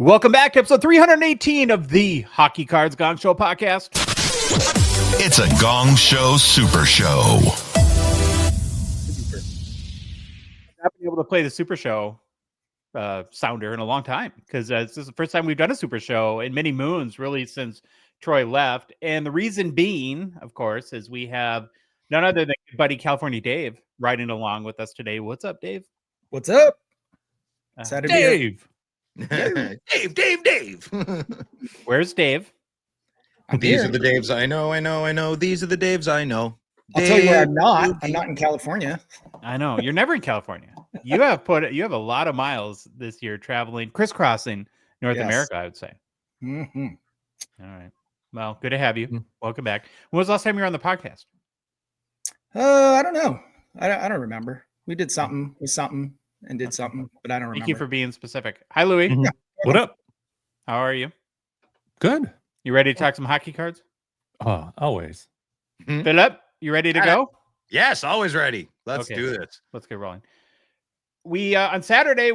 Welcome back to episode 318 of the Hockey Cards Gongshow podcast. It's a Gongshow Super Show. I've been able to play the Super Show sounder in a long time because this is the first time we've done a Super Show in many moons, really, since Troy left. And the reason being, of course, is we have none other than buddy California Dave riding along with us today. What's up, Dave? What's up? Dave. Dave. Where's Dave? These are the Daves I know. These are the Daves I know. I'll tell you where I'm not. I'm not in California. I know. You're never in California. You have a lot of miles this year traveling, crisscrossing North America, I would say. Mm-hmm. All right. Well, good to have you. Welcome back. When was the last time you were on the podcast? I don't know. I don't remember. We did something with something and did something, but I don't remember. Thank you for being specific. Hi, Louie. Mm-hmm. What up? How are you? Good. You ready to talk some hockey cards? Always. Philip, you ready to go? Yes, always ready. Let's do this. Let's get rolling. We on Saturday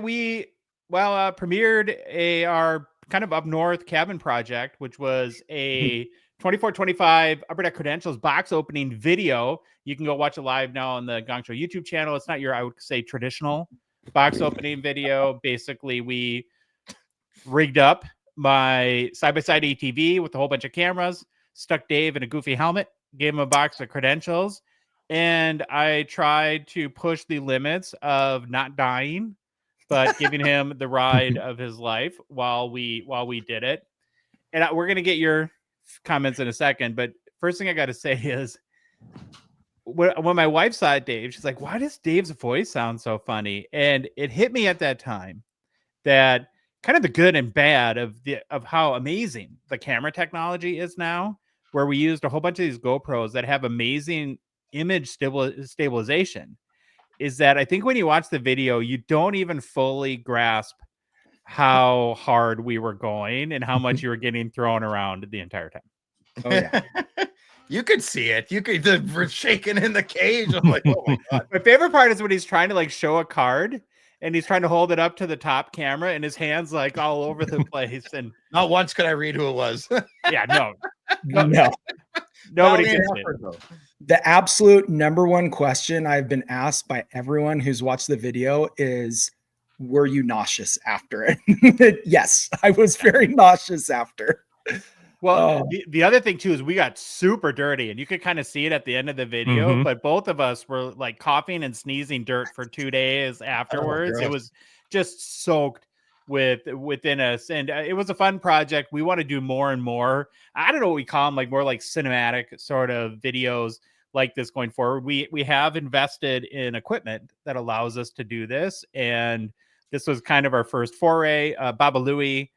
premiered our kind of up north cabin project, which was a 24-25 Upper Deck Credentials box opening video. You can go watch it live now on the Gongshow YouTube channel. It's not your, I would say, traditional box opening video. Basically, we rigged up my side-by-side ATV with a whole bunch of cameras, stuck Dave in a goofy helmet, gave him a box of credentials, and I tried to push the limits of not dying, but giving him the ride of his life while we did it. And we're going to get your comments in a second, but first thing I got to say is when my wife saw Dave, she's like, why does Dave's voice sound so funny? And it hit me at that time that kind of the good and bad of how amazing the camera technology is now, where we used a whole bunch of these GoPros that have amazing image stabilization, is that I think when you watch the video, you don't even fully grasp how hard we were going and how much you were getting thrown around the entire time. Oh, yeah. You could see it. We're shaking in the cage. I'm like, oh my God. My favorite part is when he's trying to like show a card and he's trying to hold it up to the top camera and his hands like all over the place. And not once could I read who it was. Yeah, no. Nobody gets it. The absolute number one question I've been asked by everyone who's watched the video is, were you nauseous after it? Yes, I was very nauseous after. Well, the other thing too is we got super dirty, and you could kind of see it at the end of the video. But both of us were like coughing and sneezing dirt for 2 days afterwards. It was just soaked within us, and it was a fun project. We want to do more and more. I don't know what we call them, like more like cinematic sort of videos like this going forward. We have invested in equipment that allows us to do this, and this was kind of our first foray. Baba Louie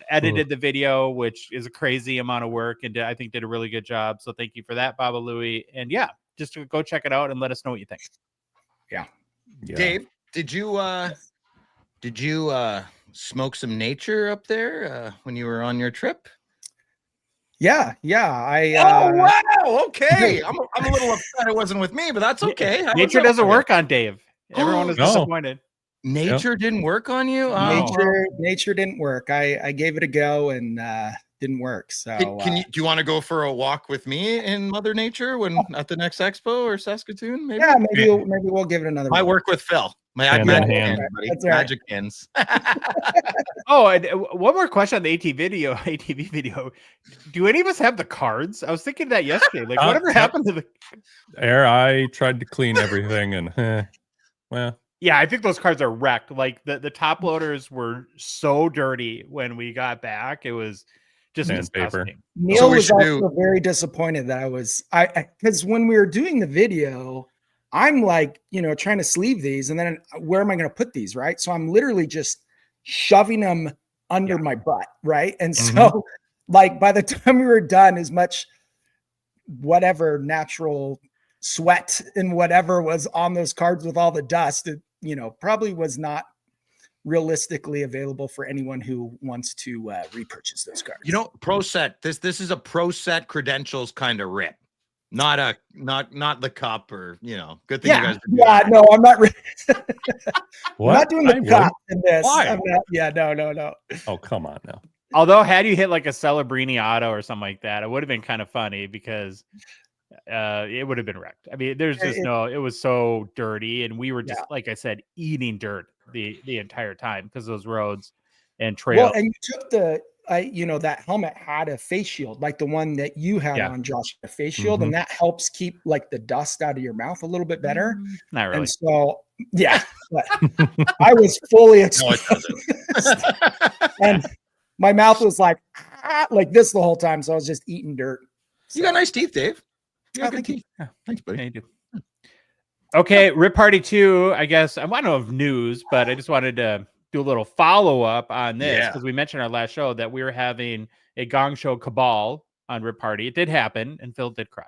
edited the video, which is a crazy amount of work, and I think did a really good job. So thank you for that, Baba Louie. And yeah, just go check it out and let us know what you think. Yeah. Dave, did you smoke some nature up there when you were on your trip? Yeah. Wow. Okay. I'm a little upset it wasn't with me, but that's okay. Nature doesn't work on Dave. Everyone was disappointed. Nature didn't work on you? Nature didn't work. I gave it a go and didn't work. So do you want to go for a walk with me in Mother Nature at the next expo or Saskatoon? Maybe? Yeah, maybe we'll give it another I one. work with Phil. My magic hands, buddy. That's right. Magic hands. Oh, and one more question on the ATV video. Do any of us have the cards? I was thinking that yesterday. Like, whatever happened to the I tried to clean everything and well. Yeah, I think those cards are wrecked. Like the top loaders were so dirty when we got back. It was just disgusting. Neil was also very disappointed that I because when we were doing the video, I'm like, trying to sleeve these, and then where am I going to put these, right? So I'm literally just shoving them under my butt, right? And so, like, by the time we were done, as much whatever natural sweat and whatever was on those cards with all the dust, it, probably was not realistically available for anyone who wants to repurchase those cards. Pro set. This is a pro set credentials kind of rip. Not the cup or, good thing you guys did Yeah, no, I'm not. I'm What? not doing I the would. cup in this. Why? I'm not. Yeah, no. Oh, come on now. Although, had you hit like a Celebrini auto or something like that, it would have been kind of funny because it would have been wrecked. I mean, there's just it was so dirty, and we were just, like I said, eating dirt the entire time because those roads and trails. Well, and you took that helmet had a face shield, like the one that you had on, Josh, a face shield, and that helps keep like the dust out of your mouth a little bit better. Not really. And so, but I was fully exposed. No, it doesn't. And my mouth was like this the whole time. So I was just eating dirt. So. You got nice teeth, Dave. Oh, thank you. Yeah. Thanks, buddy. Yeah, you do. Okay, Rip Party 2, I guess. I don't know of news, but I just wanted to do a little follow-up on this because we mentioned our last show that we were having a Gongshow cabal on Rip Party. It did happen, and Phil did cry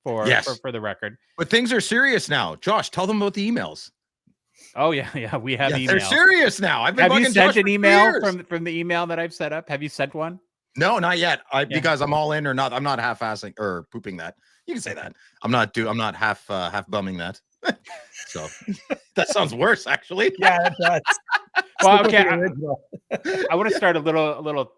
for the record. But things are serious now. Josh, tell them about the emails. Oh, yeah, we have emails. They're serious now. Have you sent an email from the email that I've set up? Have you sent one? No, not yet. Because I'm all in or not. I'm not half-assing or pooping that. You can say that. I'm not half bumming that. So that sounds worse, actually. Yeah, it does. Well, okay. I want to start a little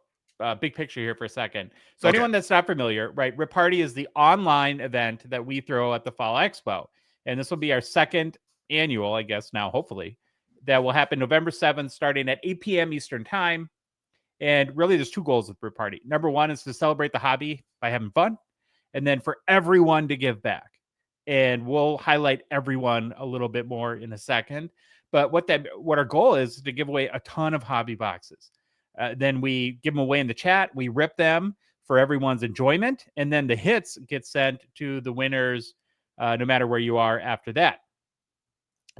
big picture here for a second. So anyone that's not familiar, right? Rip Party is the online event that we throw at the Fall Expo, and this will be our second annual, I guess now, hopefully, that will happen November 7th, starting at 8 p.m. Eastern time. And really, there's two goals with Rip Party. Number one is to celebrate the hobby by having fun, and then for everyone to give back. And we'll highlight everyone a little bit more in a second. But what our goal is to give away a ton of hobby boxes. Then we give them away in the chat. We rip them for everyone's enjoyment. And then the hits get sent to the winners no matter where you are after that.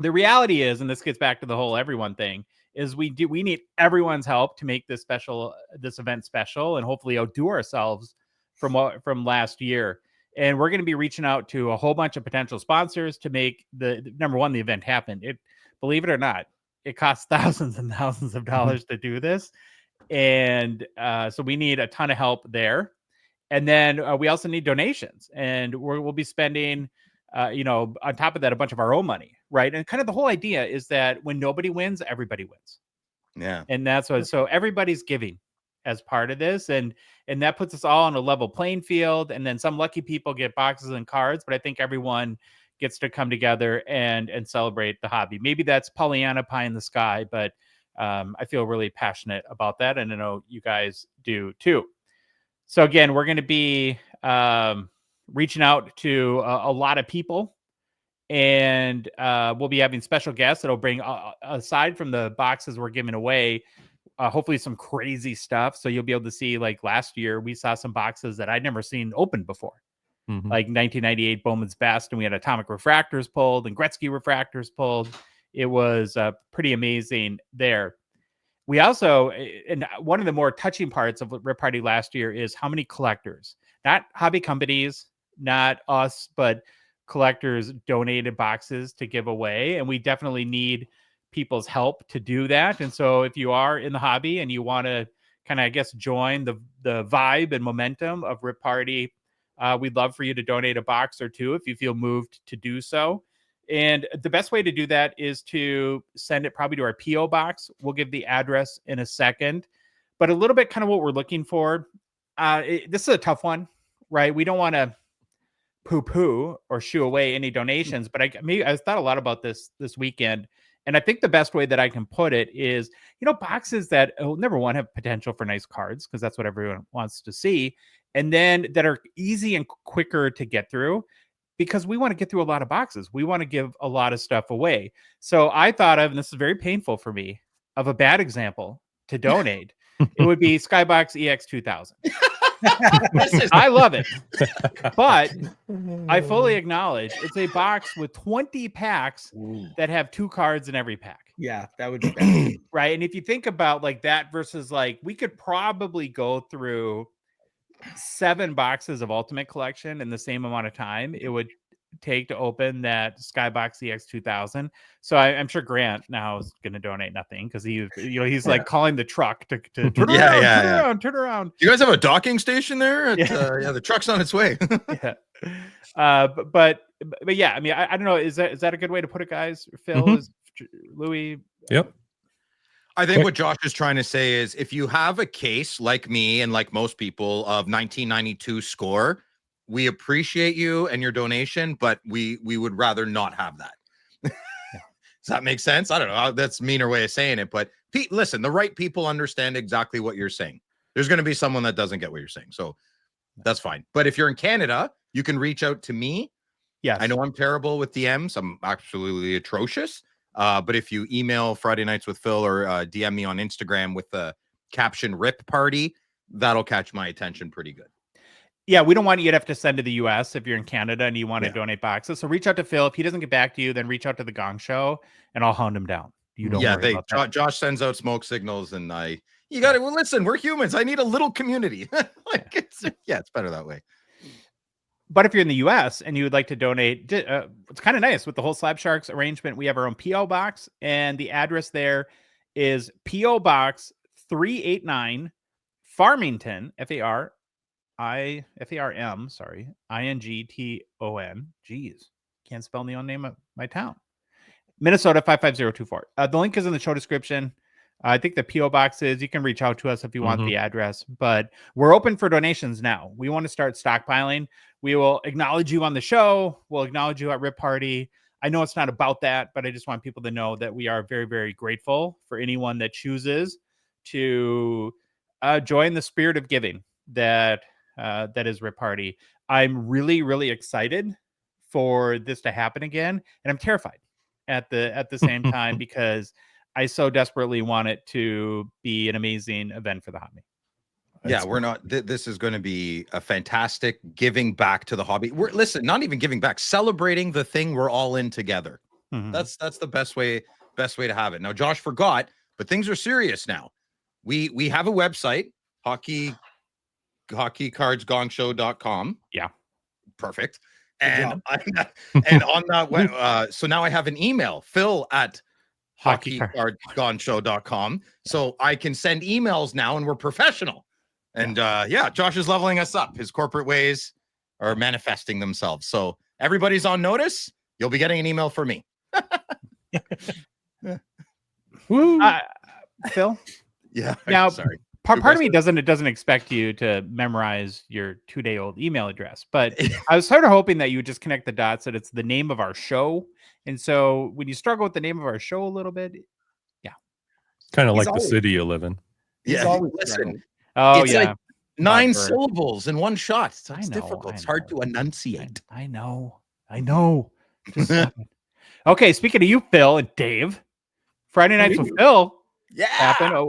The reality is, and this gets back to the whole everyone thing, is we need everyone's help to make this event special and hopefully outdo ourselves from last year. And we're going to be reaching out to a whole bunch of potential sponsors to make the number one, the event happen. Believe it or not, it costs thousands and thousands of dollars to do this. And so we need a ton of help there. And then we also need donations. And we'll be spending, on top of that, a bunch of our own money, right? And kind of the whole idea is that when nobody wins, everybody wins. Yeah. And that's what, so everybody's giving as part of this. And that puts us all on a level playing field. And then some lucky people get boxes and cards, but I think everyone gets to come together and celebrate the hobby. Maybe that's Pollyanna pie in the sky, but I feel really passionate about that. And I know you guys do too. So again, we're going to be reaching out to a lot of people, and we'll be having special guests that'll bring, aside from the boxes we're giving away, hopefully some crazy stuff. So you'll be able to see, like last year, we saw some boxes that I'd never seen opened before. Like 1998 Bowman's Best, and we had Atomic Refractors pulled and Gretzky Refractors pulled. It was pretty amazing there. We also, and one of the more touching parts of Rip Party last year is how many collectors, not hobby companies, not us, but collectors donated boxes to give away. And we definitely need people's help to do that. And so if you are in the hobby and you want to kind of, I guess, join the vibe and momentum of Rip Party, we'd love for you to donate a box or two if you feel moved to do so. And the best way to do that is to send it probably to our P.O. box. We'll give the address in a second. But a little bit kind of what we're looking for. This is a tough one, right? We don't want to poo-poo or shoo away any donations. But I thought a lot about this weekend. And I think the best way that I can put it is, boxes that, number one, have potential for nice cards, because that's what everyone wants to see. And then that are easy and quicker to get through, because we want to get through a lot of boxes. We want to give a lot of stuff away. So I thought of, and this is very painful for me, of a bad example to donate. It would be Skybox EX 2000. I love it. But I fully acknowledge it's a box with 20 packs that have 2 cards in every pack. Yeah, that would be bad. Right. And if you think about like that versus like, we could probably go through 7 boxes of Ultimate Collection in the same amount of time. It would take to open that Skybox EX2000. So I'm sure Grant now is going to donate nothing because he's like calling the truck to turn around, turn around. You guys have a docking station there? The truck's on its way. Yeah. But yeah, I mean, I don't know. Is that a good way to put it, guys? Phil, is Louis? Yep. I think what Josh is trying to say is if you have a case like me and like most people of 1992 score, we appreciate you and your donation, but we would rather not have that. Does that make sense? I don't know. That's a meaner way of saying it, but Pete, listen, the right people understand exactly what you're saying. There's going to be someone that doesn't get what you're saying. So that's fine. But if you're in Canada, you can reach out to me. Yes. I know I'm terrible with DMs. I'm absolutely atrocious. But if you email Friday Nights with Phil or DM me on Instagram with the caption "Rip Party," that'll catch my attention pretty good. Yeah, we don't want you to have to send to the US if you're in Canada and you want to donate boxes. So reach out to Phil. If he doesn't get back to you, then reach out to the Gong Show and I'll hound him down. You don't worry about that. Josh sends out smoke signals and you got to listen. We're humans. I need a little community. It's better that way. But if you're in the US and you would like to donate, it's kind of nice with the whole Slab Sharks arrangement. We have our own P.O. box, and the address there is P.O. Box 389, Farmington, Farm, sorry, Ington. Jeez, can't spell the own name of my town. Minnesota 55024. The link is in the show description. I think the P.O. box is, you can reach out to us if you want the address, but we're open for donations now. We want to start stockpiling. We will acknowledge you on the show. We'll acknowledge you at Rip Party. I know it's not about that, but I just want people to know that we are very, very grateful for anyone that chooses to join the spirit of giving that is Rip Party. I'm really, really excited for this to happen again, and I'm terrified at the same time because I so desperately want it to be an amazing event for the hobby. Yeah, we're not. This is going to be a fantastic giving back to the hobby. Listen, not even giving back, celebrating the thing we're all in together. That's the best way to have it. Now, Josh forgot, but things are serious now. We have a website, Hockey Cards Gongshow.com. Yeah, perfect. And on that, so now I have an email, Phil at hockeycardsgongshow.com. So I can send emails now, and we're professional. And Josh is leveling us up. His corporate ways are manifesting themselves. So everybody's on notice. You'll be getting an email from me. Phil? Yeah. Now, sorry. Part of me doesn't expect you to memorize your 2-day-old email address, but I was sort of hoping that you would just connect the dots that it's the name of our show. And so when you struggle with the name of our show a little bit, kind of like the city you live in. Listen. Oh, it's like 9 syllables in one shot. So it's difficult. It's hard to enunciate. I know. Just okay, speaking of you, Phil and Dave, Friday Nights with Phil. Yeah. Happened. Oh,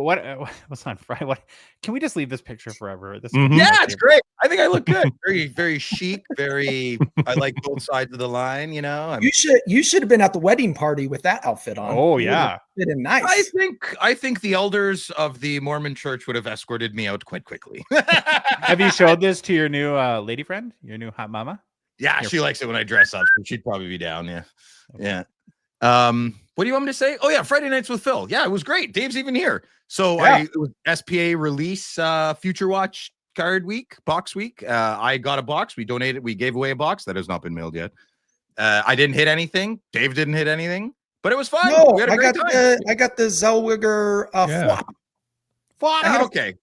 what's on Friday? What? Can we just leave this picture forever? This it's great. I think I look good. Very, very chic. I like both sides of the line. You know, you should have been at the wedding party with that outfit on. Oh yeah, fitting nice. I think the elders of the Mormon Church would have escorted me out quite quickly. Have you showed this to your new lady friend, your new hot mama? Yeah, she likes it when I dress up. So she'd probably be down. Yeah, yeah. What do you want me to say? Oh yeah, Friday Nights with Phil. Yeah, it was great. Dave's even here. So it was SPA release Future Watch card week, box week. I got a box. We gave away a box that has not been mailed yet. I didn't hit anything. Dave didn't hit anything, but it was fun. No, we had a great time. I got the Zellweger flop. Flop. Okay.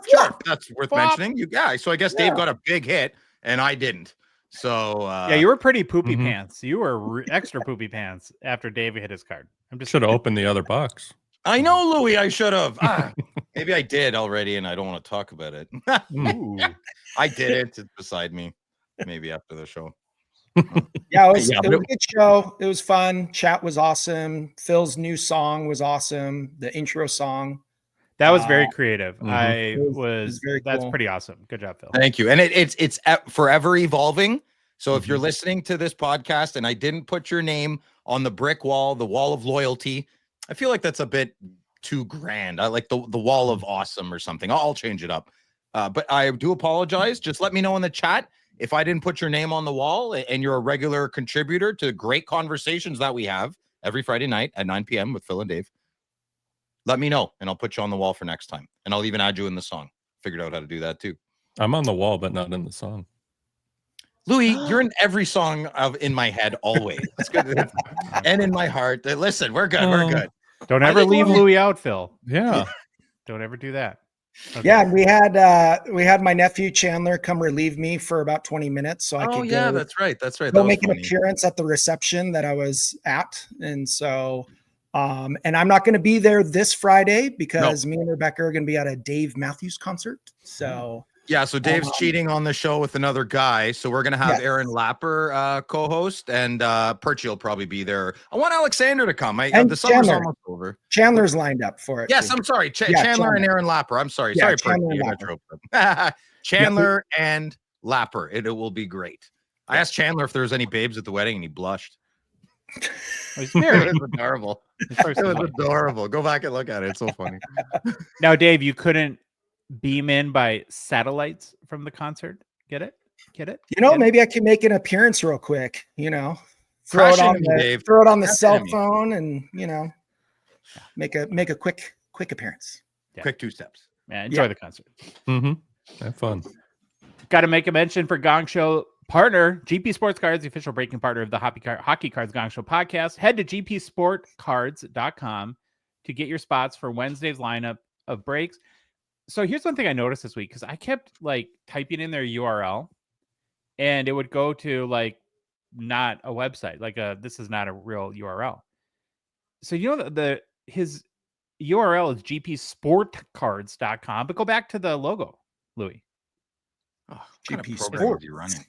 Sure. That's worth mentioning. So I guess Dave got a big hit and I didn't. So you were pretty poopy pants. You were extra poopy pants after Dave hit his card. I'm just should have opened the other box. I know, Louis. I should have. Maybe I did already, and I don't want to talk about it. I did it. It's beside me. Maybe after the show. Yeah, it was a good show. It was fun. Chat was awesome. Phil's new song was awesome. The intro song. That was very creative. That's pretty awesome. Good job, Phil. Thank you. And it's forever evolving. So if you're listening to this podcast and I didn't put your name on the brick wall, the wall of loyalty, I feel like that's a bit too grand. I like the wall of awesome or something. I'll change it up. But I do apologize. Just let me know in the chat if I didn't put your name on the wall and you're a regular contributor to great conversations that we have every Friday night at 9 p.m. with Phil and Dave, let me know and I'll put you on the wall for next time. And I'll even add you in the song. Figured out how to do that too. I'm on the wall, but not in the song. Louis, you're in every song in my head always. That's good. And in my heart. Listen, we're good. We're good. Don't ever leave Louis out, Phil. Yeah. Don't ever do that. Okay. Yeah, and we had my nephew Chandler come relieve me for about 20 minutes, so I could go. That's right. That's right. Go make an appearance at the reception that I was at, and so, and I'm not going to be there this Friday because me and Rebecca are going to be at a Dave Matthews concert. So. Yeah, so Dave's cheating on the show with another guy. So we're going to have Aaron Lapper co-host, and Perchie will probably be there. I want Alexander to come. The summer's almost over. Chandler's lined up for it. Yes, too. I'm sorry. Chandler and Aaron Lapper. I'm sorry. Yeah, Sorry, Perchie. Chandler and Lapper. It will be great. I asked Chandler if there was any babes at the wedding, and he blushed. He's married. It was adorable. It was adorable. Go back and look at it. It's so funny. Now, Dave, you couldn't beam in by satellites from the concert. Get it? Maybe I can make an appearance real quick, throw it on the cell phone and, make a quick appearance. Yeah. Quick 2 steps. Yeah, enjoy the concert. Mm-hmm. Have fun. Got to make a mention for Gongshow partner, GP Sports Cards, the official breaking partner of the Hockey Cards Gongshow podcast. Head to gpsportcards.com to get your spots for Wednesday's lineup of breaks. So here's one thing I noticed this week, because I kept typing in their URL and it would go to not a website, this is not a real URL. So his URL is gpsportcards.com, but go back to the logo, Louis. Oh, GP Sports you running.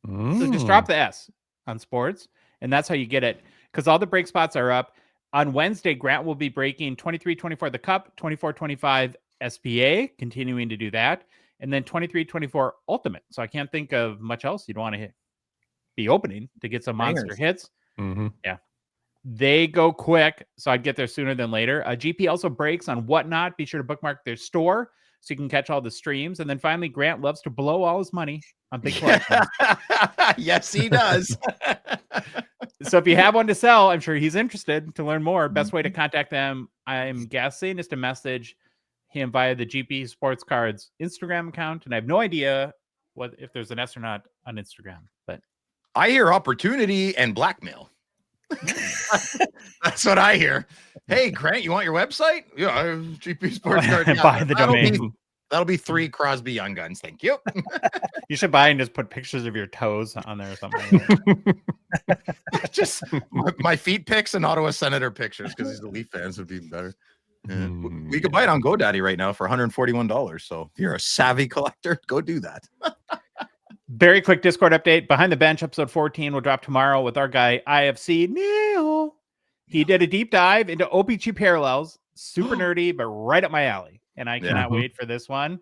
So just drop the S on sports, and that's how you get it, because all the break spots are up. On Wednesday, Grant will be breaking 23-24 the Cup, 24-25 SPA, continuing to do that, and then 23-24 Ultimate. So I can't think of much else you'd want to be opening to get some monster hits. Mm-hmm. Yeah. They go quick, so I'd get there sooner than later. GP also breaks on Whatnot. Be sure to bookmark their store so you can catch all the streams. And then finally, Grant loves to blow all his money on big collections. Yes, he does. So if you have one to sell, I'm sure he's interested to learn more. Best way to contact them, I'm guessing, is to message him via the GP Sports Cards Instagram account. And I have no idea if there's an S or not on Instagram. But I hear opportunity and blackmail. That's what I hear. Hey, Grant, you want your website? Yeah, GP Sports Cards. Yeah, buy the domain. That'll be 3 Crosby Young Guns. Thank you. You should buy and just put pictures of your toes on there or something. Just my feet pics and Ottawa Senator pictures, because these Leaf fans would be better. Yeah. We could buy it on GoDaddy right now for $141. So if you're a savvy collector, go do that. Very quick Discord update. Behind the Bench, episode 14 will drop tomorrow with our guy, IFC Neil. He did a deep dive into O-Pee-Chee parallels. Super nerdy, but right up my alley. And I cannot wait for this one.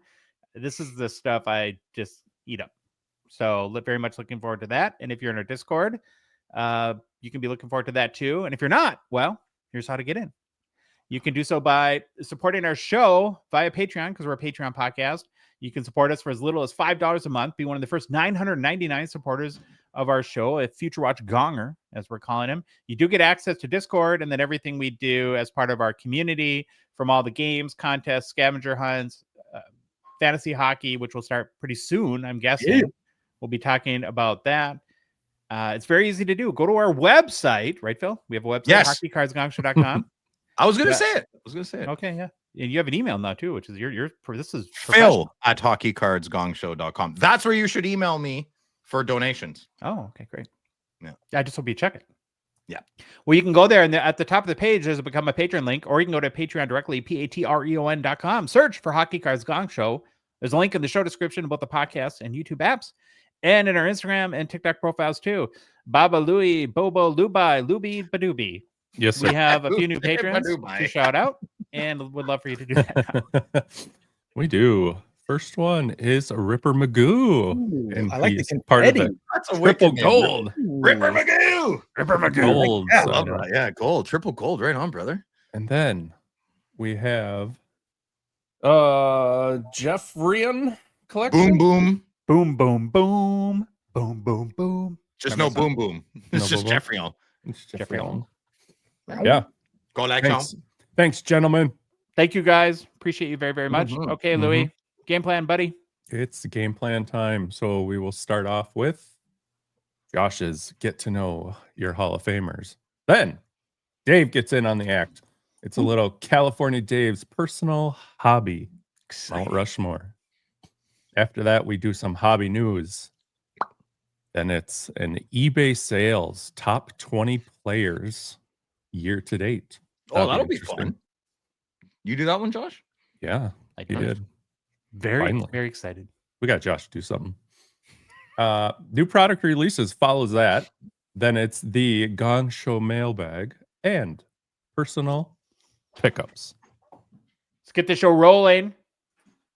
This is the stuff I just eat up. So very much looking forward to that. And if you're in our Discord, you can be looking forward to that too. And if you're not, well, here's how to get in. You can do so by supporting our show via Patreon, because we're a Patreon podcast. You can support us for as little as $5 a month. Be one of the first 999 supporters of our show, a Future Watch Gonger, as we're calling him. You do get access to Discord and then everything we do as part of our community, from all the games, contests, scavenger hunts, fantasy hockey, which will start pretty soon, I'm guessing. Yeah. We'll be talking about that. It's very easy to do. Go to our website, right, Phil? We have a website, yes. hockeycardsgongshow.com. I was going to say it. Okay, yeah. And you have an email now too, which is this is Phil@hockeycardsgongshow.com. That's where you should email me for donations. Oh, okay, great. Yeah. I just hope you check it. Yeah. Well, you can go there, and at the top of the page, there's a Become a Patron link, or you can go to Patreon directly, patreon.com. Search for Hockey Cards Gong Show. There's a link in the show description about the podcast and YouTube apps, and in our Instagram and TikTok profiles too. Baba Louie, Bobo Lubai, Luby Badooby. Yes, sir. We have a few new patrons to shout out, and would love for you to do that now. We do. First one is Ripper Magoo. Ooh, and I like he's the part of confetti. the That's a triple wicked gold. Ripper Magoo. Ripper Magoo. Gold. Yeah, So, love that. Yeah, gold. Triple gold. Right on, brother. and then we have Jeff Rian collection. Boom, boom. Boom, boom, boom, boom, boom, boom. Just Remember no that boom boom. It's No just boom boom? Jeffrey on. It's Jeffrey Jeffrey Allen. Allen. Yeah. Go like Thanks, gentlemen. Thank you guys. Appreciate you very, very much. Mhm. Okay, Louis, game plan, buddy. It's game plan time. So we will start off with Josh's get to know your Hall of Famers. Then Dave gets in on the act. It's a little California Dave's personal hobby, Mount Rushmore. After that, we do some hobby news. Then it's an eBay sales top 20 players year to date. Oh, that'll be interesting. fun. You do that one, Josh? Yeah, I he did. Very, Finally. very excited. We got Josh to do something. New product releases follows that. Then it's the Gongshow Mailbag and personal pickups. Let's get the show rolling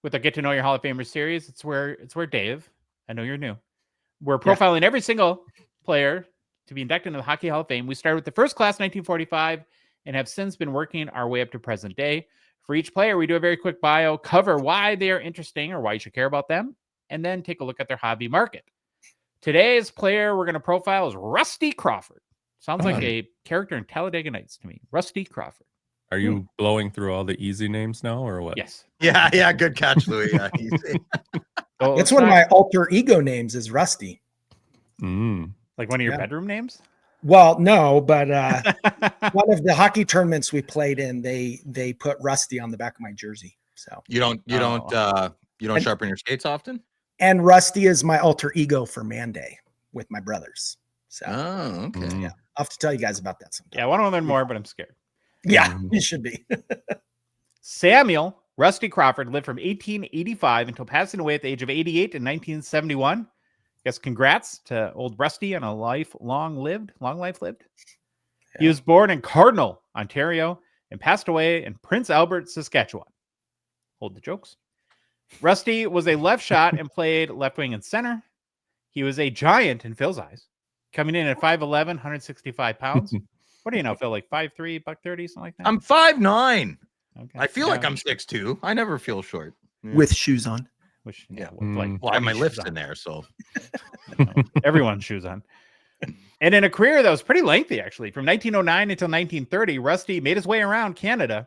with our Get to Know Your Hall of Famers series. It's where Dave, I know you're new. We're profiling every single player to be inducted into the Hockey Hall of Fame. We started with the first class, 1945, and have since been working our way up to present day. For each player, we do a very quick bio, cover why they are interesting or why you should care about them, and then take a look at their hobby market. Today's player we're going to profile is Rusty Crawford. Sounds like a character in Talladega Nights to me. Rusty Crawford. Are you blowing through all the easy names now or what? Yes. Yeah, good catch, Louis. Yeah, easy. So That's one of my alter ego names is Rusty. like one of your Yeah. bedroom names? Well, no, but one of the hockey tournaments we played in, they put Rusty on the back of my jersey. So You don't And- sharpen your skates often? and Rusty is my alter ego for Man Day with my brothers. So Oh, okay. yeah, I'll have to tell you guys about that sometime. Yeah, I want to learn more, but I'm scared. Yeah, you should be. Samuel Rusty Crawford lived from 1885 until passing away at the age of 88 in 1971. Guess congrats to old Rusty on a long life lived. He was born in Cardinal, Ontario, and passed away in Prince Albert, Saskatchewan. Hold the jokes. Rusty was a left shot and played left wing and center. He was a giant in Phil's eyes, coming in at 5'11", 165 pounds. What do you know, Phil? Like 5'3", $130, something like that? I'm 5'9". Okay. I feel like Yeah. I'm 6'2". I never feel short. Yeah. With shoes on. Which, Yeah. like, Well, I have my shoes lifts on. in there, so Everyone's shoes on. And in a career that was pretty lengthy, actually, from 1909 until 1930, Rusty made his way around Canada.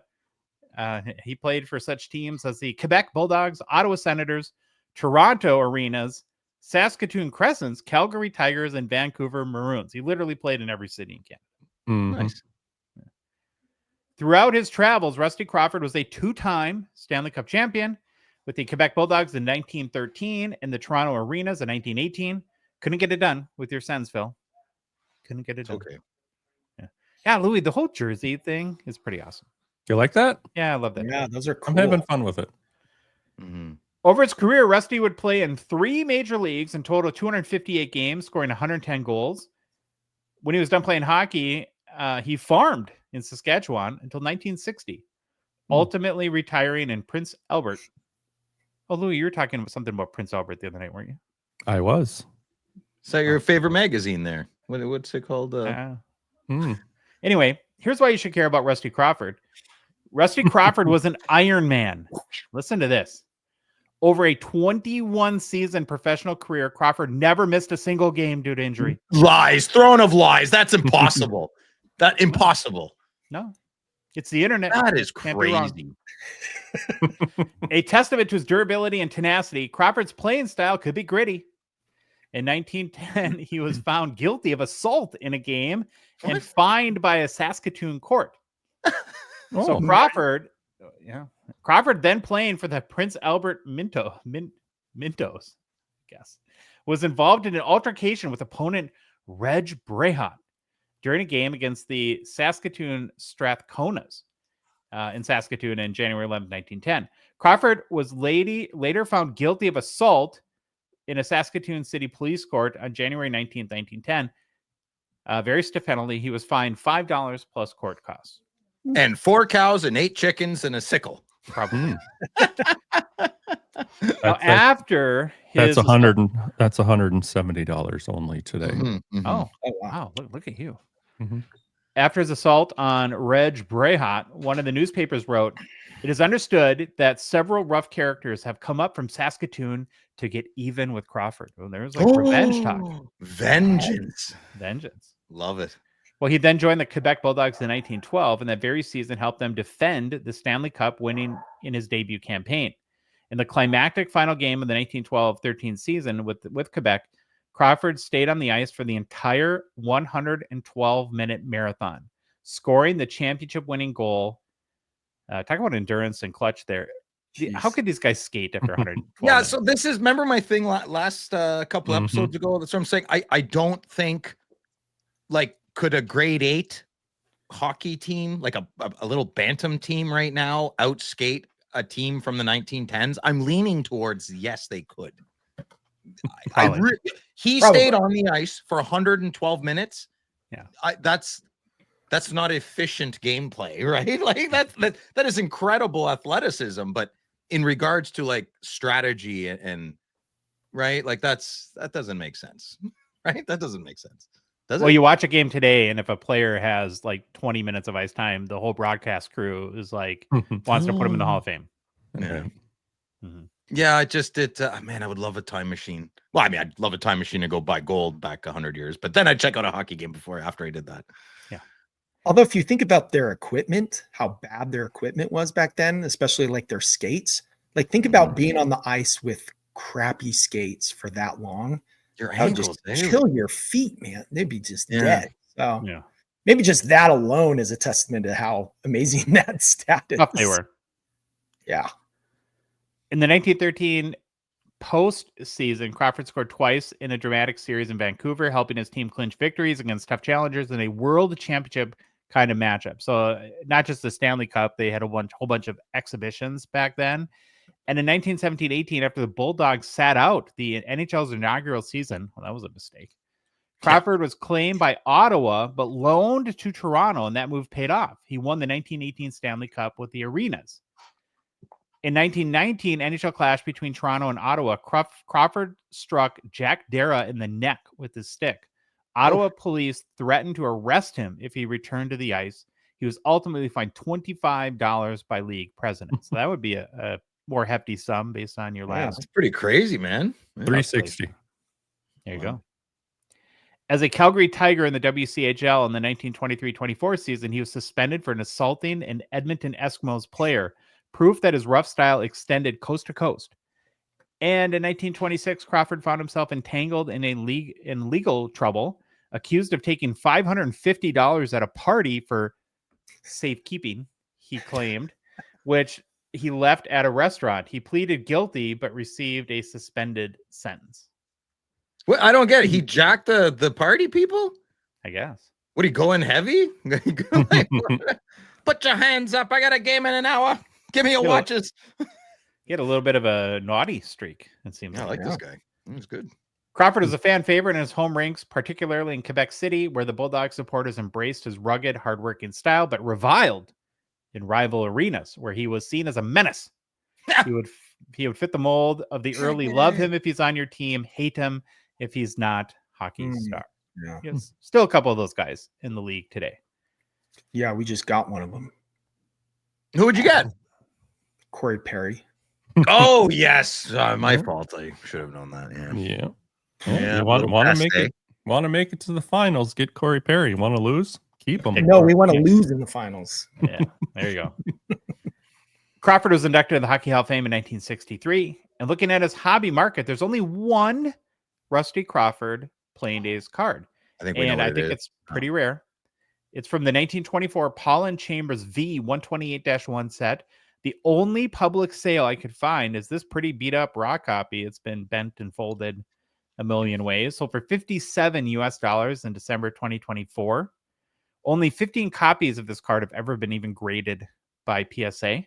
He played for such teams as the Quebec Bulldogs, Ottawa Senators, Toronto Arenas, Saskatoon Crescents, Calgary Tigers, and Vancouver Maroons. He literally played in every city in Canada. nice. Throughout his travels, Rusty Crawford was a two-time Stanley Cup champion with the Quebec Bulldogs in 1913 and the Toronto Arenas in 1918. Couldn't get it done with your Sens, Phil. Couldn't get it done. Okay. Yeah, Louis, the whole jersey thing is pretty awesome. You like that? Yeah, I love that. Yeah, those are cool. I'm having fun with it. Mhm. Over his career, Rusty would play in 3 major leagues in total 258 games, scoring 110 goals. When he was done playing hockey, he farmed in Saskatchewan until 1960, ultimately retiring in Prince Albert. Oh, Louis, you were talking about something about Prince Albert the other night, weren't you? I was. Is that your favorite magazine there? What's it called? Anyway, here's why you should care about Rusty Crawford. Rusty Crawford was an Iron Man. Listen to this. Over a 21-season professional career, Crawford never missed a single game due to injury. Lies, throne of lies. That's impossible. Impossible. No, it's the internet. That is Can't be wrong. crazy. A testament to his durability and tenacity, Crawford's playing style could be gritty. In 1910, he was found guilty of assault in a game and fined by a Saskatoon court. So Crawford then playing for the Prince Albert Mintos, was involved in an altercation with opponent Reg Brehat during a game against the Saskatoon Strathconas in Saskatoon in January 11, 1910. Crawford was later found guilty of assault in a Saskatoon City Police Court on January 19, 1910. Very stiff penalty. He was fined $5 plus court costs. And 4 cows and 8 chickens and a sickle. Probably. That's After his that's $170 only today. Mhm, mhm. Oh, Oh, wow. wow. Look at you. Mhm. After his assault on Reg Brehat, one of the newspapers wrote, "It is understood that several rough characters have come up from Saskatoon to get even with Crawford. Well, there was like revenge talk. Vengeance. Vengeance. Love it. Well, he then joined the Quebec Bulldogs in 1912, and that very season helped them defend the Stanley Cup, winning in his debut campaign. In the climactic final game of the 1912-13 season with Quebec, Crawford stayed on the ice for the entire 112-minute marathon, scoring the championship-winning goal. Talk about endurance and clutch there. Jeez. How could these guys skate after 112 Yeah, minutes? so this is, remember my thing last couple episodes ago? That's what I'm saying. I don't think, like, could a grade 8 hockey team, like a little bantam team right now, outskate a team from the 1910s? I'm leaning towards yes, they could. He stayed on the ice for 112 minutes. Yeah, that's not efficient gameplay, right? Like that is incredible athleticism, but in regards to like strategy and right, like that doesn't make sense, right? That doesn't make sense. Well, you watch a game today, and if a player has like 20 minutes of ice time, the whole broadcast crew is like wants to put him in the Hall of Fame. Yeah. Mm-hmm. Yeah, man, I would love a time machine. Well, I mean, I'd love a time machine to go buy gold back 100 years, but then I'd check out a hockey game after I did that. Yeah. Although if you think about their equipment, how bad their equipment was back then, especially like their skates, like think about being on the ice with crappy skates for that long. Your That would ankles, just kill your feet, man. They'd be just dead. So Yeah. maybe just that alone is a testament to how amazing that stat is. Tough they were. Yeah. In the 1913 postseason, Crawford scored twice in a dramatic series in Vancouver, helping his team clinch victories against tough challengers in a world championship kind of matchup. So not just the Stanley Cup, they had a whole bunch of exhibitions back then. And in 1917-18, after the Bulldogs sat out the NHL's inaugural season, well, that was a mistake. Crawford was claimed by Ottawa, but loaned to Toronto, and that move paid off. He won the 1918 Stanley Cup with the Arenas. In 1919, NHL clash between Toronto and Ottawa. Crawford struck Jack Dara in the neck with his stick. Ottawa police threatened to arrest him if he returned to the ice. He was ultimately fined $25 by league president. So that would be a more hefty sum based on your last. That's pretty crazy, man. $360. There you go. As a Calgary Tiger in the WCHL in the 1923-24 season, he was suspended for an assaulting an Edmonton Eskimos player, proof that his rough style extended coast to coast. And in 1926, Crawford found himself entangled in legal trouble, accused of taking $550 at a party for safekeeping, he claimed, which he left at a restaurant. He pleaded guilty, but received a suspended sentence. Well, I don't get it. He jacked the party people? I guess. Would he go in heavy? Put your hands up. I got a game in an hour. Give me your watches. He had a little bit of a naughty streak, it seems. I like this guy. He was good. Crawford was a fan favorite in his home rinks, particularly in Quebec City, where the Bulldog supporters embraced his rugged, hardworking style, but reviled in rival arenas, where he was seen as a menace. He would fit the mold of the early love him if he's on your team, hate him if he's not hockey star. Yeah. Yes. Still a couple of those guys in the league today. Yeah, we just got one of them. Who would you get? Corey Perry. Oh, yes. My fault. I should have known that. Yeah. Yeah. You want to make it to the finals, get Corey Perry. Want to lose? Keep him. No, we want to lose in the finals. Yeah, there you go. Crawford was inducted in the Hockey Hall of Fame in 1963. And looking at his hobby market, there's only one Rusty Crawford Playing Days card. I think it's pretty rare. It's from the 1924 Paul and Chambers V 128-1 set. The only public sale I could find is this pretty beat up raw copy. It's been bent and folded a million ways. So for $57 in December 2024. Only 15 copies of this card have ever been even graded by PSA.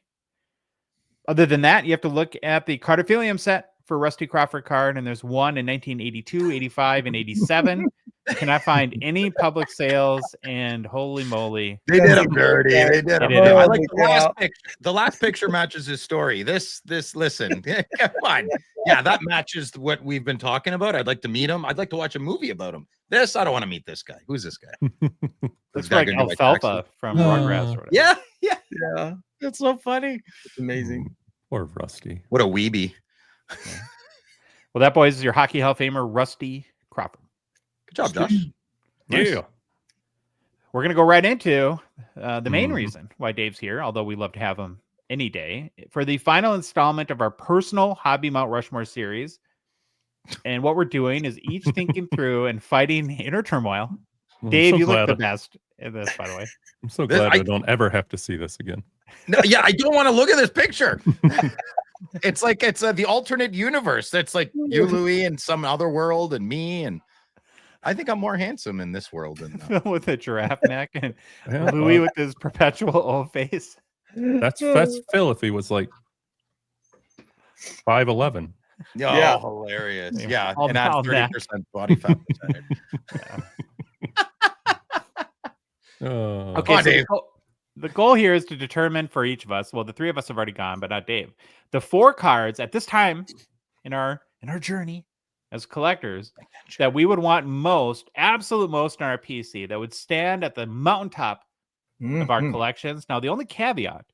Other than that, you have to look at the Cardophilium set for Rusty Crawford card, and there's one in 1982, 85, and 87. Cannot find any public sales, and holy moly. They did him dirty. They did him dirty. him. I like the last picture. The last picture matches his story. This, listen, come on. Yeah, that matches what we've been talking about. I'd like to meet him. I'd like to watch a movie about him. I don't want to meet this guy. Who's this guy? Looks like Alfalfa from Rugrats. Or yeah. That's so funny. It's amazing. Poor Rusty. What a weebie. Yeah. Well, that, boys, is your Hockey Hall of Famer, Rusty Crawford. Good job, Josh. Nice. Yeah. We're going to go right into the main reason why Dave's here, although we love to have him any day, for the final installment of our personal Hobby Mount Rushmore series. And what we're doing is each thinking through and fighting inner turmoil. I'm Dave, so you look glad the best in this, by the way. I'm so glad I don't ever have to see this again. No, yeah, I don't want to look at this picture. It's like it's the alternate universe. That's like you, Louis, in some other world, and me. And I think I'm more handsome in this world than Phil with a giraffe neck and Yeah, Louis well, with his perpetual old face. that's Phil if he was like 5'11". Yeah. hilarious. Yeah. Yeah, All and add down that. 30% body fat percentage. Oh, Okay, on, so Dave. the goal here is to determine for each of us. Well, the three of us have already gone, but not Dave. The 4 cards at this time in our journey as collectors that we would want most, absolute most in our PC, that would stand at the mountaintop of our collections. Now, the only caveat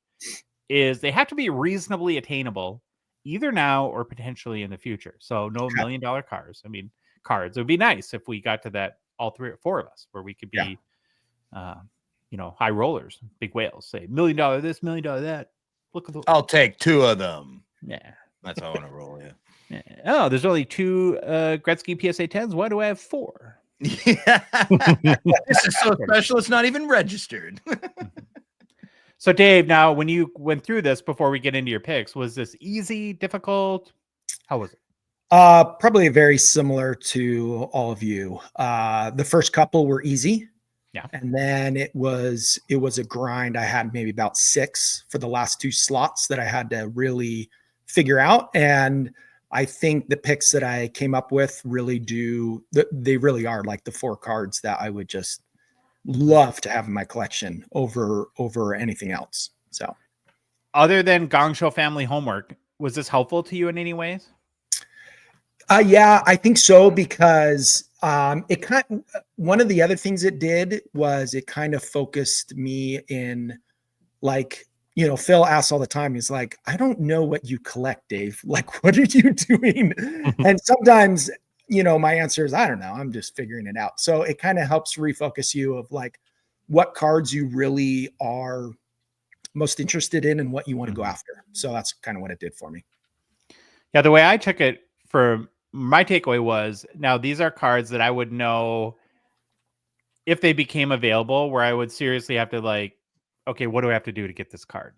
is they have to be reasonably attainable, either now or potentially in the future. So no $1 million cards. I mean, cards. It would be nice if we got to that, all 3 or 4 of us, where we could be high rollers, big whales, say $1 million this, $1 million that. Look at the I'll take 2 of them. yeah. That's how I want to roll. Yeah. Oh, there's only 2 Gretzky PSA 10s. Why do I have 4? Yeah. This is so special. It's not even registered. So, Dave, now when you went through this before we get into your picks, was this easy, difficult? How was it? Probably very similar to all of you. The first couple were easy. Yeah. And then it was a grind. I had maybe about 6 for the last 2 slots that I had to really figure out. And I think the picks that I came up with really they really are like the 4 cards that I would just love to have in my collection over anything else. So other than Gongshow family homework, was this helpful to you in any ways? Yeah, I think so, because one of the other things it did was it kind of focused me in, like, Phil asks all the time, he's like, I don't know what you collect, Dave. Like, what are you doing? And sometimes, my answer is, I don't know. I'm just figuring it out. So it kind of helps refocus you of like what cards you really are most interested in and what you want to go after. So that's kind of what it did for me. Yeah, the way I took it, for my takeaway was, now these are cards that I would know if they became available, where I would seriously have to, like, okay, what do I have to do to get this card?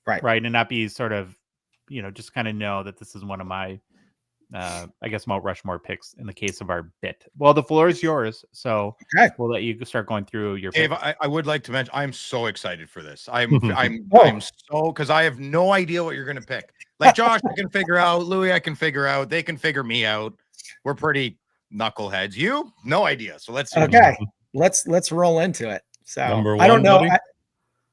Right. And not be sort of, just kind of know that this is one of my, I guess, Mount Rushmore picks in the case of our bit. Well, the floor is yours. So we'll let you start going through your Dave, picks. I would like to mention, I'm so excited for this. I'm so, because I have no idea what you're going to pick. Like, Josh, I can figure out. Louis, I can figure out. They can figure me out. We're pretty knuckleheads. You, no idea. So let's see. Okay, let's roll into it. So Number I don't know. buddy?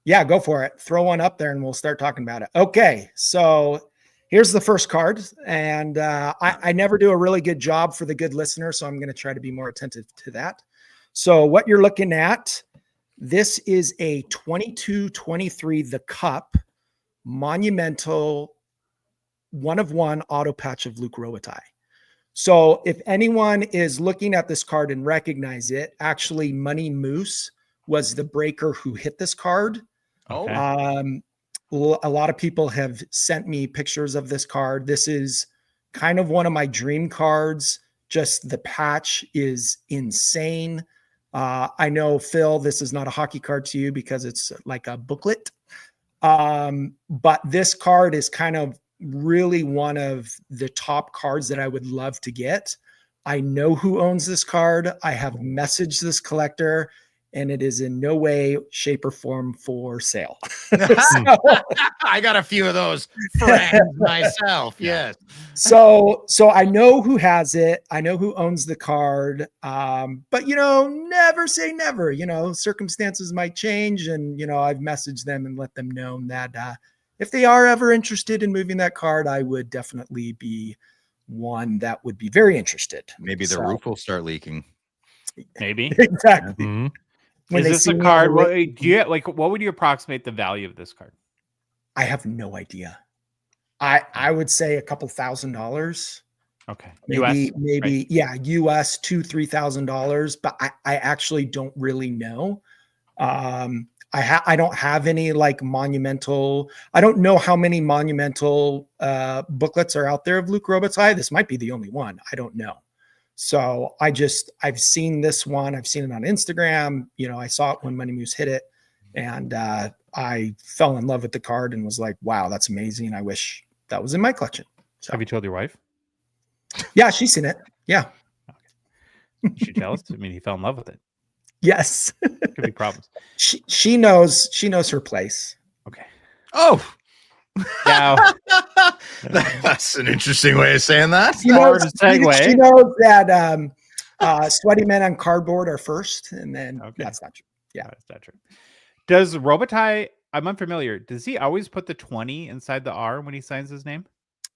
Yeah, go for it. Throw one up there and we'll start talking about it. Okay, so here's the first card. And I never do a really good job for the good listener, so I'm going to try to be more attentive to that. So what you're looking at, this is a 22-23 The Cup monumental 1/1 auto patch of Luke Robitaille. So if anyone is looking at this card and recognize it, actually Money Moose was the breaker who hit this card. Okay. A lot of people have sent me pictures of this card. This is kind of one of my dream cards. Just the patch is insane. I know, Phil, this is not a hockey card to you because it's like a booklet. But this card is kind of really one of the top cards that I would love to get. I know who owns this card. I have messaged this collector, and it is in no way, shape, or form for sale. I got a few of those friends myself. Yes. So I know who has it. I know who owns the card. But never say never. Circumstances might change, and I've messaged them and let them know that if they are ever interested in moving that card, I would definitely be one that would be very interested. Maybe the roof will start leaking. Maybe. Exactly. Mm-hmm. Is this a card? What would you approximate the value of this card? I have no idea. I would say a couple $1,000. Okay. Maybe, US, maybe, right? yeah, US $2,000-3,000, but I actually don't really know. I don't have any like monumental. I don't know how many monumental booklets are out there of Luc Robitaille. This might be the only one. I don't know. So I've seen this one. I've seen it on Instagram. You know, I saw it when Money Moose hit it, and I fell in love with the card and was like, wow, that's amazing. I wish that was in my collection. So Have you told your wife? yeah, she's seen it. Yeah. You should tell us. I mean, he fell in love with it. Yes. Could be problems. She knows her place. Okay. Oh, Now, that's an interesting way of saying that. She knows, segue. she knows that sweaty men on cardboard are first, and then that's not true. Yeah, that's not true. Does Robitaille? I'm unfamiliar. Does he always put the 20 inside the R when he signs his name?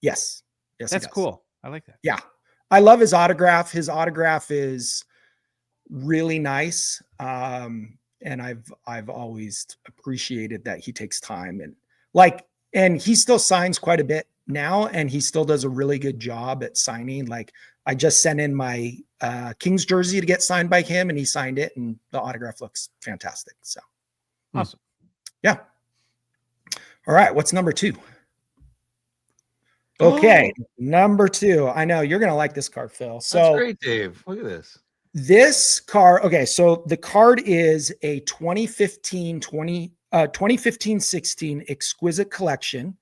Yes. Yes, that's cool. I like that. Yeah, I love his autograph. His autograph is really nice, and I've always appreciated that he takes time and he still signs quite a bit now, and he still does a really good job at signing. Like I just sent in my Kings jersey to get signed by him, and he signed it, and the autograph looks fantastic. So awesome. Yeah. All right. What's number 2? Okay. Number 2. I know you're going to like this card, Phil. So that's great, Dave. Look at this. This card. Okay. So the card is a 2015-16 exquisite collection.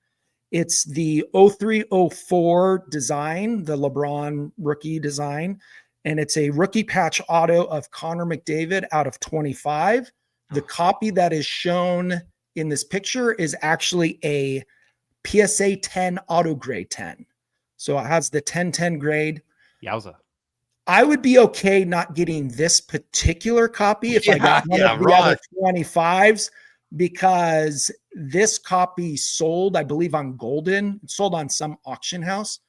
It's the 0304 design, the LeBron rookie design, and it's a rookie patch auto of Connor McDavid out of 25. The copy that is shown in this picture is actually a PSA 10 auto grade 10. So it has the 10-10 grade. Yowza. I would be okay not getting this particular copy if I got one of the other 25s, because this copy sold, I believe, on Golden. It sold on some auction house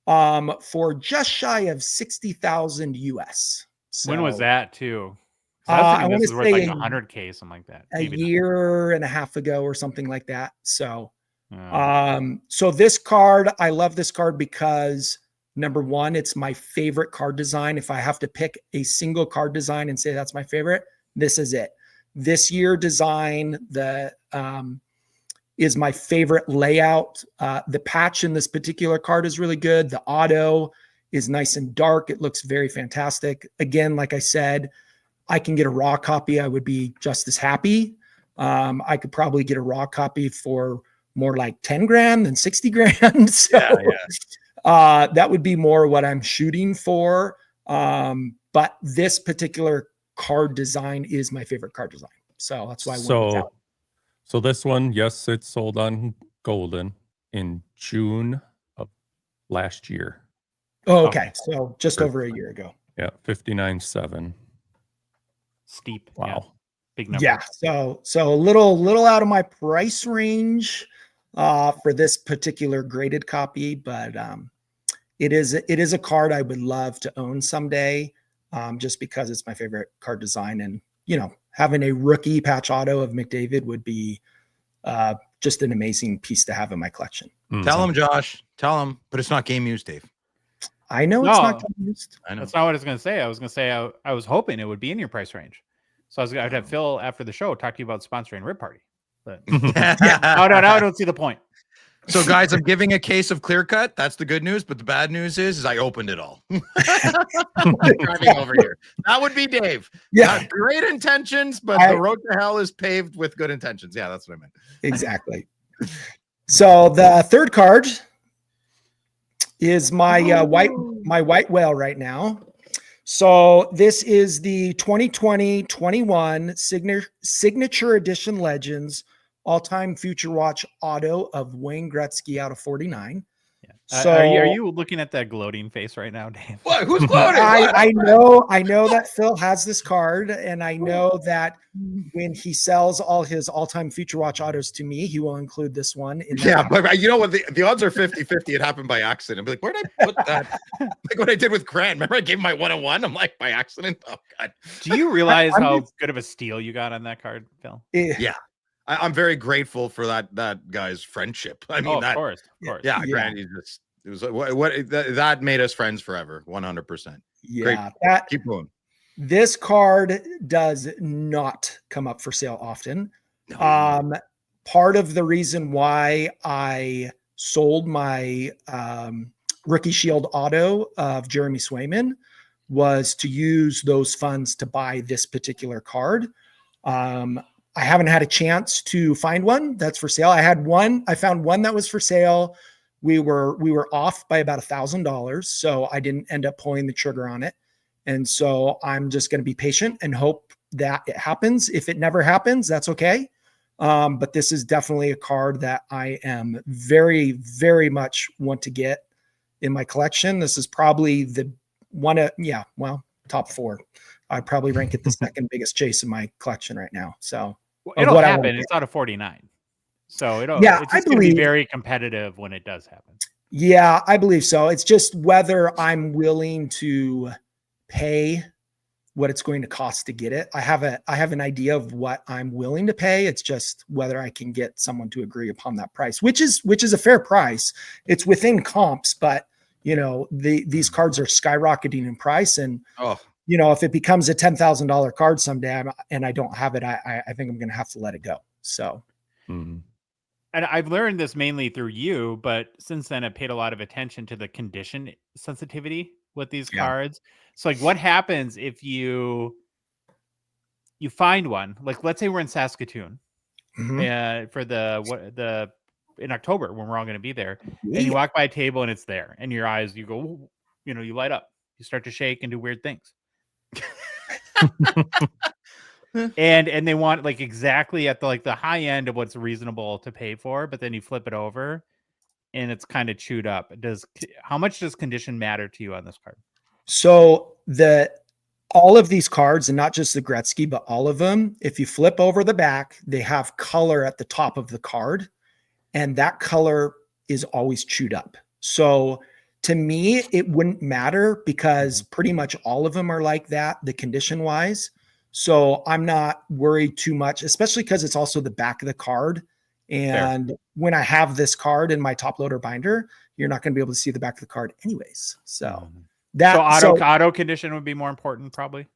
for just shy of 60,000 US. So, when was that too? I want to say like 100K, something like that. Maybe a year and a half ago or something like that. So, so this card, I love this card because number one, it's my favorite card design. If I have to pick a single card design and say that's my favorite, this is it. This year design, is my favorite layout. The patch in this particular card is really good. The auto is nice and dark. It looks very fantastic. Again, like I said, I can get a raw copy. I would be just as happy. I could probably get a raw copy for more like 10 grand than 60 grand. So that would be more what I'm shooting for. But this particular card design is my favorite card design. So that's why I went with that. So this one, yes, it sold on Golden in June of last year. Oh, okay. So just over a year ago. Yeah, 59.7. Steep. Wow. Yeah. Big number. Yeah. So a little out of my price range for this particular graded copy, but it is a card I would love to own someday, just because it's my favorite card design. And, you know, having a rookie patch auto of McDavid would be just an amazing piece to have in my collection. Tell him, Josh. Tell him, but it's not game used, Dave. I know it's not game used. I know. That's not what I was going to say. I was going to say I was hoping it would be in your price range. So I'd have Phil after the show talk to you about sponsoring Rip Party. But now I don't see the point. So, guys, I'm giving a case of Clear Cut. That's the good news. But the bad news is I opened it all. Driving over here. That would be Dave. Yeah. Great intentions, but the road to hell is paved with good intentions. Yeah, that's what I meant. Exactly. So the third card is my white whale right now. So this is the 2020-21 signature edition Legends all-time Future Watch auto of Wayne Gretzky out of 49. Yeah. So are you looking at that gloating face right now, Dave? What? Who's gloating? I know that Phil has this card, and I know that when he sells all his all-time Future Watch autos to me, he will include this one. But you know what? The odds are 50-50. It happened by accident. I'd be like, where did I put that? Like what I did with Grant. Remember I gave him my 101? I'm like, by accident? Oh, God. Do you realize how good of a steal you got on that card, Phil? Yeah. I'm very grateful for that guy's friendship. I mean, of course. Yeah, Grant, he's just It was that made us friends forever. 100%. Yeah, Great. Keep going. This card does not come up for sale often. No. Part of the reason why I sold my Rookie Shield auto of Jeremy Swayman was to use those funds to buy this particular card. I haven't had a chance to find one that's for sale. I found one that was for sale. We were off by about $1,000, so I didn't end up pulling the trigger on it. And so I'm just going to be patient and hope that it happens. If it never happens, that's okay. But this is definitely a card that I am very, very much want to get in my collection. This is probably the top 4. I'd probably rank it the second biggest chase in my collection right now. So it'll happen. It's out of 49. So it's just going to be very competitive when it does happen. Yeah, I believe so. It's just whether I'm willing to pay what it's going to cost to get it. I have an idea of what I'm willing to pay. It's just whether I can get someone to agree upon that price, which is a fair price. It's within comps, but these cards are skyrocketing in price. And if it becomes a $10,000 card someday and I don't have it, I think I'm going to have to let it go. So. Mm-hmm. And I've learned this mainly through you, but since then I've paid a lot of attention to the condition sensitivity with these cards. So like what happens if you find one, like let's say we're in Saskatoon for in October when we're all going to be there, and you walk by a table and it's there and your eyes, you go, you light up, you start to shake and do weird things. and they want like exactly at the high end of what's reasonable to pay for, but then you flip it over and it's kind of chewed up. How much does condition matter to you on this card? So all of these cards, and not just the Gretzky, but all of them, if you flip over the back, they have color at the top of the card, and that color is always chewed up. So to me, it wouldn't matter because pretty much all of them are like that, the condition wise. So I'm not worried too much, especially because it's also the back of the card. And when I have this card in my top loader binder, you're not going to be able to see the back of the card anyways. So auto condition would be more important, probably.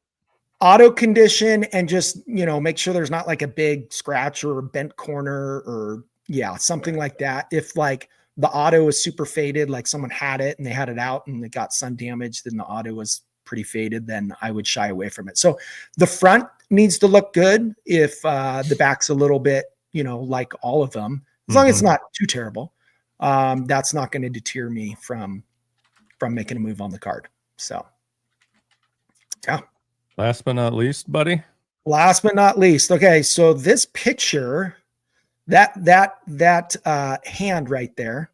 Auto condition, and just, make sure there's not like a big scratch or a bent corner or something like that. If like the auto is super faded, like someone had it and they had it out and it got sun damage, then the auto was pretty faded, then I would shy away from it. So the front needs to look good. If the back's a little bit, like all of them, as long as it's not too terrible, that's not going to deter me from making a move on the card. So yeah. Last but not least, buddy. Last but not least. Okay. So this picture, that hand right there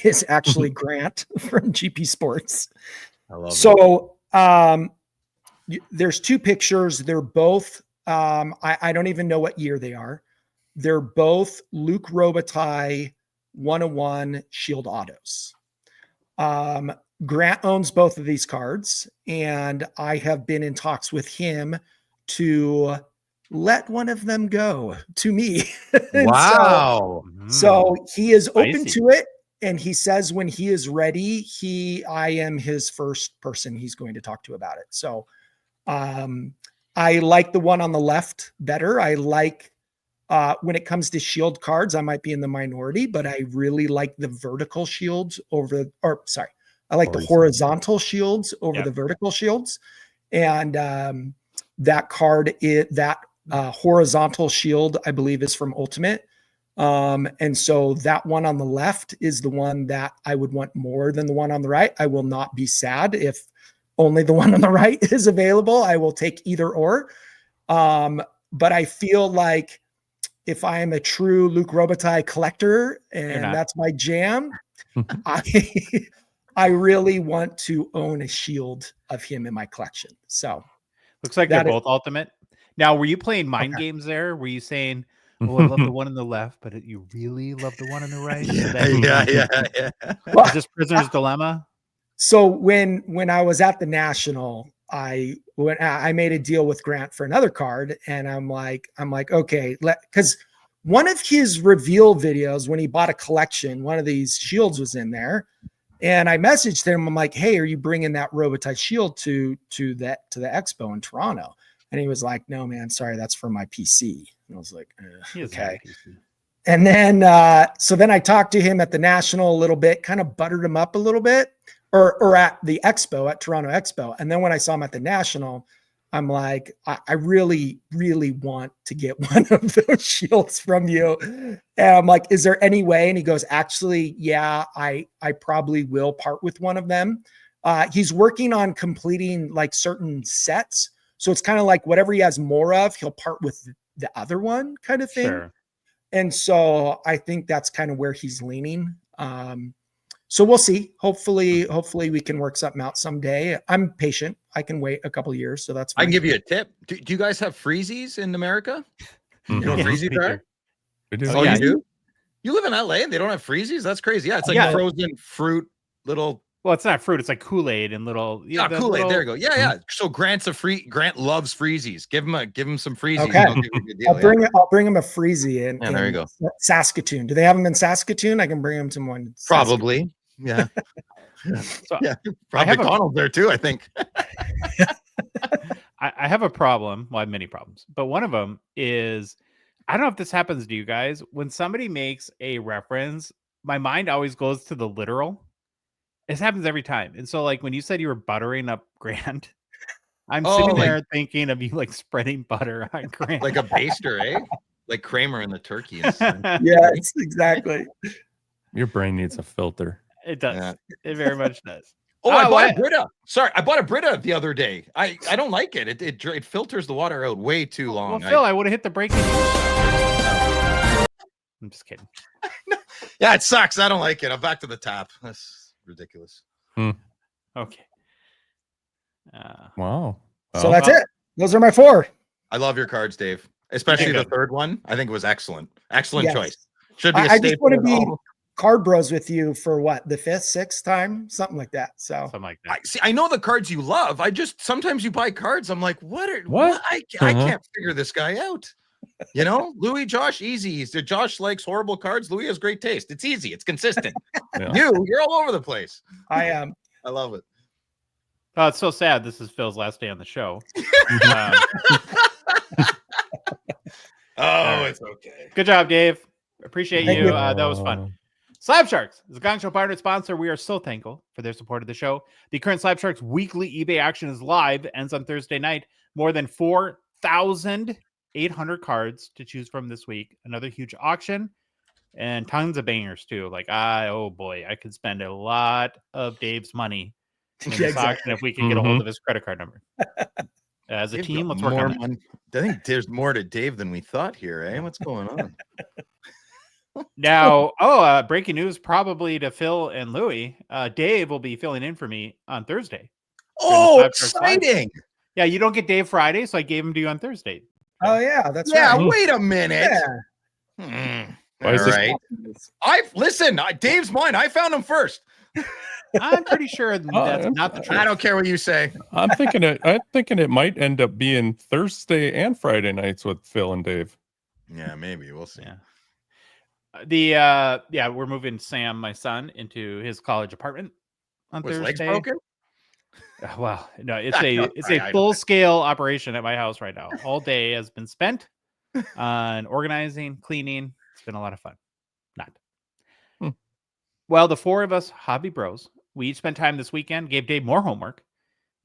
is actually Grant from GP Sports. I love it. So there's 2 pictures. They're both, I don't even know what year they are. They're both Luc Robitaille 101 Shield autos. Grant owns both of these cards, and I have been in talks with him to let one of them go to me. Wow. So he is open to it. And he says when he is ready, I am his first person he's going to talk to about it. So I like the one on the left better. I like when it comes to shield cards, I might be in the minority, but I really like the vertical shields I like the horizontal shields over the vertical shields. And that card, that horizontal shield, I believe, is from Ultimate. And so that one on the left is the one that I would want more than the one on the right. I will not be sad if only the one on the right is available. I will take either or. But I feel like if I am a true Luc Robitaille collector and that's my jam, I really want to own a shield of him in my collection. So looks like they're both Ultimate. Now, were you playing mind games there? Were you saying, "Oh, I love the one on the left, but you really love the one on the right"? Yeah. Is this Prisoner's Dilemma? So when I was at the National, I made a deal with Grant for another card, and I'm like, okay, because one of his reveal videos when he bought a collection, one of these shields was in there, And I messaged him. I'm like, "Hey, are you bringing that Robotite shield to the expo in Toronto?" And he was like, "No, man, sorry, that's for my PC." And I was like, "Okay." And then, so then I talked to him at the National a little bit, kind of buttered him up a little bit, or at the Expo, at Toronto Expo. And then when I saw him at the National, I'm like, I really, really want to get one of those shields from you. And I'm like, is there any way? And he goes, actually, yeah, I probably will part with one of them. He's working on completing like certain sets. So it's kind of like whatever he has more of, he'll part with the other one kind of thing. Sure. And so I think that's kind of where he's leaning. So we'll see. Hopefully we can work something out someday. I'm patient. I can wait a couple of years. So that's fine. I can give you a tip. Do you guys have freezies in America? You know what freezies are? Oh, yeah. you do? You live in LA and they don't have freezies? That's crazy. Yeah, it's like frozen fruit, little. Well, it's not fruit. It's like Kool-Aid and little. Yeah, Kool-Aid. There you go. Yeah, yeah. So Grant loves freezies. Give him some freezies. Okay. I'll bring him a freezie in. Yeah, there you go. Saskatoon. Do they have them in Saskatoon? I can bring him to one. Probably. Yeah. So yeah. Probably McDonald's there too, I think. I have a problem. Well, I have many problems, but one of them is, I don't know if this happens to you guys. When somebody makes a reference, my mind always goes to the literal. This happens every time. And so like when you said you were buttering up Grant, I'm sitting there thinking of you like spreading butter on Grant. Like a baster, eh? Like Kramer and the turkey. Yes, exactly. Your brain needs a filter. It does. Yeah. It very much does. Oh, I bought a Brita. Sorry, I bought a Brita the other day. I don't like it. It filters the water out way too long. Well, Phil, I would have hit the breaking news. I'm just kidding. Yeah, it sucks. I don't like it. I'm back to the tap. That's ridiculous. Okay. Wow. So that's it. Those are my 4. I love your cards, Dave. Especially the third one. I think it was excellent. Excellent choice. Should be. I just want to be card bros with you for what, the 5th, 6th time, something like that. So something like that. I know the cards you love. Sometimes you buy cards. I'm like, what? I can't figure this guy out. You know, Louis, Josh, easy. Josh likes horrible cards. Louis has great taste. It's easy. It's consistent. You're all over the place. I am. I love it. Oh, it's so sad. This is Phil's last day on the show. It's okay. Good job, Dave. Appreciate you. That was fun. Slab Sharks is a Gongshow partner sponsor. We are so thankful for their support of the show. The current Slab Sharks weekly eBay action is live, ends on Thursday night. More than 4,800 cards to choose from this week. Another huge auction and tons of bangers too. Like, oh boy, I could spend a lot of Dave's money in this auction if we can get a hold of his credit card number. As a team, let's work on it. I think there's more to Dave than we thought here, eh? What's going on? Now, breaking news probably to Phil and Louie. Dave will be filling in for me on Thursday. Oh, exciting. Yeah, you don't get Dave Friday, so I gave him to you on Thursday. Oh, yeah, that's right. Yeah, wait a minute. Yeah. All right. Dave's mine. I found him first. I'm pretty sure that's not the truth. I don't care what you say. I'm thinking it might end up being Thursday and Friday nights with Phil and Dave. Yeah, maybe. We'll see. Yeah. We're moving Sam, my son, into his college apartment on Thursday. Legs broken? Well, no, it's a full-scale operation at my house right now. All day has been spent on organizing, cleaning. It's been a lot of fun. Well, the 4 of us hobby bros, we each spent time this weekend, gave Dave more homework,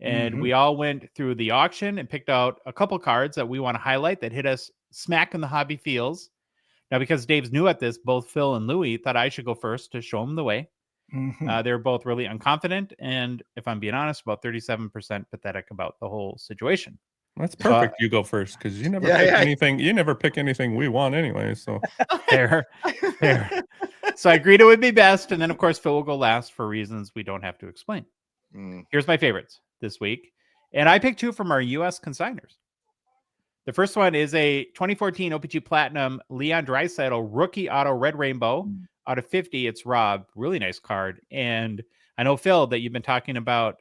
and we all went through the auction and picked out a couple cards that we want to highlight that hit us smack in the hobby feels. Now, because Dave's new at this, both Phil and Louie thought I should go first to show them the way. They're both really unconfident, and if I'm being honest, about 37% pathetic about the whole situation. That's perfect. You go first because you never pick anything. You never pick anything we want anyway. So fair. So I agreed it would be best, and then of course Phil will go last for reasons we don't have to explain. Here's my favorites this week, and I picked 2 from our U.S. consigners. The first one is a 2014 O-Pee-Chee Platinum Leon Draisaitl rookie auto red rainbow out of 50. It's Rob, really nice card, and I know Phil that you've been talking about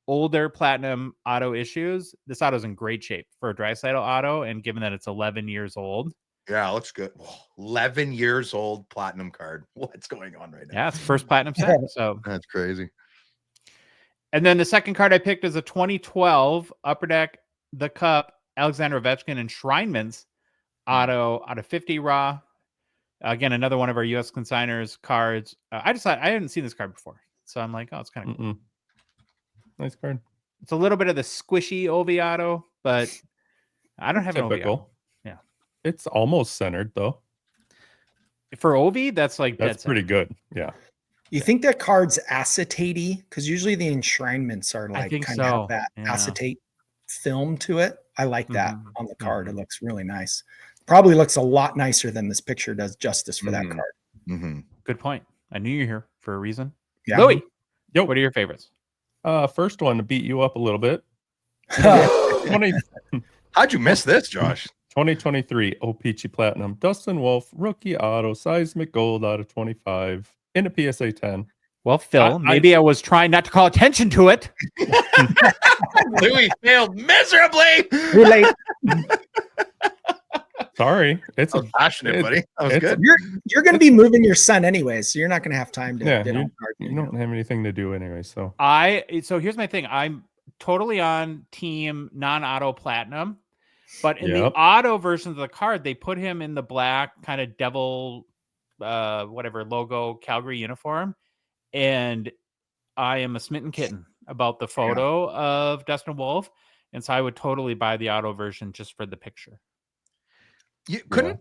older platinum auto issues. This auto is in great shape for a Draisaitl auto, and given that it's 11 years old, Yeah, looks good. Oh, 11 years old platinum card. What's going on right now? Yeah, it's the first platinum set. So That's crazy. and then the second card I picked is a 2012 Upper Deck The Cup Alexander Ovechkin Enshrinements auto out of 50 raw. Again, another one of our U.S. consigners cards. I hadn't seen this card before, so I'm like, oh, it's kind of cool. Nice card. It's a little bit of the squishy Ovi auto, but I don't have an Ovi auto. Typical. Yeah, It's almost centered though. For Ovi, that's like That's pretty good. Yeah. You think that card's acetate-y? Because usually the enshrinements are like think kind of so. have that Yeah. acetate film to it. I like that Mhm. on the card. It looks really nice. Probably looks a lot nicer than this picture does justice for that card. Mm-hmm. Good point. I knew you're here for a reason. Yeah. Louis, Yo. what are your favorites? First one to beat you up a little bit. 20, How'd you miss this, Josh? 2023 O-Pee-Chee Platinum Dustin Wolf rookie auto seismic gold out of 25 in a PSA 10. Well, Phil, maybe I was trying not to call attention to it. Louis failed miserably. Too late. Sorry, it's I was passionate, buddy. That was it's good. You're going to be moving your son anyway, so you're not going to have time to Yeah, bid on cards. you don't have anything to do anyway. So So here's my thing. I'm totally on team non-auto platinum, but in the auto version of the card, they put him in the black kind of devil, whatever logo Calgary uniform, and I am a smitten kitten about the photo of Dustin Wolf, and so I would totally buy the auto version just for the picture. You couldn't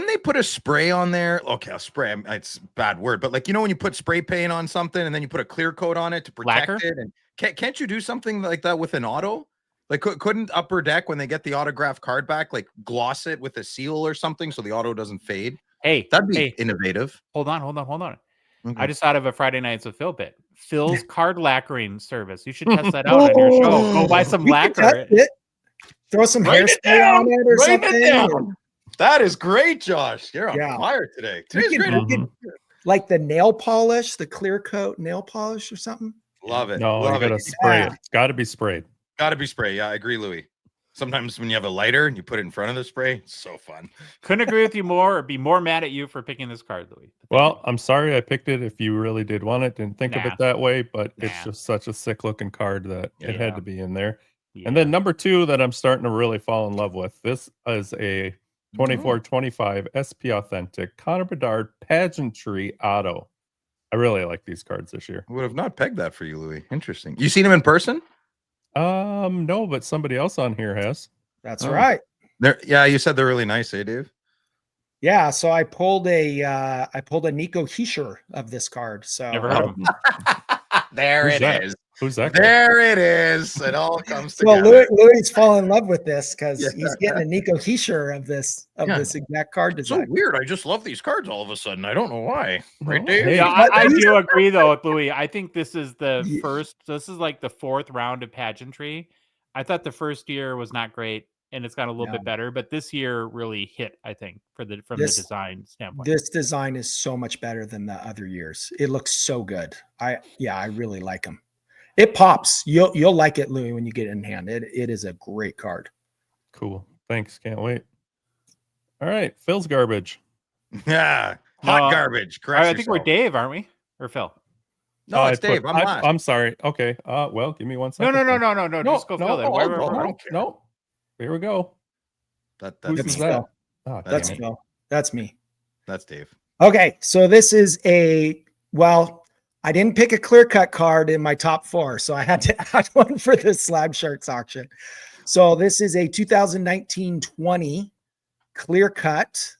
they put a spray on there? Okay, a spray. It's a bad word, but like, you know, when you put spray paint on something and then you put a clear coat on it to protect Lacquer? it, and can't you do something like that with an auto? Like, couldn't Upper Deck, when they get the autographed card back, like gloss it with a seal or something so the auto doesn't fade? Hey, That'd be innovative. Hold on. Okay. I just thought of a Friday Nights with Phil bit. Phil's card lacquering service. You should test that out on your show. Go buy some You can lacquer. test it. Throw some hairspray on it or something. That is great, Josh. You're on Yeah. fire today. You Today's can- great. Like the nail polish, the clear coat nail polish or something. Love it. no, Love you gotta it. spray Yeah. it. It's got to be sprayed. Gotta be spray. Yeah, I agree, Louis. Sometimes when you have a lighter and you put it in front of the spray, it's so fun. Couldn't agree with you more or be more mad at you for picking this card, Louis. Well, I'm sorry I picked it. If you really did want it, didn't think of Nah. it that way, but it's Nah. just such a sick looking card that it Yeah. had to be in there. Yeah. And then number 2 that I'm starting to really fall in love with. This is a 24-25 SP Authentic Connor Bedard Pageantry Auto. I really like these cards this year. I would have not pegged that for you, Louis. Interesting. You seen him in person? No, but somebody else on here has. That's Oh. right. Yeah, you said they're really nice, eh, Dave? Yeah, so I pulled a Nico Hischier of this card. So Never heard of him. There Who's it that? is. Who's that guy? There it is. It all comes well, together. Louis fallen in love with this because Yeah. he's getting a Nico Hischier of this exact card It's so design. weird. I just love these cards all of a sudden. I don't know why. Right, Oh, Dave? hey. Yeah, I do agree though with Louis. I think this is the Yeah. first. This is like the 4th round of pageantry. I thought the first year was not great, and it's got a little bit better. But this year really hit. I think from the design standpoint. This design is so much better than the other years. It looks so good. I really like them. It pops. You'll like it, Louis, when you get it in hand. It is a great card. Cool. Thanks. Can't wait. All right. Phil's garbage. Yeah. Hot No, garbage. I Correct. think we're Dave, aren't we? Or Phil? No, it's I put- Dave. I'm last. I'm sorry. Okay. Well, give me one No, second. no. then. Just go Phil. Then. I Where- don't care. No. Here we go. That's Who's That's that? Phil. Oh, That's damn it. Phil. That's me. That's Dave. Okay, so this is I didn't pick a clear cut card in my top 4, so I had to add one for the Slab Sharks auction. So this is a 2019-20 clear cut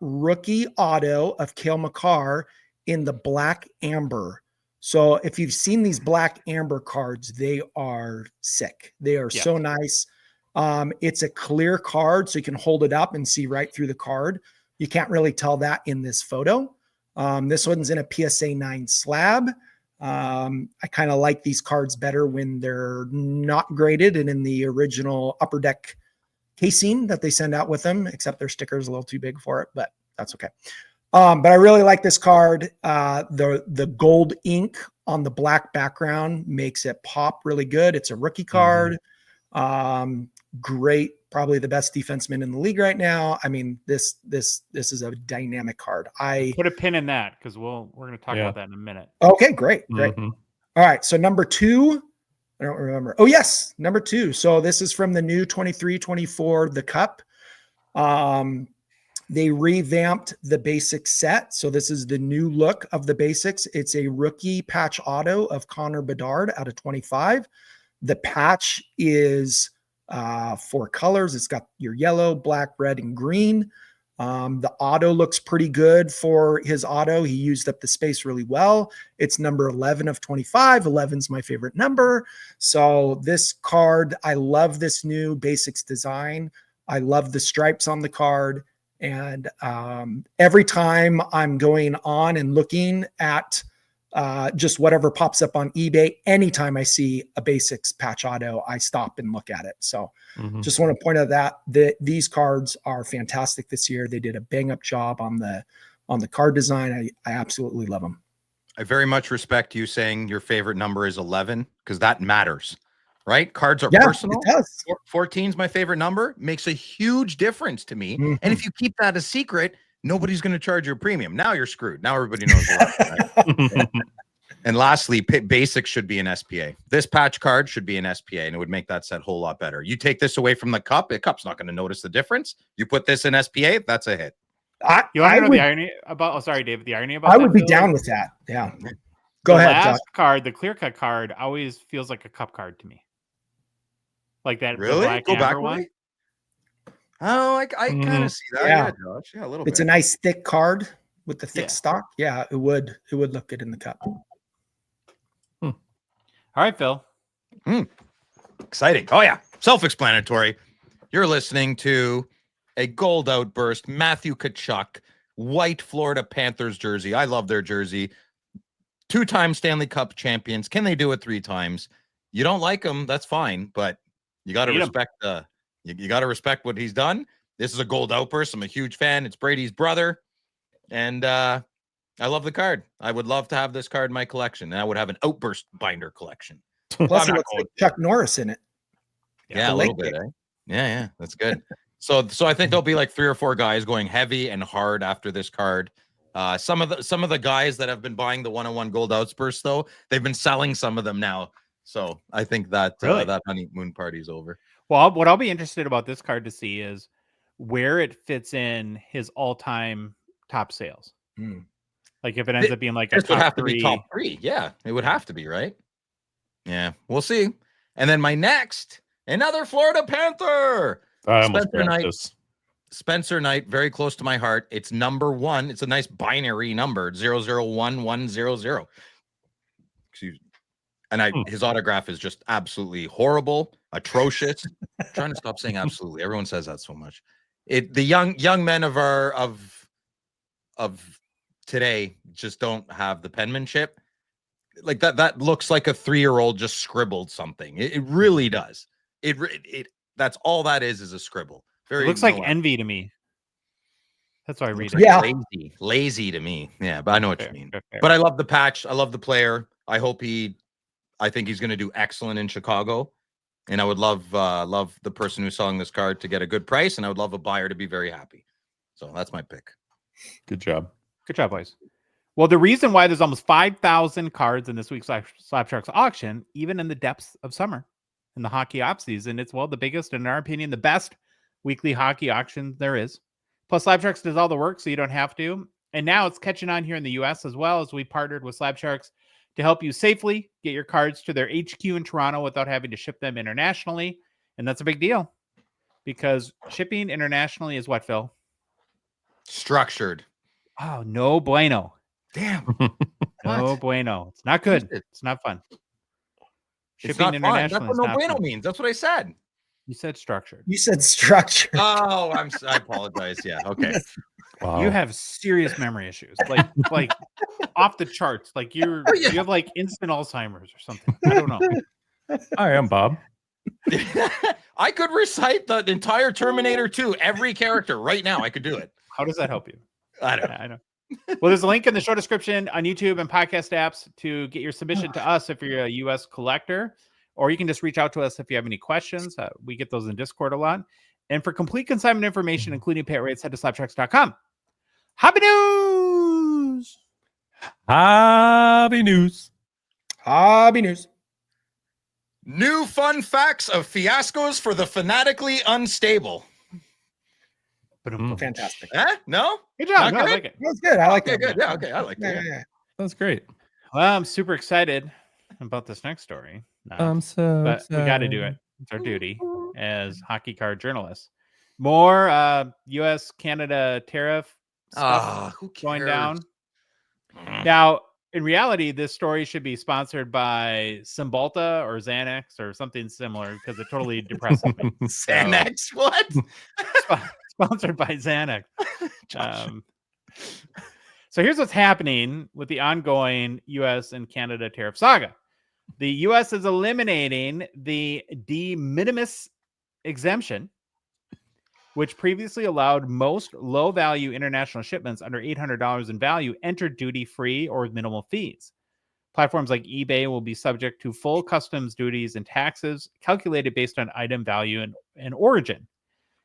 rookie auto of Cale Makar in the black amber. So if you've seen these black amber cards, they are sick. They are so nice. It's a clear card, so you can hold it up and see right through the card. You can't really tell that in this photo. This one's in a PSA 9 slab. I kind of like these cards better when they're not graded and in the original Upper Deck casing that they send out with them, except their sticker's a little too big for it, but that's okay. But I really like this card. The gold ink on the black background makes it pop really good. It's a rookie card. great, probably the best defenseman in the league right now. I mean, this is a dynamic card. Put a pin in that because we're going to talk Yeah. about that in a minute. Okay, great. Mhm. All right, so number 2, I don't remember. Oh yes, number 2. So this is from the new 23-24 the Cup. They revamped the basic set. So this is the new look of the basics. It's a rookie patch auto of Connor Bedard out of 25. The patch is 4 colors. It's got your yellow, black, red, and green. The auto looks pretty good for his auto. He used up the space really well. It's number 11 of 25. 11's my favorite number. So this card, I love this new basics design. I love the stripes on the card. And every time I'm going on and looking at just whatever pops up on eBay, anytime I see a basics patch auto, I stop and look at it. So just want to point out that these cards are fantastic this year. They did a bang up job on the card design. I absolutely love them. I very much respect you saying your favorite number is 11 because that matters, right? Cards are personal. It does. 14 is my favorite number. Makes a huge difference to me. And if you keep that a secret, nobody's going to charge you a premium. Now you're screwed. Now everybody knows. Right? And lastly, basics should be an SPA. This patch card should be an SPA, and it would make that set a whole lot better. You take this away from the Cup, the Cup's not going to notice the difference. You put this in SPA, that's a hit. You want to know the irony about? Oh, sorry, David. The irony about I would be down with that. Yeah. Go ahead. Last Josh. card, the clear cut card, always feels like a Cup card to me. Like that. Really? The black Go back amber one. Oh, I kind of see that. Yeah. Yeah, Josh. Yeah, a little It's bit. a nice thick card with the thick Yeah. stock. Yeah, it would look good in the Cup. All right, Phil. Exciting. Oh, yeah. Self-explanatory. You're listening to a gold outburst, Matthew Tkachuk, white Florida Panthers jersey. I love their jersey. 2-time Stanley Cup champions. Can they do it 3 times? You don't like them, that's fine, but you got to respect you got to respect what he's done. This is a gold outburst. I'm a huge fan. It's Brady's brother, and I love the card. I would love to have this card in my collection, and I would have an outburst binder collection. Plus, it looks like Chuck Norris in it. Yeah, a little bit. Yeah, that's good. So I think there'll be like 3 or 4 guys going heavy and hard after this card. Some of the guys that have been buying the 101 gold outbursts, though, they've been selling some of them now. So I think that that honeymoon party's over. Well, what I'll be interested about this card to see is where it fits in his all-time top sales. Like if it ends up being like this would have to be top 3. Yeah, it would have to be, right? Yeah, we'll see. And then my next, another Florida Panther. Spencer Knight, very close to my heart. It's number 1. It's a nice binary number, 001100. Excuse me. And his autograph is just absolutely horrible, atrocious. I'm trying to stop saying absolutely. Everyone says that so much. The young men of today just don't have the penmanship. Like that looks like a 3-year-old just scribbled something. It really does. It that's all that is a scribble. It looks like envy to me. That's why I read it. Yeah. Lazy to me. Yeah, but I know what you mean. Fair. But I love the patch. I love the player. I think he's going to do excellent in Chicago. And I would love the person who's selling this card to get a good price. And I would love a buyer to be very happy. So that's my pick. Good job. Good job, boys. Well, the reason why there's almost 5,000 cards in this week's Slab Sharks auction, even in the depths of summer in the hockey off season, it's the biggest, and in our opinion, the best weekly hockey auction there is. Plus, Slab Sharks does all the work, so you don't have to. And now it's catching on here in the U.S. as well, as we partnered with Slab Sharks to help you safely get your cards to their HQ in Toronto without having to ship them internationally. And that's a big deal because shipping internationally is what, Phil? Structured. Oh, no bueno. Damn. No bueno. It's not good. It's not fun. It's not fun. That's what no bueno means. That's what I said. You said structured. You said structured. Oh, I apologize. Yeah. Okay. Wow. You have serious memory issues, like off the charts. Like you have like instant Alzheimer's or something. I don't know. I am Bob. I could recite the entire Terminator 2, every character right now. I could do it. How does that help you? I don't know. I know. Well, there's a link in the show description on YouTube and podcast apps to get your submission to us if you're a U.S. collector. or you can just reach out to us if you have any questions. We get those in Discord a lot. And for complete consignment information, including pay rates, head to slapshots.com. Hobby news. Hobby news. Hobby news. New fun facts of fiascos for the fanatically unstable. Fantastic. Eh? No? Good job. Not No, I good? like it. That's good. I like Okay, that. good. Yeah, okay. I like Yeah, that. yeah. That's great. Well, I'm super excited about this next story. But we got to do it. It's our duty as hockey card journalists. More U.S. Canada tariff stuff Who cares? going down. Now, in reality, this story should be sponsored by Cymbalta or Xanax or something similar because it totally depresses me. Xanax, what? Sponsored by Xanax. So here's what's happening with the ongoing U.S. and Canada tariff saga. The U.S. is eliminating the de minimis exemption, which previously allowed most low-value international shipments under $800 in value entered duty-free or with minimal fees. Platforms like eBay will be subject to full customs duties and taxes calculated based on item value and origin.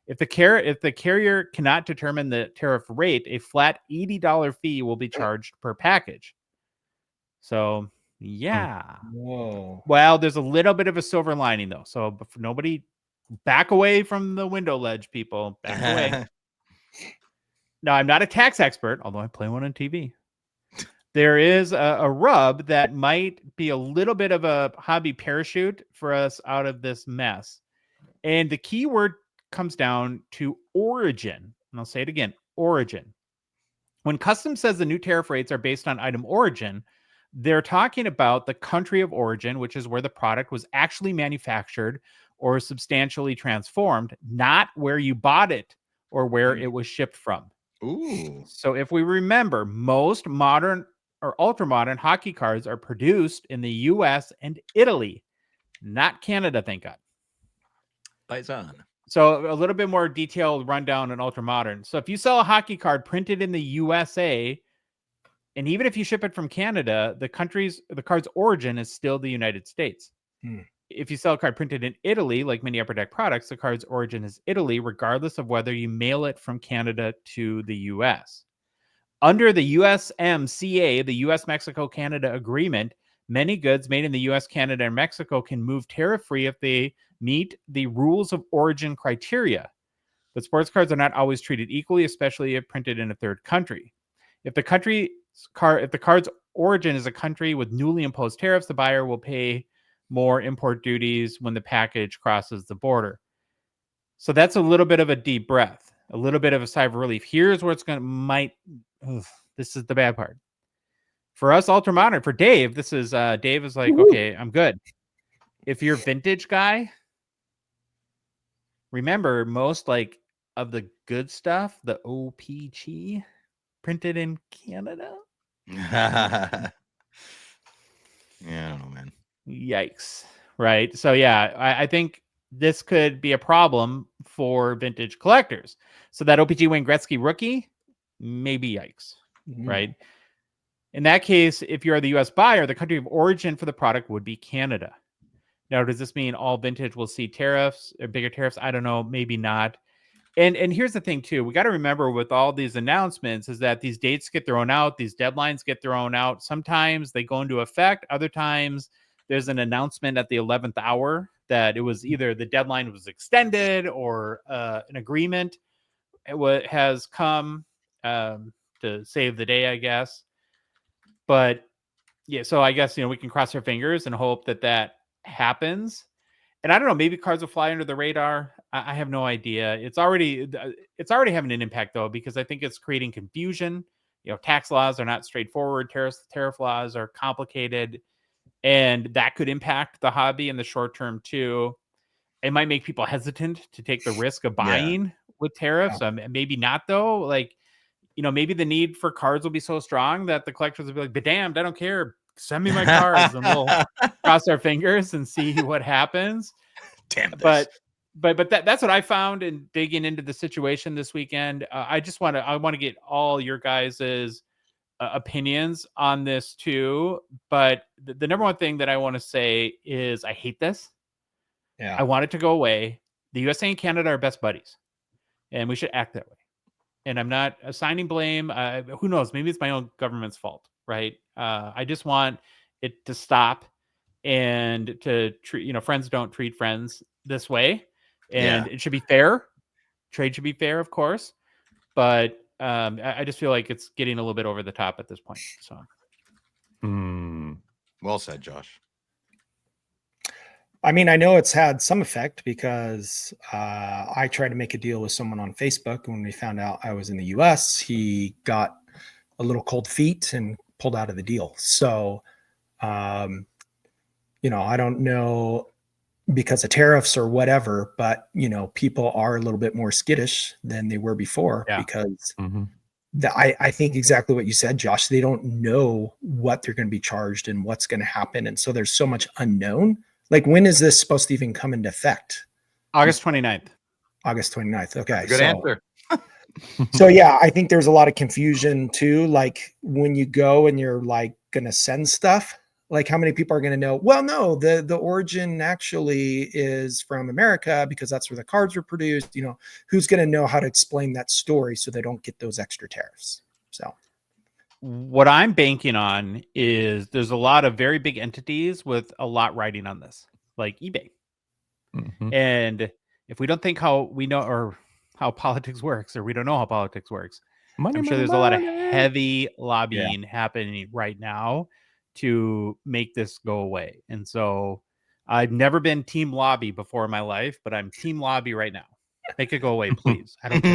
If the carrier cannot determine the tariff rate, a flat $80 fee will be charged per package. So, yeah. Whoa. Well, there's a little bit of a silver lining, though. So, nobody back away from the window ledge, people. Back away. Now, I'm not a tax expert, although I play one on TV. There is a rub that might be a little bit of a hobby parachute for us out of this mess. And the key word comes down to origin. And I'll say it again, origin. When Customs says the new tariff rates are based on item origin, they're talking about the country of origin, which is where the product was actually manufactured or substantially transformed, not where you bought it or where it was shipped from. Ooh. So if we remember, most modern or ultra-modern hockey cards are produced in the U.S. and Italy, not Canada, thank God. Paisan. So a little bit more detailed rundown on ultra-modern. So if you sell a hockey card printed in the USA, and even if you ship it from Canada, the card's origin is still the United States. If you sell a card printed in Italy, like many Upper Deck products, the card's origin is Italy, regardless of whether you mail it from Canada to the U.S. Under the USMCA, the U.S.-Mexico-Canada Agreement, many goods made in the U.S., Canada, and Mexico can move tariff-free if they meet the rules of origin criteria. But sports cards are not always treated equally, especially if printed in a third country. If the card's origin is a country with newly imposed tariffs, the buyer will pay more import duties when the package crosses the border. So that's a little bit of a deep breath, a little bit of a sigh of relief. Here's where this is the bad part. For us, ultra modern, for Dave, this is Dave is like, okay, I'm good. If you're vintage guy, remember most of the good stuff, the O-Pee-Chee printed in Canada. Yeah, I don't know, man. Yikes. Right. So yeah, I think this could be a problem for vintage collectors. So that O-Pee-Chee Wayne Gretzky rookie, maybe yikes. Right. In that case, if you're the US buyer, the country of origin for the product would be Canada. Now, does this mean all vintage will see tariffs or bigger tariffs? I don't know. Maybe not. And here's the thing, too. We got to remember with all these announcements is that these dates get thrown out. These deadlines get thrown out. Sometimes they go into effect. Other times there's an announcement at the 11th hour that it was either the deadline was extended or an agreement has come to save the day, I guess. But yeah, so I guess, we can cross our fingers and hope that happens. And I don't know, maybe cards will fly under the radar. I have no idea. It's already having an impact, though, because I think it's creating confusion. Tax laws are not straightforward. Tariff laws are complicated, and that could impact the hobby in the short term, too. It might make people hesitant to take the risk of buying with tariffs. Maybe not, though. Maybe the need for cards will be so strong that the collectors will be like, "Be damned, I don't care. Send me my cards," and we'll cross our fingers and see what happens. Damn this. But that's what I found in digging into the situation this weekend. I want to get all your guys's opinions on this too, but the number one thing that I want to say is I hate this. Yeah. I want it to go away. The USA and Canada are best buddies, and we should act that way. And I'm not assigning blame. Who knows? Maybe it's my own government's fault, right? I just want it to stop and to treat, friends don't treat friends this way. And it should be fair. Trade should be fair, of course. But I just feel like it's getting a little bit over the top at this point. So, Well said, Josh. I mean, I know it's had some effect because I tried to make a deal with someone on Facebook. And when we found out I was in the US, he got a little cold feet and pulled out of the deal. So, I don't know because of tariffs or whatever, but, people are a little bit more skittish than they were before because I think exactly what you said, Josh. They don't know what they're going to be charged and what's going to happen. And so there's so much unknown. Like, when is this supposed to even come into effect? August 29th. August 29th. Okay. Good answer. So yeah, I think there's a lot of confusion too. Like, when you go and you're like going to send stuff, like, how many people are going to know, well, no, the origin actually is from America because that's where the cards were produced. Who's going to know how to explain that story so they don't get those extra tariffs? So what I'm banking on is there's a lot of very big entities with a lot riding on this, like eBay. And if we don't think how we know or how politics works, or we don't know how politics works, I'm sure there's a lot of heavy lobbying happening right now to make this go away. And so I've never been team lobby before in my life, but I'm team lobby right now. Make it go away, please. I don't care.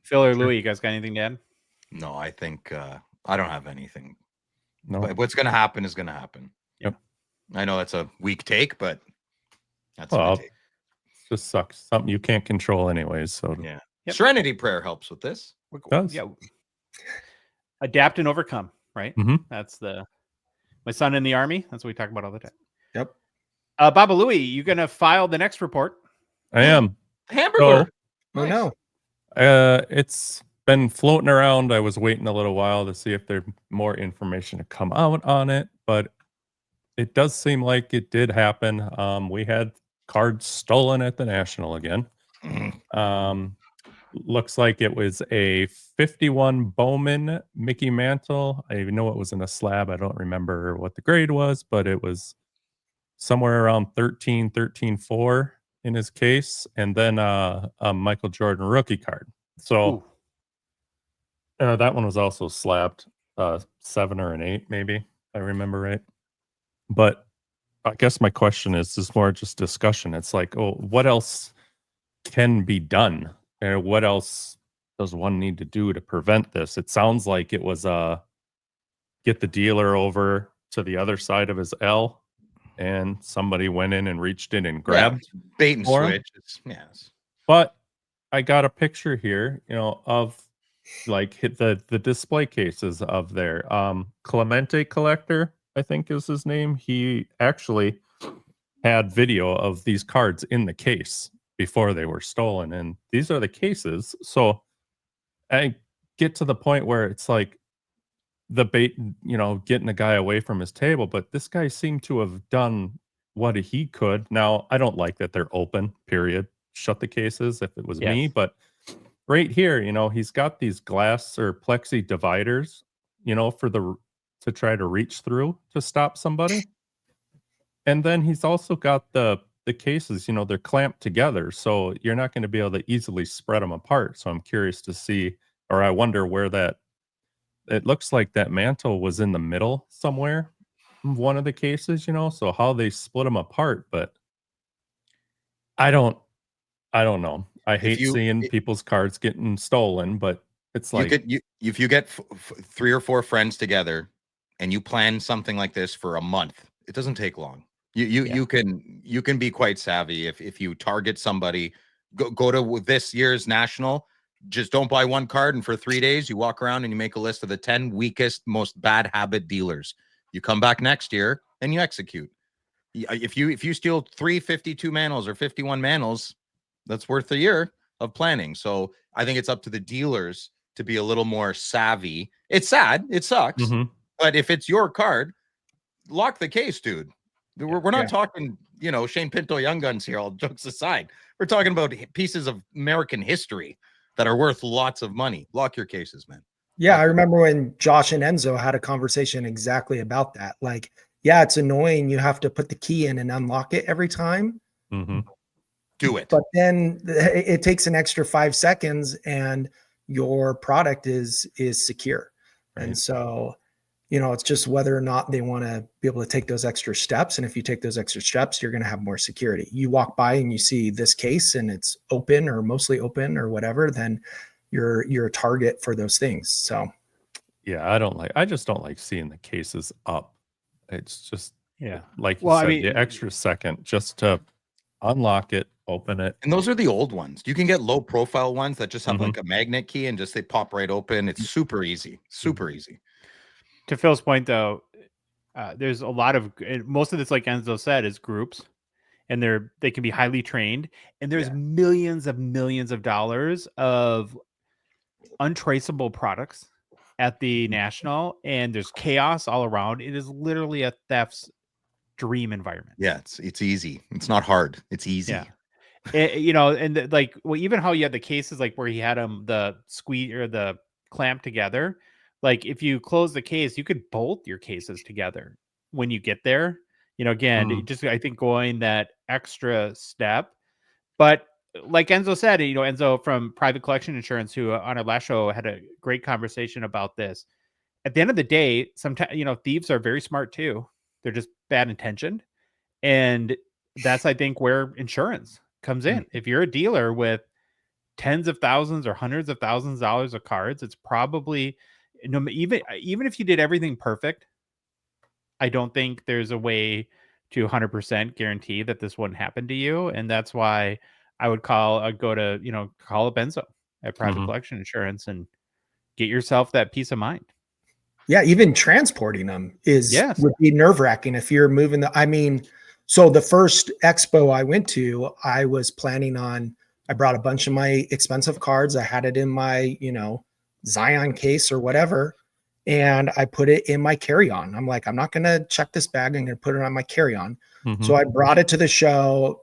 Phil or Louis, you guys got anything to add? No, I think I don't have anything. No. But what's going to happen is going to happen. Yep. I know that's a weak take, but that's my Well, take. just sucks. Something you can't control anyways. So Yeah. Yep. Serenity prayer helps with this. does. Yeah. Adapt and overcome, right? That's my son in the army. That's what we talk about all the time. Yep. Baba Louie, you gonna file the next report? I am. Hamburger. Oh no. It's been floating around. I was waiting a little while to see if there's more information to come out on it, but it does seem like it did happen. We had cards stolen at the National again. Looks like it was a 51 Bowman Mickey Mantle. I even know it was in a slab. I don't remember what the grade was, but it was somewhere around 13-4 in his case, and then a Michael Jordan rookie card. So that one was also slabbed 7 or an 8, maybe, if I remember right. But I guess my question is more just discussion. It's like, what else can be done? And what else does one need to do to prevent this? It sounds like it was get the dealer over to the other side of his L, and somebody went in and reached in and grabbed bait and switch. Yes. But I got a picture here, of like the display cases of their Clemente Collector, I think is his name. He actually had video of these cards in the case before they were stolen, and these are the cases. So I get to the point where it's like the bait, getting the guy away from his table, but this guy seemed to have done what he could. Now, I don't like that they're open, period. Shut the cases if it was me, but right here, he's got these glass or plexi dividers, to try to reach through to stop somebody. And then he's also got the cases, they're clamped together, so you're not going to be able to easily spread them apart. So I'm curious to see, or I wonder where it looks like that mantle was in the middle somewhere, one of the cases, so how they split them apart. But I don't know. I hate seeing people's cards getting stolen, but it's like if you get 3 or 4 friends together and you plan something like this for a month, it doesn't take long. You can be quite savvy if you target somebody. Go to this year's National. Just don't buy one card, and for 3 days you walk around and you make a list of the 10 weakest, most bad habit dealers. You come back next year and you execute. If you steal 352 Manals or 51 Manals, that's worth a year of planning. So I think it's up to the dealers to be a little more savvy. It's sad. It sucks. Mhm. But if it's your card, lock the case, dude. We're not talking, Shane Pinto Young Guns here, all jokes aside. We're talking about pieces of American history that are worth lots of money. Lock your cases, man. Yeah, I remember when Josh and Enzo had a conversation exactly about that. Like, yeah, it's annoying. You have to put the key in and unlock it every time. Mhm. Do it. But then it takes an extra 5 seconds and your product is secure. Right. And so, it's just whether or not they want to be able to take those extra steps. And if you take those extra steps, you're going to have more security. You walk by and you see this case and it's open or mostly open or whatever, then you're a target for those things. So Yeah, I just don't like seeing the cases up. It's just like you Well, said, the extra second just to unlock it, open it. And those are the old ones. You can get low profile ones that just have Mhm. like a magnet key and just they pop right open. It's super easy. Super easy. To Phil's point, though, there's a lot of most of this, like Enzo said, is groups, and they can be highly trained, and there's millions of dollars of untraceable products at the national, and there's chaos all around. It is literally a theft's dream environment. Yeah, it's easy. It's not hard. It's easy. Yeah. Even how you had the cases like where he had the squeeze or the clamp together. Like if you close the case, you could bolt your cases together when you get there. Again, just I think going that extra step. But like Enzo said, Enzo from Private Collection Insurance, who on our last show had a great conversation about this. At the end of the day, sometimes thieves are very smart too. They're just bad intentioned, and that's I think where insurance comes in. If you're a dealer with tens of thousands or hundreds of thousands of dollars of cards, it's probably even if you did everything perfect, I don't think there's a way to 100% guarantee that this wouldn't happen to you. And that's why I would call up Enzo at Private Collection Insurance and get yourself that peace of mind. Yeah, even transporting them would be nerve-wracking if you're moving so the first expo I went to, I was planning on, I brought a bunch of my expensive cards. I had it in my, Zion case or whatever. And I put it in my carry-on. I'm like, I'm not going to check this bag. I'm going to put it on my carry-on. So I brought it to the show,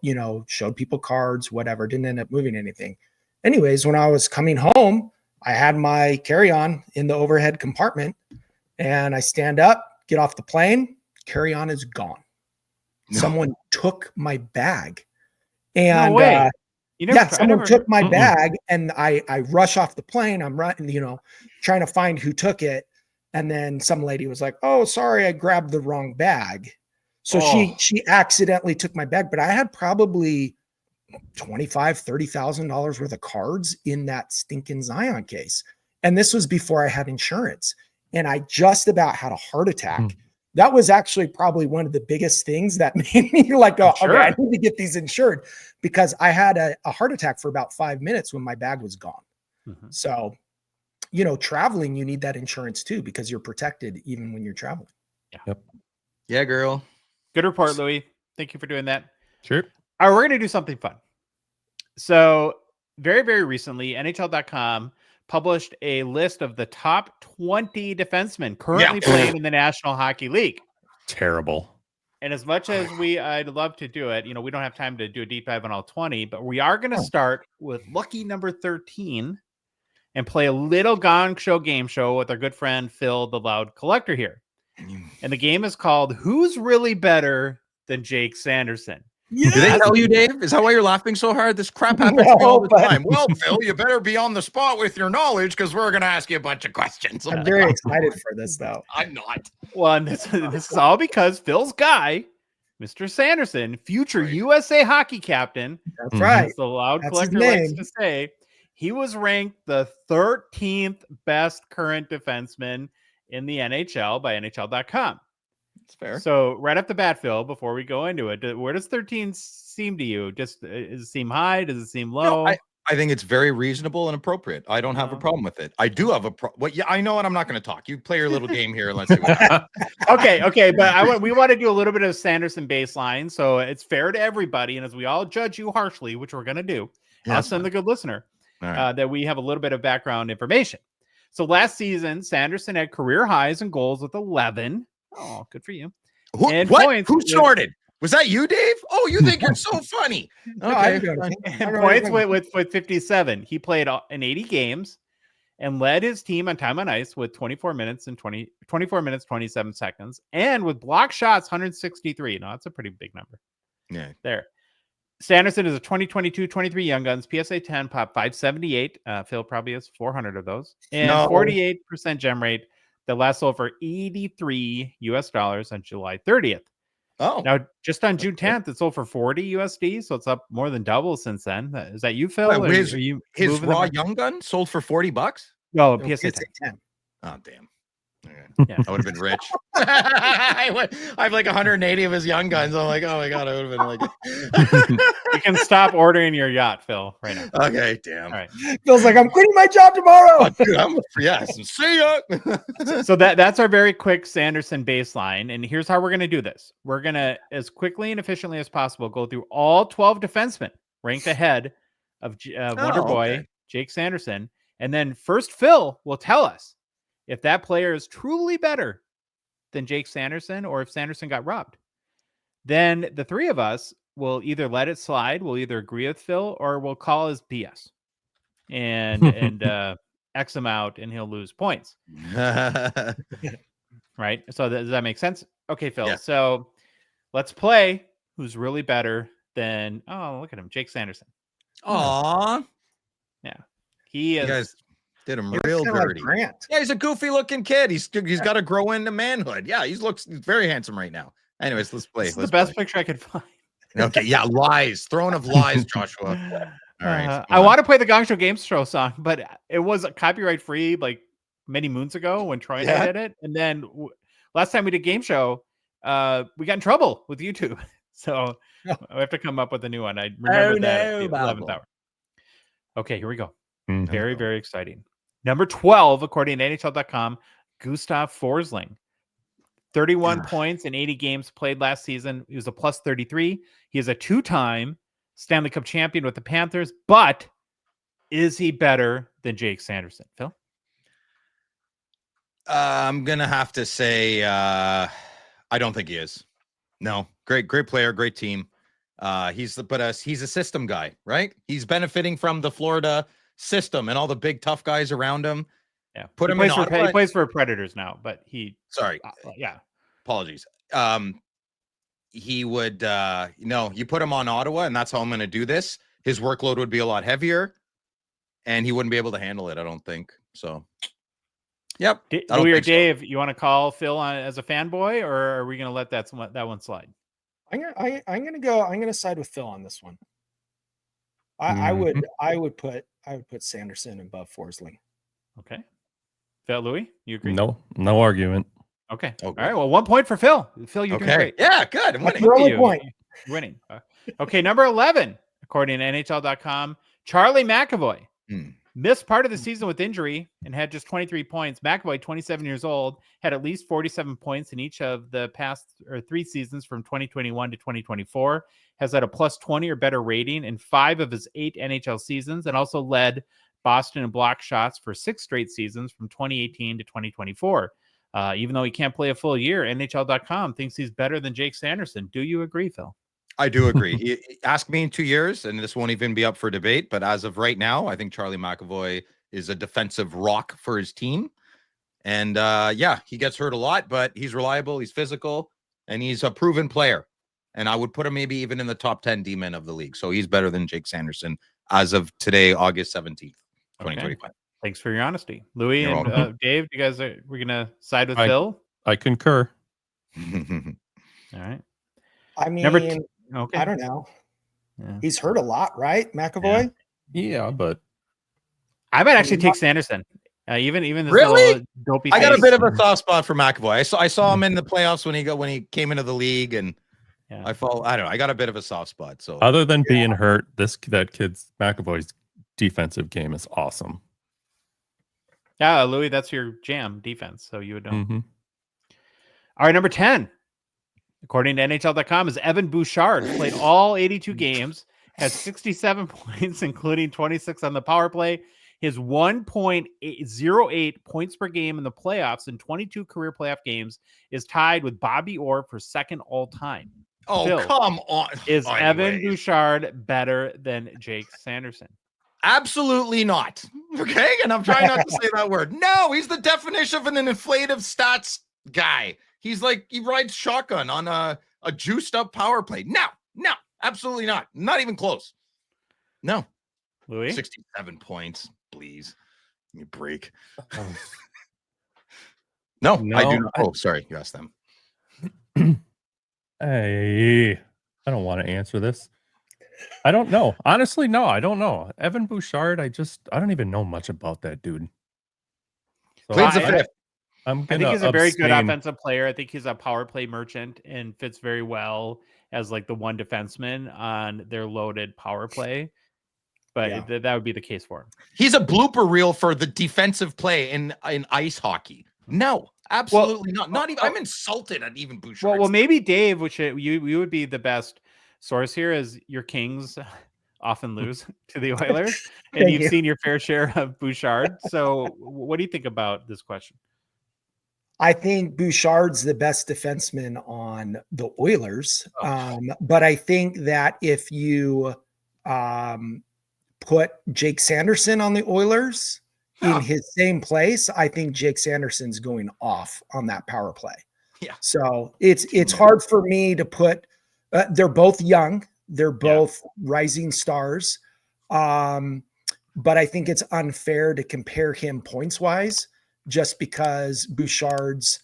showed people cards, whatever, didn't end up moving anything. Anyways, when I was coming home, I had my carry-on in the overhead compartment and I stand up, get off the plane, carry-on is gone. No. Someone took my bag. And no way. Someone took my bag and I rush off the plane. I'm running, trying to find who took it. And then some lady was like, "Oh, sorry, I grabbed the wrong bag." So she accidentally took my bag, but I had probably $25,000-$30,000 worth of cards in that stinking Zion case. And this was before I had insurance. And I just about had a heart attack. That was actually probably one of the biggest things that made me like, okay, I need to get these insured, because I had a heart attack for about 5 minutes when my bag was gone. So, traveling, you need that insurance too, because you're protected even when you're traveling. Yeah, girl. Good report, Louis. Thank you for doing that. Sure. All right, we're going to do something fun. So very, very recently, NHL.com published a list of the top 20 defensemen currently playing in the National Hockey League. Terrible. And as much as I'd love to do it, we don't have time to do a deep dive on all 20, but we are going to start with lucky number 13 and play a little Gongshow game show with our good friend Phil, the Loud Collector here. And the game is called Who's Really Better Than Jake Sanderson? Did they tell you, Dave? Is that why you're laughing so hard? This crap happens to me all the time. Well, Phil, you better be on the spot with your knowledge, because we're going to ask you a bunch of questions. I'm very excited for this, though. I'm not. Well, and this is all because Phil's guy, Mr. Sanderson, future USA hockey captain, that's right, as the Loud Collector likes to say, he was ranked the 13th best current defenseman in the NHL by NHL.com. That's fair. So right off the bat, Phil, before we go into it, where does 13 seem to you? Just does it seem high? Does it seem low? No, I think it's very reasonable and appropriate. I don't have a problem with it. I do have a I know, and I'm not going to talk. You play your little game here and let's see what happens. Okay, but we want to do a little bit of Sanderson baseline, so it's fair to everybody. And as we all judge you harshly, which we're going to do, us and the good listener, that we have a little bit of background information. So last season, Sanderson had career highs in goals with 11. Oh, good for you. And What? points Who with- snorted? Was that you, Dave? Oh, you think you're so funny. No, I Okay. didn't do anything. I And don't points know. with 57. He played in 80 games and led his team on time on ice with 24 minutes, 27 seconds. And with block shots, 163. No, that's a pretty big number. Yeah. There. Sanderson is a 2022-23 Young Guns PSA 10 pop 578. Phil probably has 400 of those. And No. 48% gem rate that last sold for $83 on July 30th. Oh, Now, just on June 10th, it sold for 40 USD, so it's up more than double since then. Is that you, Phil? Wait, his- Are you his moving raw them? Young Gun sold for $40. No, No, PSA 10. 10. Oh, damn. Okay. Yeah. I would have been rich. I have like 180 of his Young Guns. I'm like, oh my God, I would have been like, You can stop ordering your yacht, Phil, right now. okay, damn. All right. Feels like I'm quitting my job tomorrow. Oh, dude, yes. See ya. So that's our very quick Sanderson baseline. And here's how we're going to do this. We're going to, as quickly and efficiently as possible, go through all 12 defensemen ranked ahead of Wonder Boy, okay. Jake Sanderson. And then first Phil will tell us if that player is truly better than Jake Sanderson or if Sanderson got robbed. Then the three of us will either let it slide, we'll either agree with Phil, or we'll call his BS and X him out and he'll lose points. Right? So does that make sense? Okay, Phil. Yeah. So let's play who's really better than, oh, look at him, Jake Sanderson. Aw. He You is. guys did him He looks real kinda like dirty. Grant. Yeah, he's a goofy looking kid. He's got to grow into manhood. Yeah, he's very handsome right now. Anyways, let's play. This is the Let's best play. picture I could find. Okay, yeah, lies. Throne of lies, Joshua. All right. come I on. want to play the Gongshow Game Show song, but it was copyright free like many moons ago when Troy and I Yeah. did it. And then last time we did Game Show, we got in trouble with YouTube. So Oh. we have to come up with a new one. I remember that at the 11th Bible. hour. Okay, here we go. Mhm. Very, very exciting. Number 12, according to NHL.com, Gustav Forsling. 31 Ugh. points in 80 games played last season. He was a plus 33. He is a two-time Stanley Cup champion with the Panthers, but is he better than Jake Sanderson, Phil? I'm gonna have to say I don't think he is. No, great player, great team. He's a system guy, right? He's benefiting from the Florida system and all the big tough guys around him. Yeah. Put he him in plays for Ottawa. he plays for Predators now, but he Sorry, yeah. apologies. He would you put him on Ottawa, and that's how I'm gonna do this. His workload would be a lot heavier, and he wouldn't be able to handle it, I don't think. So yep. I don't Louis or think so. Dave, you want to call Phil on as a fanboy, or are we going to let that one slide? I'm gonna side with Phil on this one. I would put Sanderson above Forsling. Okay. Phil, Louis, you agree? No argument. Okay. Oh, All right. Well, 1 point for Phil. Phil, you're doing Okay. great. Yeah, good. I'm That's winning. your only You. point. You're winning. Okay. Number 11, according to NHL.com, Charlie McAvoy. Missed part of the season with injury and had just 23 points. McAvoy, 27 years old, had at least 47 points in each of the past 3 seasons from 2021 to 2024, has had a plus 20 or better rating in 5 of his 8 NHL seasons, and also led Boston in block shots for 6 straight seasons from 2018 to 2024. Even though he can't play a full year, NHL.com thinks he's better than Jake Sanderson. Do you agree, Phil? I do agree. Ask me in 2 years, and this won't even be up for debate. But as of right now, I think Charlie McAvoy is a defensive rock for his team. And he gets hurt a lot, but he's reliable, he's physical, and he's a proven player. And I would put him maybe even in the top 10 D-men of the league. So he's better than Jake Sanderson as of today, August 17th, 2025. Thanks for your honesty. Louis You're and welcome. Dave, you guys we're going to side with I- Phil? I concur. All right. I mean, Okay. I don't know. Yeah. He's hurt a lot, right, McAvoy? Yeah, but I might actually take Sanderson. Even this Really? little dopey I got a face. bit of a soft spot for McAvoy. I saw him in the playoffs when he came into the league, and Yeah. I don't know. I got a bit of a soft spot. So other than being hurt, that kid's McAvoy's defensive game is awesome. Yeah, Louis, that's your jam, defense. So you would know. Mhm. All right, number 10, according to NHL.com, is Evan Bouchard. Played all 82 games, has 67 points, including 26 on the power play. His 1.08 points per game in the playoffs in 22 career playoff games is tied with Bobby Orr for second all time. Oh, Phil, come on. Is Evan Anyways. Bouchard better than Jake Sanderson? Absolutely not. Okay. And I'm trying not to say that word. No, he's the definition of an inflative stats guy. He's like, he rides shotgun on a juiced up power play. No, absolutely not. Not even close. No. Louis? 67 points, please. Give me a break. No, I do not. Oh, sorry. You asked them. Hey, I don't want to answer this. I don't know. Honestly, no, I don't know. Evan Bouchard, I don't even know much about that dude. So Plays the fifth. I think he's a very good offensive player. I think he's a power play merchant and fits very well as like the one defenseman on their loaded power play. But that would be the case for him. He's a blooper reel for the defensive play in ice hockey. No, absolutely not. Not even. I'm insulted at even Bouchard. Well, maybe Dave, which you would be the best source here, as your Kings often lose to the Oilers, and you've seen your fair share of Bouchard. So, what do you think about this question? I think Bouchard's the best defenseman on the Oilers, but I think that if you put Jake Sanderson on the Oilers in his same place, I think Jake Sanderson's going off on that power play. Yeah. So it's hard for me to put. They're both young. They're both rising stars. But I think it's unfair to compare him points wise, just because Bouchard's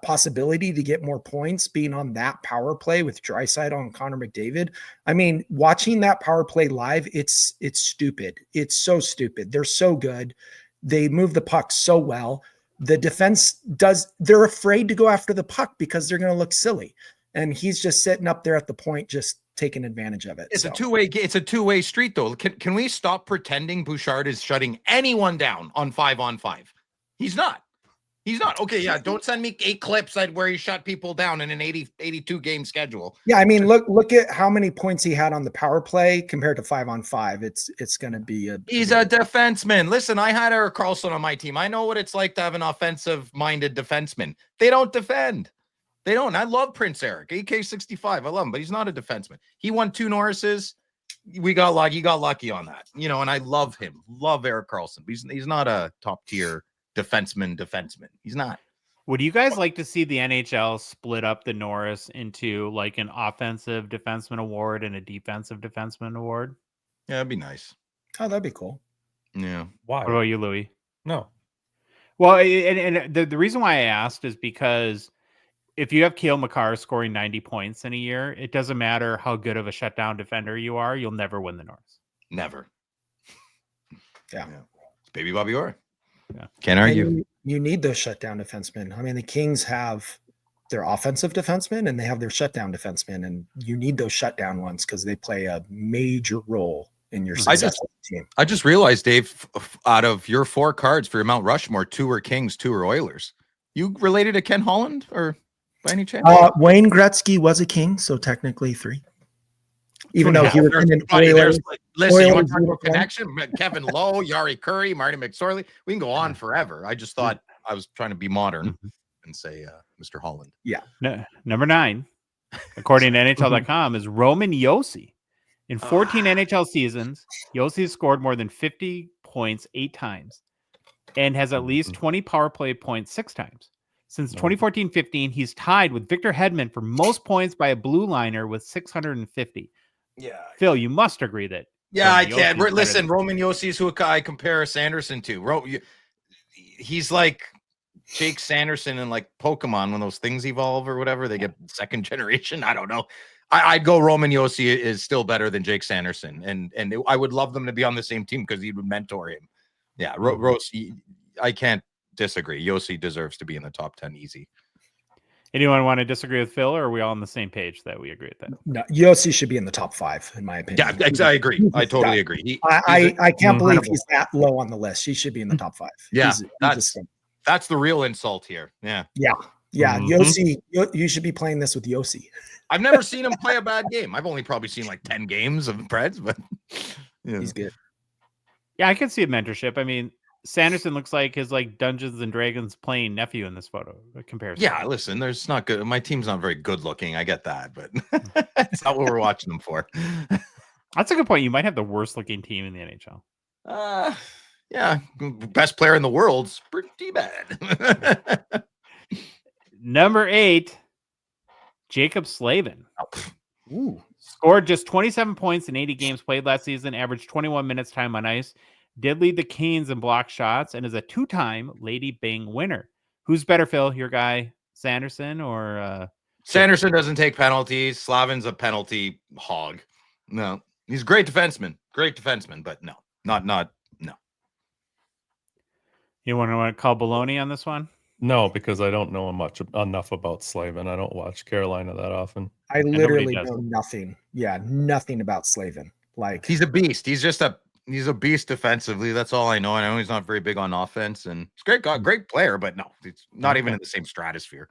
possibility to get more points being on that power play with Draisaitl and Connor McDavid. I mean, watching that power play live, it's stupid. It's so stupid. They're so good. They move the puck so well. The defense they're afraid to go after the puck because they're going to look silly. And he's just sitting up there at the point, just taking advantage of it. It's a two-way street though. Can we stop pretending Bouchard is shutting anyone down on 5-on-5? He's not. Okay, yeah, don't send me 8 clips where he shut people down in an 82 game schedule. Yeah, I mean, look at how many points he had on the power play compared to 5-on-5. It's going to be He's a defenseman. Listen, I had Erik Karlsson on my team. I know what it's like to have an offensive-minded defenseman. They don't defend. They don't. I love Prince Eric, AK-65. I love him, but he's not a defenseman. He won 2 Norrises. We got lucky. He got lucky on that, and I love him. Love Erik Karlsson. He's not a top-tier defenseman. He's not. Would you guys like to see the NHL split up the Norris into like an offensive defenseman award and a defensive defenseman award? Yeah, that'd be nice. Oh, that'd be cool. Yeah. Why? What about you, Louis? No. Well, and the reason why I asked is because if you have Cale Makar scoring 90 points in a year, it doesn't matter how good of a shutdown defender you are. You'll never win the Norris. Never. Yeah. It's baby Bobby Orr. Yeah. Can't argue. You need those shutdown defensemen. I mean, the Kings have their offensive defensemen and they have their shutdown defensemen, and you need those shutdown ones because they play a major role in your success of the team. I just realized, Dave, out of your 4 cards for your Mount Rushmore, 2 are Kings, 2 are Oilers. You related to Ken Holland or by any chance? Wayne Gretzky was a King, so technically 3. Even though he was in an Oilers. Listen, you want to talk Oilers about connection? Kevin Lowe, Yari Curry, Marty McSorley. We can go on forever. I just thought I was trying to be modern and say Mr. Holland. Yeah. No, number 9, according to NHL.com, is Roman Josi. In 14 NHL seasons, Josi has scored more than 50 points 8 times and has at least 20 power play points 6 times. Since 2014-15, he's tied with Victor Hedman for most points by a blue liner with 650. Yeah. Phil, you must agree that. Yeah, I can. Listen, Roman Josi is who I compare Sanderson to. He's like Jake Sanderson in like Pokemon when those things evolve or whatever. They get second generation. I don't know. I'd go Roman Josi is still better than Jake Sanderson. And I would love them to be on the same team because he would mentor him. Yeah, Rosi, I can't disagree. Josi deserves to be in the top 10 easy. Anyone want to disagree with Phil, or are we all on the same page that we agree with that? No, Josi should be in the top 5, in my opinion. Yeah, I agree. I totally agree. I can't believe he's that low on the list. He should be in the top 5. Yeah, that's the real insult here. Yeah. Josi, you should be playing this with Josi. I've never seen him play a bad game. I've only probably seen like 10 games of Preds, but he's good. Yeah, I can see a mentorship. I mean, Sanderson looks like his like Dungeons and Dragons playing nephew in this photo comparison. Yeah, listen, there's not good. My team's not very good looking. I get that, but that's not what we're watching them for. That's a good point. You might have the worst looking team in the NHL. Yeah, best player in the world's pretty bad. Number 8, Jacob Slavin. Ooh. Scored just 27 points in 80 games played last season, averaged 21 minutes time on ice, did lead the Canes in block shots, and is a 2-time Lady Byng winner. Who's better, Phil? Your guy, Sanderson, or Sanderson doesn't take penalties. Slavin's a penalty hog. No, he's a great defenseman, but no. You want to call baloney on this one? No, because I don't know enough about Slavin. I don't watch Carolina that often. I literally does. know nothing. Yeah, nothing about Slavin. Like He's a beast. He's a beast defensively. That's all I know. And I know he's not very big on offense, and he's great player, but no, it's not even in the same stratosphere.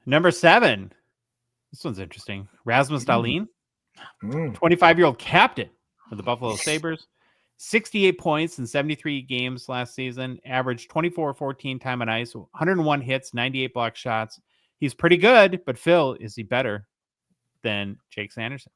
Number 7. This one's interesting. Rasmus Dahlin, mm, 25-year-old captain of the Buffalo Sabres. 68 points in 73 games last season, averaged 24-14 time on ice, 101 hits, 98 block shots. He's pretty good, but Phil, is he better than Jake Sanderson?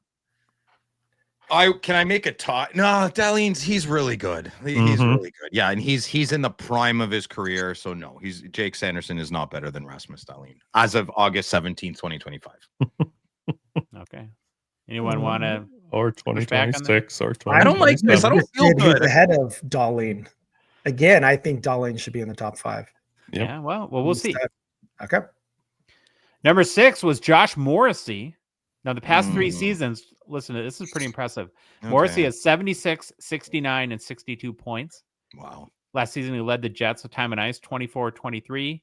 Can I make a talk? No, he's really good. He's really good. Yeah, and he's in the prime of his career. So no, Jake Sanderson is not better than Rasmus Dahlin as of August 17th, 2025. Okay. Anyone want to or 2026 or 2027? I don't like this. I don't feel good. He's ahead of Dahlin. Again, I think Dahlin should be in the top 5. Yep. Yeah, well, we'll see. Okay. Number 6 was Josh Morrissey. Now, the past 3 seasons, listen to this is pretty impressive. Okay. Morrissey has 76, 69, and 62 points. Wow. Last season, he led the Jets with time on ice, 24-23.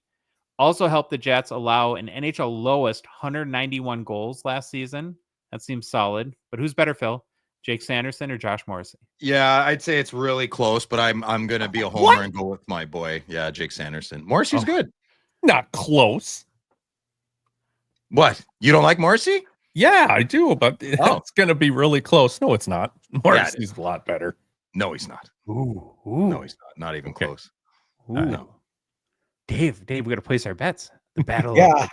Also helped the Jets allow an NHL lowest 191 goals last season. That seems solid. But who's better, Phil? Jake Sanderson or Josh Morrissey? Yeah, I'd say it's really close, but I'm gonna be a homer and go with my boy. Yeah, Jake Sanderson. Morrissey's good. Not close. What? You don't like Morrissey? Yeah, I do, but it's going to be really close. No, it's not. Morrissey's a lot better. No, he's not. Ooh. No, he's not. Not even close. Ooh. No. Dave, we got to place our bets. The battle. Yeah.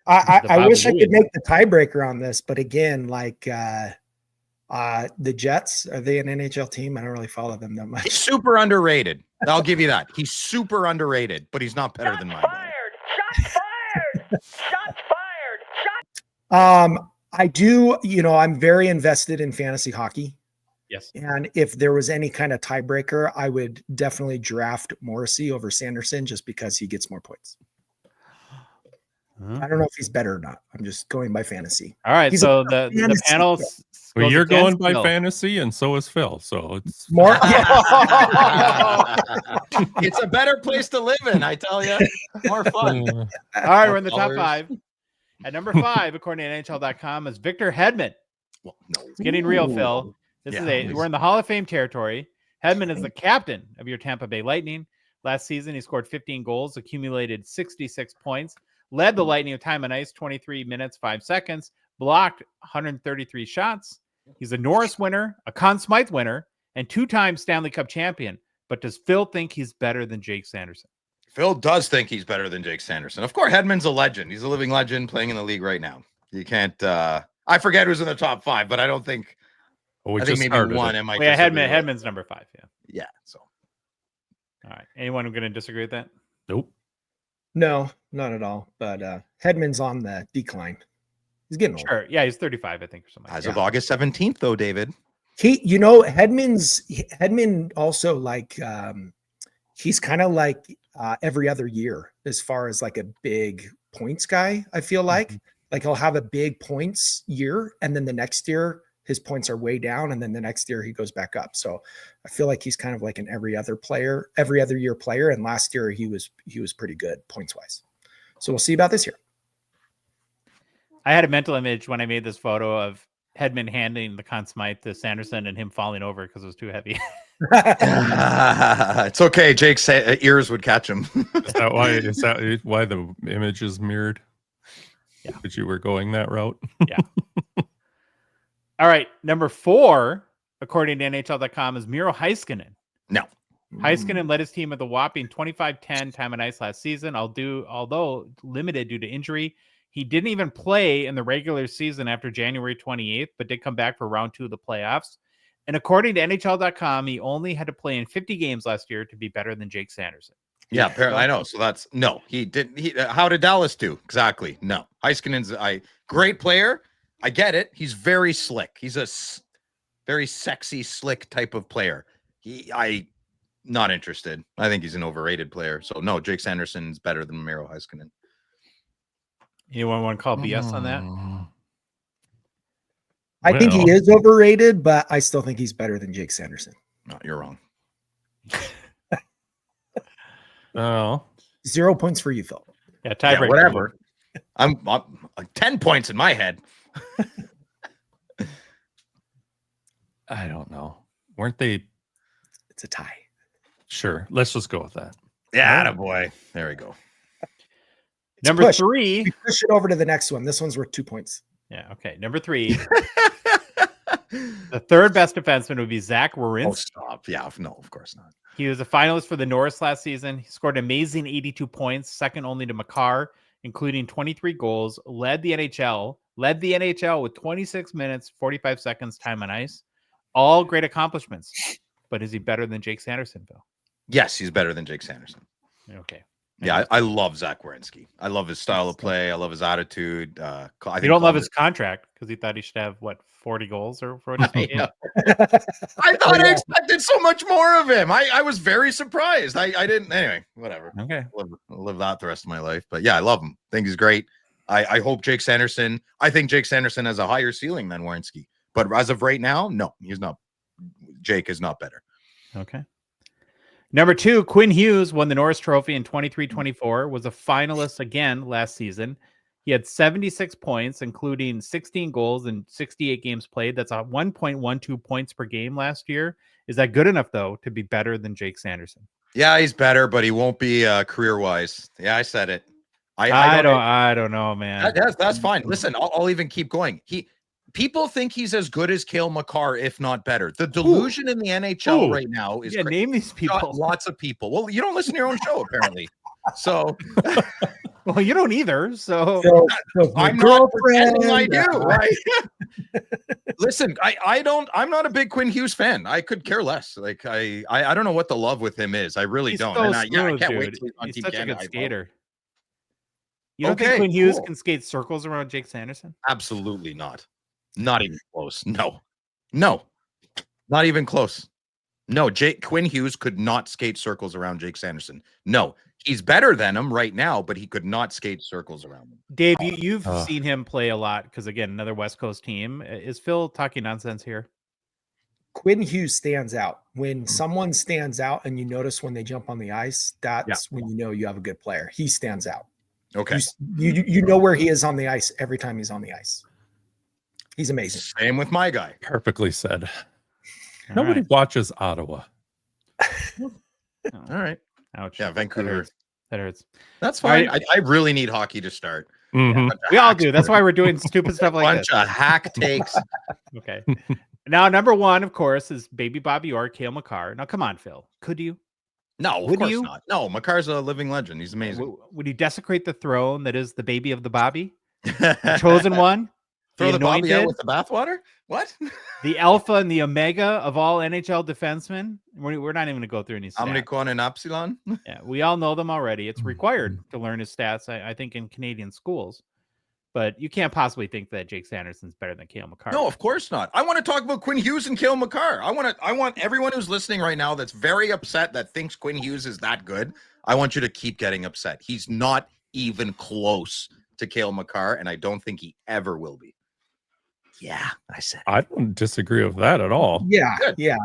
I wish I Bobby could make the tiebreaker on this, but again, like the Jets, are they an NHL team? I don't really follow them that much. He's super underrated. I'll give you that. He's super underrated, but he's not better than my guy. Shots fired! Shots fired! I do, I'm very invested in fantasy hockey. Yes. And if there was any kind of tiebreaker, I would definitely draft Morrissey over Sanderson just because he gets more points. I don't know if he's better or not. I'm just going by fantasy. All right. So the panel. Well, you're going by fantasy, and so is Phil. So it's more. It's a better place to live in, I tell you. More fun. All right, we're in the top 5. At number 5, according to NHL.com, is Victor Hedman. Well, no. It's getting real, Phil. We're in the Hall of Fame territory. Hedman is the captain of your Tampa Bay Lightning. Last season, he scored 15 goals, accumulated 66 points, led the Lightning with time on ice, 23 minutes, 5 seconds, blocked 133 shots. He's a Norris winner, a Conn Smythe winner, and 2-time Stanley Cup champion. But does Phil think he's better than Jake Sanderson? Phil does think he's better than Jake Sanderson. Of course, Hedman's a legend. He's a living legend playing in the league right now. You can't I forget who's in the top 5, but I don't think I think maybe one. Hedman's number 5, yeah. Yeah. So all right. Anyone going to disagree with that? Nope. No, not at all. But Hedman's on the decline. He's getting old. Sure. Yeah, he's 35, I think, or something. As of August 17th, though, David. Hedman also like he's kind of like every other year as far as like a big points guy. I feel like he'll have a big points year, and then the next year his points are way down, and then the next year he goes back up. So I feel like he's kind of like an every other year player. And last year he was pretty good points wise. So we'll see about this year. I had a mental image when I made this photo of Hedman handing the Conn Smythe to Sanderson and him falling over because it was too heavy. It's okay. Jake's ears would catch him. Is that why the image is mirrored? Yeah. But you were going that route. Yeah. All right. Number 4, according to NHL.com, is Miro Heiskanen. No. Heiskanen led his team with a whopping 25-10 time on ice last season. Although limited due to injury, he didn't even play in the regular season after January 28th, but did come back for round 2 of the playoffs. And according to NHL.com, he only had to play in 50 games last year to be better than Jake Sanderson. Yeah, apparently I know. So that's no. He didn't. How did Dallas do? Exactly. No. Heiskanen's a great player. I get it. He's very slick. He's a very sexy, slick type of player. Not interested. I think he's an overrated player. So no, Jake Sanderson's better than Miro Heiskanen. Anyone want to call BS on that? I think he is overrated, but I still think he's better than Jake Sanderson. No, you're wrong. Oh, 0 points for you, Phil. Yeah, tiebreaker. Whatever. I'm 10 points in my head. I don't know. Weren't they? It's a tie. Sure. Let's just go with that. Yeah, boy. There we go. Number push. 3. We push it over to the next one. This one's worth 2 points. Yeah, okay. Number 3. The third best defenseman would be Zach Werenski. Oh, stop. Yeah, no, of course not. He was a finalist for the Norris last season. He scored an amazing 82 points, second only to Makar, including 23 goals, led the NHL with 26 minutes, 45 seconds time on ice. All great accomplishments. But is he better than Jake Sanderson, Bill? Yes, he's better than Jake Sanderson. Okay. Yeah, I love Zach Werenski. I love his style of play. I love his attitude. I You don't love his contract because he thought he should have, 40 goals or 40 I thought I expected so much more of him. I was very surprised. I didn't. Anyway, whatever. Okay. I'll live that the rest of my life. But yeah, I love him. I think he's great. I hope Jake Sanderson. I think Jake Sanderson has a higher ceiling than Werenski. But as of right now, no, he's not. Jake is not better. Okay. Number 2, Quinn Hughes won the Norris Trophy in 23-24, was a finalist again last season. He had 76 points, including 16 goals and 68 games played. That's a 1.12 points per game last year. Is that good enough, though, to be better than Jake Sanderson? Yeah, he's better, but he won't be career-wise. Yeah, I said it. I don't know, man. That's fine. Listen, I'll even keep going. People think he's as good as Cale Makar, if not better. The delusion in the NHL right now is name these people. Lots of people. Well, you don't listen to your own show, apparently. So, well, you don't either. So I'm not pretending I do, right? Listen, I'm not a big Quinn Hughes fan. I could care less. Like I don't know what the love with him is. I really don't. So And I can't dude. wait till he's on He's Team such Canada. a good skater. You don't think Quinn Hughes can skate circles around Jake Sanderson? Absolutely not. Not even close. No, not even close. No, Quinn Hughes could not skate circles around Jake Sanderson. No, he's better than him right now, but he could not skate circles around him. Dave, you've seen him play a lot because, again, another West Coast team. Is Phil talking nonsense here? Quinn Hughes stands out. When someone stands out and you notice when they jump on the ice, that's when you know you have a good player. He stands out. Okay. You know where he is on the ice every time he's on the ice. He's amazing. Same with my guy. Perfectly said. Nobody watches Ottawa. All right. Ouch. Yeah, Vancouver. That hurts. That's fine. I really need hockey to start. Mm-hmm. We all do. That's why we're doing stupid stuff like this. Bunch of hack takes. Okay. Now, number 1, of course, is Baby Bobby Orr, Cale Makar. Now, come on, Phil. Could you? No, of course not. No, Makar's a living legend. He's amazing. Would you desecrate the throne that is the baby of the Bobby? The chosen one? Throw the Bobby out with the bathwater? What? The alpha and the omega of all NHL defensemen. We're not even going to go through any stats. Omnicon and Epsilon? Yeah, we all know them already. It's required to learn his stats, I think, in Canadian schools. But you can't possibly think that Jake Sanderson's better than Cale Makar. No, of course not. I want to talk about Quinn Hughes and Cale Makar. I want everyone who's listening right now that's very upset that thinks Quinn Hughes is that good. I want you to keep getting upset. He's not even close to Cale Makar, and I don't think he ever will be. Yeah, I said it. I don't disagree with that at all. Yeah, Good. yeah.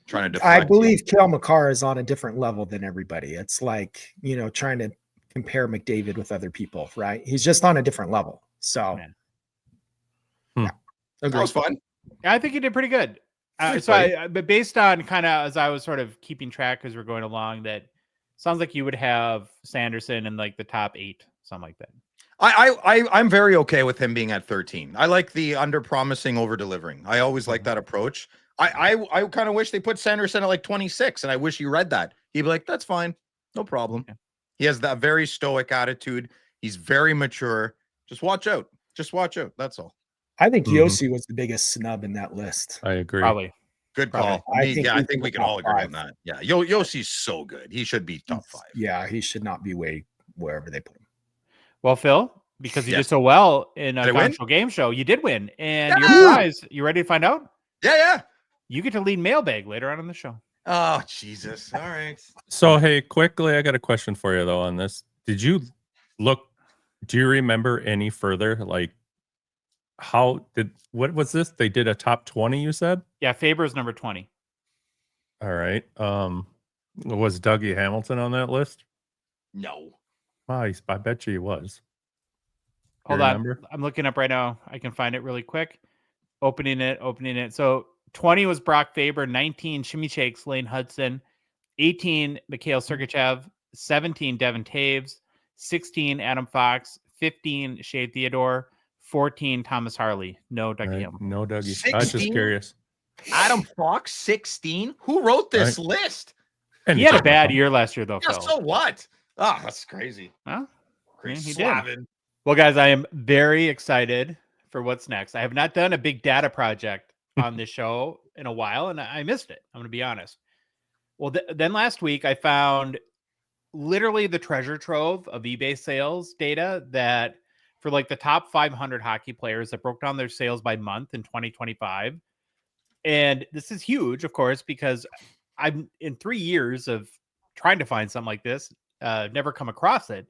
Trying to deflect I believe Cale Makar is on a different level than everybody. It's like, trying to compare McDavid with other people, right? He's just on a different level. So, that was fun. I think he did pretty good. But based on kind of as I was sort of keeping track as we're going along, that sounds like you would have Sanderson in like the top 8, something like that. I'm very okay with him being at 13. I like the under promising, over delivering. I always like that approach. I kind of wish they put Sanderson at like 26, and I wish you read that. He'd be like, that's fine, no problem. Yeah. He has that very stoic attitude. He's very mature. Just watch out. Just watch out. That's all. I think Mhm. Yossi was the biggest snub in that list. I agree. Probably. Good Probably. call. I Me, think yeah, I he's think in we the can all top agree five. on that. Yeah, Yossi's so good. He should be top 5. Yeah, he should not be way wherever they put him. Well, Phil, because you Yes. did so well in a Did I win? Gongshow game show, you did win. And your Yeah! prize, you ready to find out? Yeah. You get to lead mailbag later on in the show. Oh, Jesus. All right. So, hey, quickly, I got a question for you, though, on this. Do you remember any further? Like, what was this? They did a top 20, you said? Yeah, Faber's number 20. All right. Was Dougie Hamilton on that list? No. I bet you he was. You Hold on. remember? I'm looking up right now. I can find it really quick. Opening it. So 20 was Brock Faber, 19 Shimmy Shakes, Lane Hudson, 18 Mikhail Sergachev, 17 Devin Taves, 16 Adam Fox, 15 Shea Theodore, 14 Thomas Harley. No Dougie Right. Hamilton. No Dougie. I was just 16? curious. Adam Fox, 16. Who wrote this list? He had a bad year last year, though, Yeah, Phil. so what? Oh, that's crazy. Huh? Crazy. he did. Slavin. Well, guys, I am very excited for what's next. I have not done a big data project on this show in a while, and I missed it. I'm going to be honest. Well, then last week I found literally the treasure trove of eBay sales data that for like the top 500 hockey players that broke down their sales by month in 2025. And this is huge, of course, because I'm in 3 years of trying to find something like this, never come across it.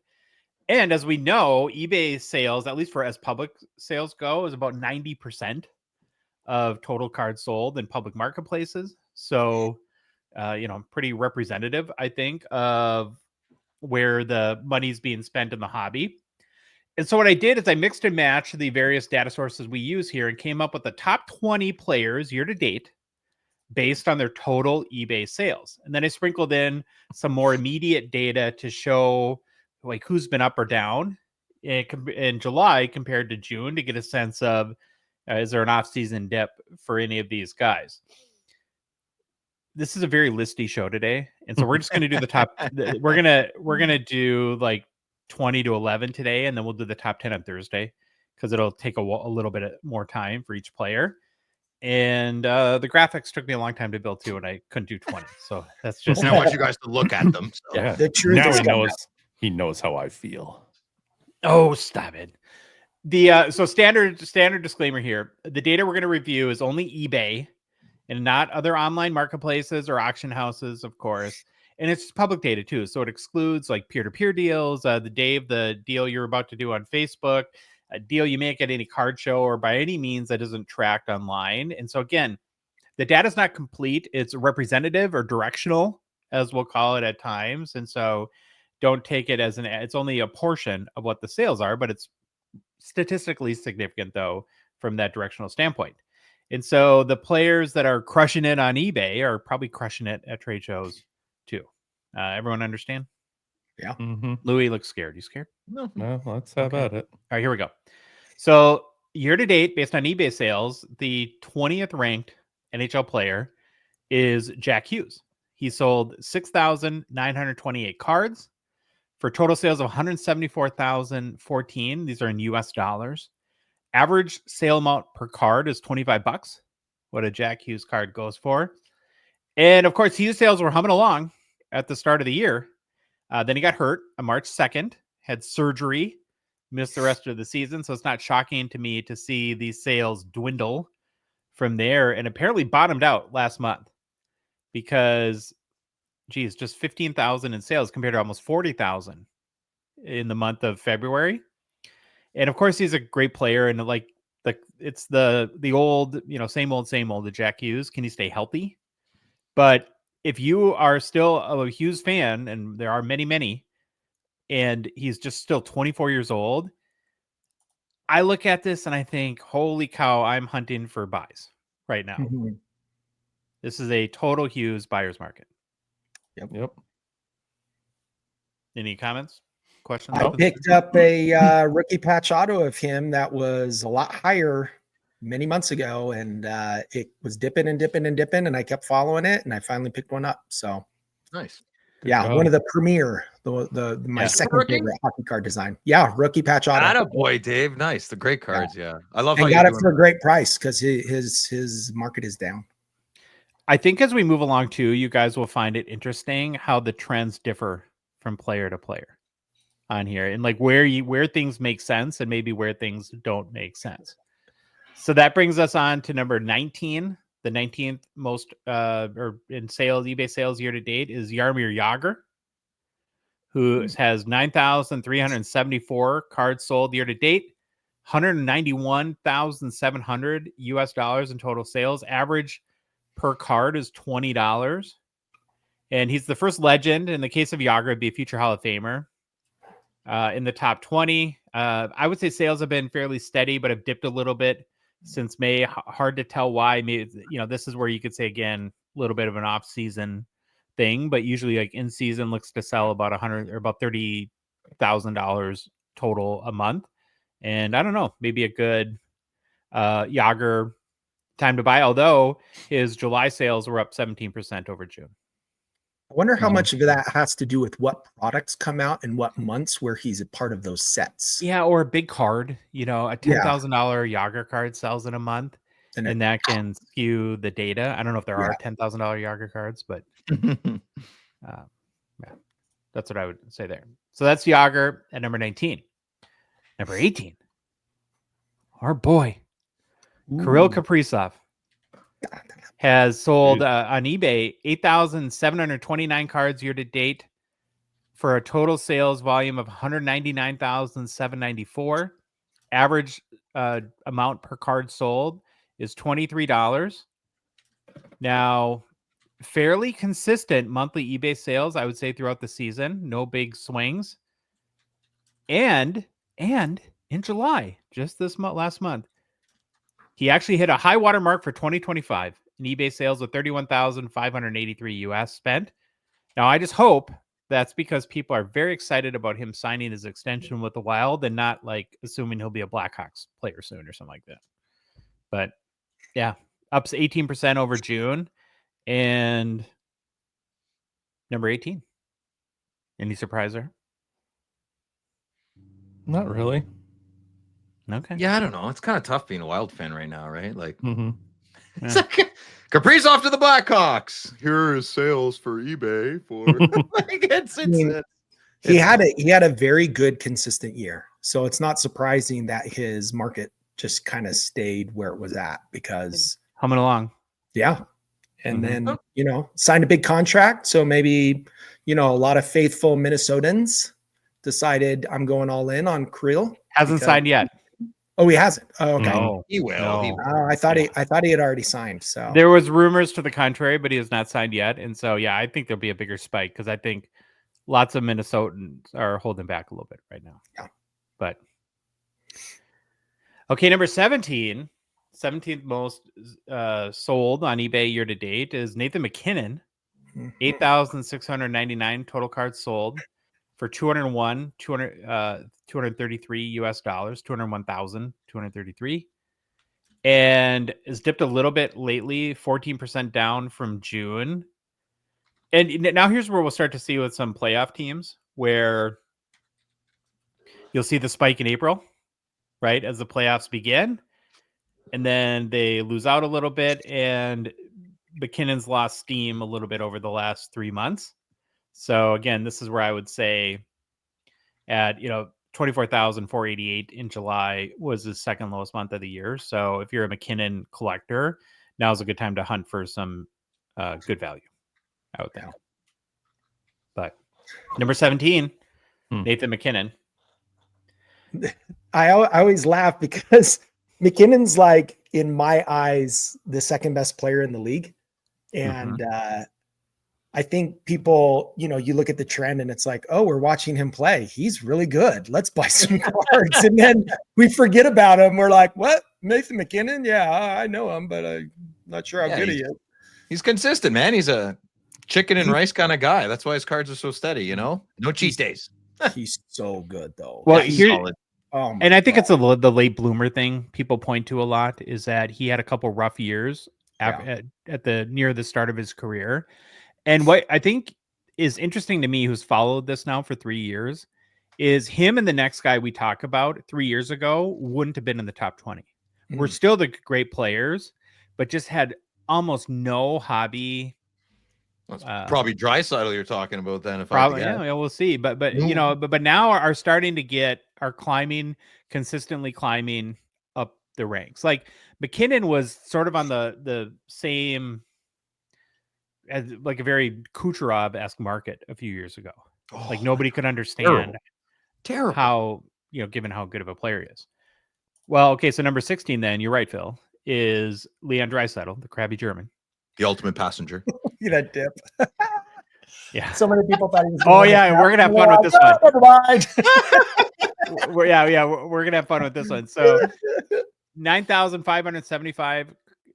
And as we know, eBay sales, at least for as public sales go, is about 90% of total cards sold in public marketplaces. So, pretty representative, I think, of where the money's being spent in the hobby. And so what I did is I mixed and matched the various data sources we use here and came up with the top 20 players year to date based on their total eBay sales. And then I sprinkled in some more immediate data to show like who's been up or down in July compared to June to get a sense of is there an off-season dip for any of these guys. This is a very listy show today, and so we're just going to do the top. We're gonna do like 20 to 11 today, and then we'll do the top 10 on Thursday because it'll take a little bit more time for each player. And the graphics took me a long time to build too, and I couldn't do 20. So that's just I want you guys to look at them. So. Yeah. The truth Now is he coming knows. out. He knows how I feel. Oh, stop it. The so standard disclaimer here. The data we're going to review is only eBay and not other online marketplaces or auction houses, of course. And it's public data too. So it excludes like peer-to-peer deals, the deal you're about to do on Facebook, a deal you make at any card show or by any means that isn't tracked online. And so again, the data is not complete. It's representative or directional, as we'll call it at times. And so don't take it as it's only a portion of what the sales are, but it's statistically significant though, from that directional standpoint. And so the players that are crushing it on eBay are probably crushing it at trade shows too. Everyone understand? Yeah. Mm-hmm. Louis looks scared. You scared? No. Well, let's have at it. All right, here we go. So year to date, based on eBay sales, the 20th ranked NHL player is Jack Hughes. He sold 6,928 cards for total sales of 174,014. These are in US dollars. Average sale amount per card is $25. What a Jack Hughes card goes for. And of course, Hughes sales were humming along at the start of the year. Then he got hurt on March 2nd, had surgery, missed the rest of the season. So it's not shocking to me to see these sales dwindle from there, and apparently bottomed out last month because, geez, just 15,000 in sales compared to almost 40,000 in the month of February. And of course, he's a great player, and like it's the old, same old, the Jack Hughes. Can he stay healthy? But if you are still a Hughes fan, and there are many, and he's just still 24 years old, I look at this and I think, holy cow, I'm hunting for buys right now. Mhm. This is a total Hughes buyer's market. Yep. Any comments? Questions? I picked up a rookie patch auto of him that was a lot higher many months ago, and it was dipping and dipping and dipping, and I kept following it, and I finally picked one up. So Nice. Good yeah, job. one of the premier, my Yeah. second Rookie? favorite hockey card design. Yeah, rookie patch auto. Attaboy, Dave. Nice. The great cards. Yeah. I love how And you got it doing. for a great price because his market is down. I think as we move along too, you guys will find it interesting how the trends differ from player to player on here, and like where things make sense and maybe where things don't make sense. So that brings us on to number 19. The 19th most or in sales, eBay sales year to date is Jaromir Jagr, who has 9,374 cards sold year to date, $191,700 US in total sales. Average per card is $20. And he's the first legend. In the case of Jagr, it'd be a future Hall of Famer. In the top 20, I would say sales have been fairly steady, but have dipped a little bit since May. Hard to tell why. Maybe, this is where you could say, again, a little bit of an off-season thing, but usually like in season looks to sell about $100 or about $30,000 total a month. And I don't know, maybe a good Jagr time to buy, although his July sales were up 17% over June. I wonder how much of that has to do with what products come out and what months where he's a part of those sets. Yeah, or a big card, a $10,000 Jagr card sells in a month, and that can skew the data. I don't know if there are $10,000 Jagr cards, but yeah, that's what I would say there. So that's Jagr at number 19. Number 18, our boy, Kirill Kaprizov, has sold on eBay 8,729 cards year to date for a total sales volume of 199,794. Average amount per card sold is $23. Now, fairly consistent monthly eBay sales, I would say, throughout the season. No big swings. And in July, just this last month, he actually hit a high water mark for 2025 in eBay sales with 31,583 US spent. Now, I just hope that's because people are very excited about him signing his extension with the Wild and not like assuming he'll be a Blackhawks player soon or something like that. But yeah, up 18% over June. And number 18. Any surprise there? Not really. Okay. Yeah, I don't know. It's kind of tough being a Wild fan right now, right? Like, Mm-hmm. it's like Kaprizov to the Blackhawks. Here is sales for eBay for like he had a very good consistent year, so it's not surprising that his market just kind of stayed where it was at because humming along. Yeah, and then signed a big contract, so maybe a lot of faithful Minnesotans decided I'm going all in on Kirill. Hasn't signed yet. Oh, he hasn't. Oh, okay. No, he will. No. He will. I thought he had already signed. So there was rumors to the contrary, but he has not signed yet. And so, yeah, I think there'll be a bigger spike because I think lots of Minnesotans are holding back a little bit right now. Yeah. But okay, number 17, 17th most sold on eBay year to date is Nathan McKinnon. 8,699 total cards sold for 233 US dollars, 201,233, and has dipped a little bit lately, 14% down from June. And now here's where we'll start to see with some playoff teams where you'll see the spike in April, right, as the playoffs begin, and then they lose out a little bit, and McKinnon's lost steam a little bit over the last 3 months. So again, this is where I would say at 24,488 in July was his second lowest month of the year. So if you're a McKinnon collector, now's a good time to hunt for some good value out there. But number 17, Nathan McKinnon. I always laugh because McKinnon's like, in my eyes, the second best player in the league. And I think people, you look at the trend and it's like, oh, we're watching him play. He's really good. Let's buy some cards. And then we forget about him. We're like, what? Nathan McKinnon? Yeah, I know him, but I'm not sure how good he is. He's consistent, man. He's a chicken and rice kind of guy. That's why his cards are so steady, no cheat days. He's so good, though. Well, he's solid. Oh my And I think God. it's the late bloomer thing people point to a lot is that he had a couple rough years at the near the start of his career. And what I think is interesting to me, who's followed this now for 3 years, is him and the next guy we talk about 3 years ago wouldn't have been in the top 20. We're still the great players, but just had almost no hobby. That's probably Draisaitl you're talking about then. If Probably, I had to guess. yeah, we'll see. But you know, but now are starting to are consistently climbing up the ranks. Like McKinnon was sort of on the same as like a very Kucherov-esque market a few years ago. Like nobody could understand Terrible. how, given how good of a player he is. Well, okay, so number 16 then, you're right, Phil, is Leon Draisaitl, the crabby German. The ultimate passenger. Look at that dip. Yeah. So many people thought he was. Oh yeah, we're gonna have fun with this one. Never mind. We're gonna have fun with this one. So 9,575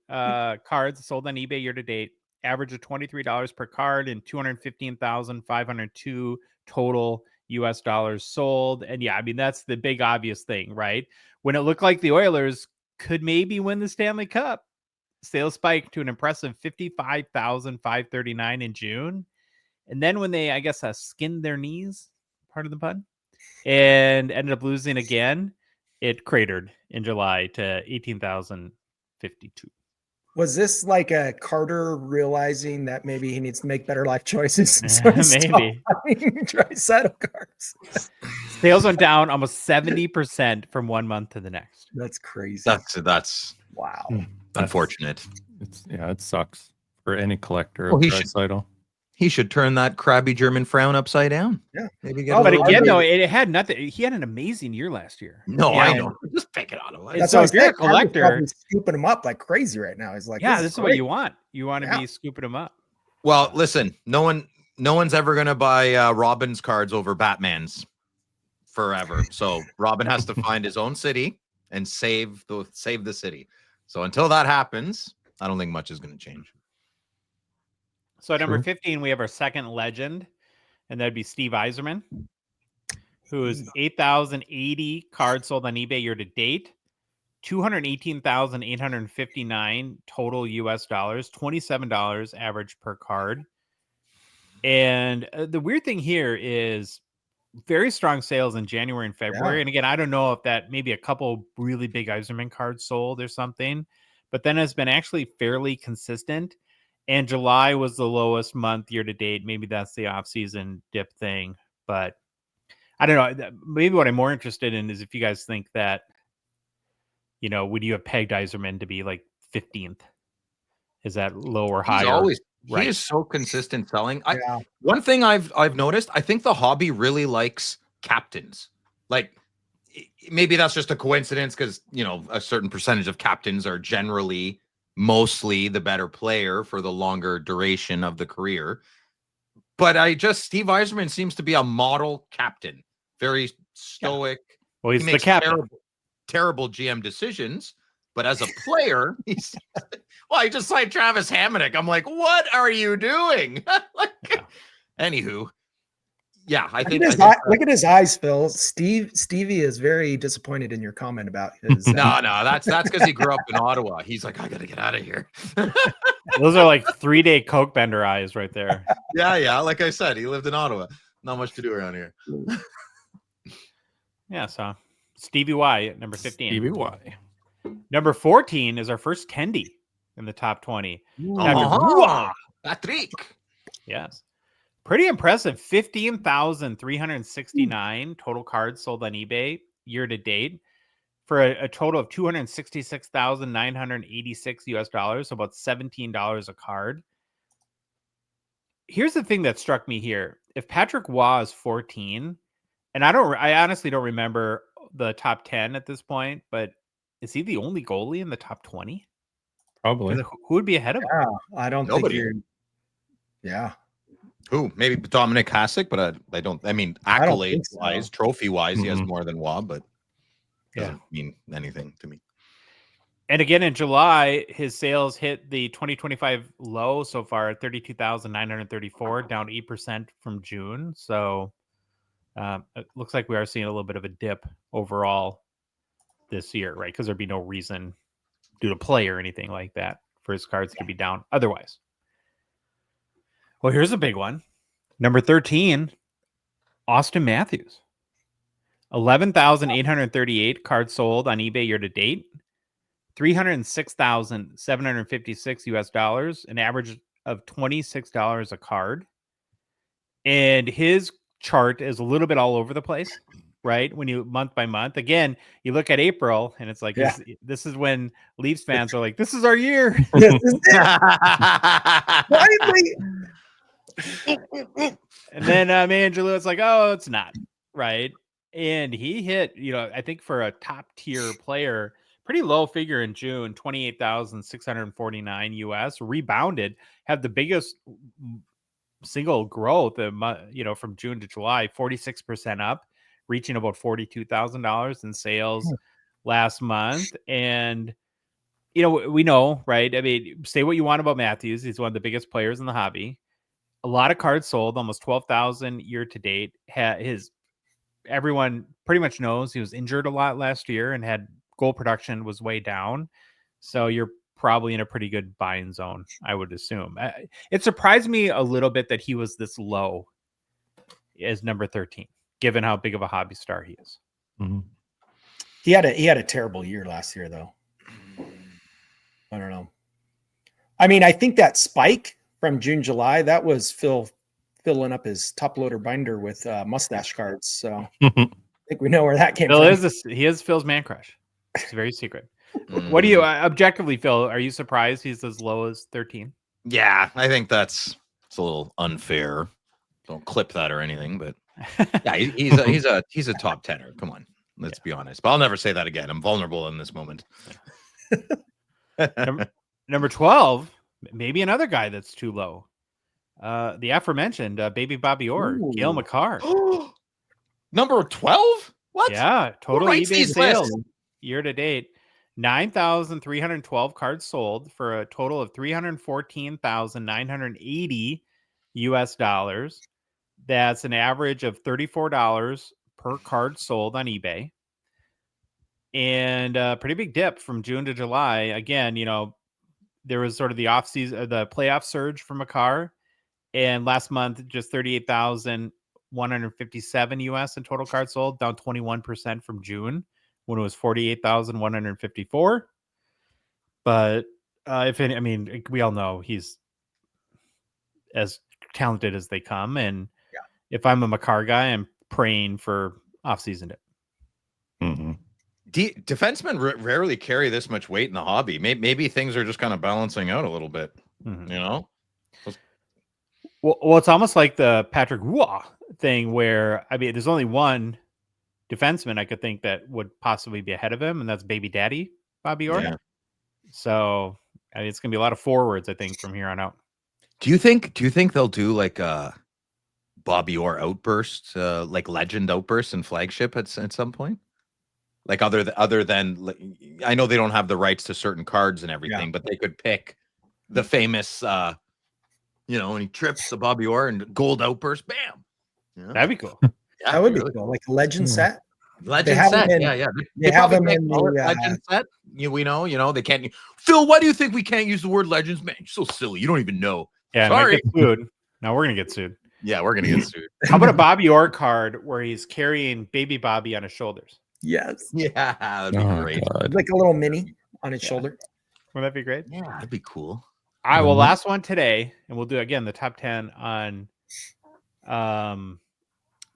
cards sold on eBay year to date, average of $23 per card, and 215,502 total US dollars sold. And yeah, I mean that's the big obvious thing, right? When it looked like the Oilers could maybe win the Stanley Cup, sales spiked to an impressive 55,539 in June. And then when they, I guess, skinned their knees, part of the pun, and ended up losing again, it cratered in July to 18,052. Was this like a Carter realizing that maybe he needs to make better life choices? Maybe. Draisaitl cards. Sales went down almost 70% from 1 month to the next. That's crazy. That's wow. unfortunate. It sucks for any collector Well, of he should- Draisaitl. He should turn that crabby German frown upside down. Yeah. Maybe get Oh, a But little- again, though, it had nothing. He had an amazing year last year. No, Yeah, I know. Just pick it out of And way. That's so why if you're a collector, scooping him up like crazy right now. He's like, yeah, this is what great. you want. You want to Yeah. be scooping him up. Well, listen, no one's ever gonna buy Robin's cards over Batman's forever. So Robin has to find his own city and save the city. So until that happens, I don't think much is gonna change. So at number True. 15, we have our second legend, and that'd be Steve Yzerman, who is 8,080 cards sold on eBay year to date, 218,859 total US dollars, $27 average per card. And the weird thing here is very strong sales in January and February. Yeah. And again, I don't know if that maybe a couple really big Yzerman cards sold or something, but then it's been actually fairly consistent. And July was the lowest month year to date. Maybe that's the off-season dip thing, but I don't know. Maybe what I'm more interested in is if you guys think that, would you have pegged Yzerman to be like 15th? Is that low or higher? He is so consistent selling. Yeah. One thing I've noticed, I think the hobby really likes captains. Like maybe that's just a coincidence because a certain percentage of captains are generally mostly the better player for the longer duration of the career. But Steve Yzerman seems to be a model captain, very stoic. Well, he's He the makes captain. terrible GM decisions, but as a player, he's he just signed Travis Hamonic. I'm like, what are you doing? Anywho, yeah, I think Look at his eyes, Phil. Stevie is very disappointed in your comment about his. no, that's because he grew up in Ottawa. He's like, I gotta get out of here. Those are like 3-day Coke bender eyes right there. Yeah. Like I said, he lived in Ottawa. Not much to do around here. Yeah, so Stevie Y at number 15. Stevie Y. Number 14 is our first Tendy in the top 20. Patrick. Yes. Pretty impressive. 15,369 total cards sold on eBay year to date for a total of 266,986 US dollars, so about $17 a card. Here's the thing that struck me here. If Patrick Waugh is 14, and I honestly don't remember the top 10 at this point, but is he the only goalie in the top 20? Probably. Who would be ahead of him? Yeah, I don't Nobody. think you're. Yeah. Who? Maybe Dominic Hasek, but I don't think accolades wise, trophy wise, he has more than Waugh, but doesn't mean anything to me. And again, in July, his sales hit the 2025 low so far at 32,934, down 8% from June. So It looks like we are seeing a little bit of a dip overall this year, right? Because there'd be no reason due to play or anything like that for his cards to be down otherwise. Well, here's a big one. Number 13, Austin Matthews. 11,838 cards sold on eBay year to date. $306,756 US dollars, an average of $26 a card. And his chart is a little bit all over the place, right? When you month by month, again, you look at April and it's like, this is when Leafs fans are like, this is our year. This is it. Finally. And then Angelo is like, oh, it's not, right? And he hit, I think for a top tier player, pretty low figure in June, 28,649 US, rebounded, had the biggest single growth, from June to July, 46% up, reaching about $42,000 in sales last month. And, we know, right? I mean, say what you want about Matthews. He's one of the biggest players in the hobby. A lot of cards sold, almost 12,000 year to date. Everyone pretty much knows he was injured a lot last year and had goal production was way down. So you're probably in a pretty good buying zone, I would assume. It surprised me a little bit that he was this low as number 13, given how big of a hobby star he is. Mm-hmm. He had a terrible year last year, though. I don't know. I mean, I think that spike from June, July, that was Phil filling up his top loader binder with mustache cards. So I think we know where that came from. He is Phil's man crush. It's very secret. What do you objectively, Phil? Are you surprised he's as low as 13? Yeah, I think it's a little unfair. Don't clip that or anything, but yeah, he's a top tenner. Come on, let's be honest. But I'll never say that again. I'm vulnerable in this moment. Number 12, maybe another guy that's too low. The aforementioned baby Bobby Orr, Gail McCarr. Number 12? What? Yeah, total eBay sales lists? Year to date. 9,312 cards sold for a total of $314,980 US dollars. That's an average of $34 per card sold on eBay. And a pretty big dip from June to July. Again, there was sort of the offseason, the playoff surge from Makar. And last month, just 38,157 US in total cards sold, down 21% from June, when it was 48,154. But we all know he's as talented as they come. And if I'm a Makar guy, I'm praying for off-season dip. Mm-hmm. Defensemen rarely carry this much weight in the hobby. Maybe things are just kind of balancing out a little bit, Well, it's almost like the Patrick Roy thing where, there's only one defenseman I could think that would possibly be ahead of him, and that's baby daddy Bobby Orr. Yeah. So it's going to be a lot of forwards, I think, from here on out. Do you think they'll do like a Bobby Orr outburst, like legend outburst and flagship at some point? Like other than I know they don't have the rights to certain cards and everything, but they could pick the famous, when he trips the Bobby Orr and gold outburst, bam. Yeah. That'd be cool. Yeah, that would be cool. Like a legend set. Legend set. They have them in the legend set. We know, they can't. Phil, why do you think we can't use the word legends? Man, you're so silly. You don't even know. Yeah, sorry. Get sued. No, we're gonna get sued. Yeah, we're gonna get sued. How about a Bobby Orr card where he's carrying baby Bobby on his shoulders? Yes. Yeah, that'd be great. God. Like a little mini on his shoulder. Wouldn't that be great? Yeah, that'd be cool. All right, well, last one today, and we'll do again the top 10 on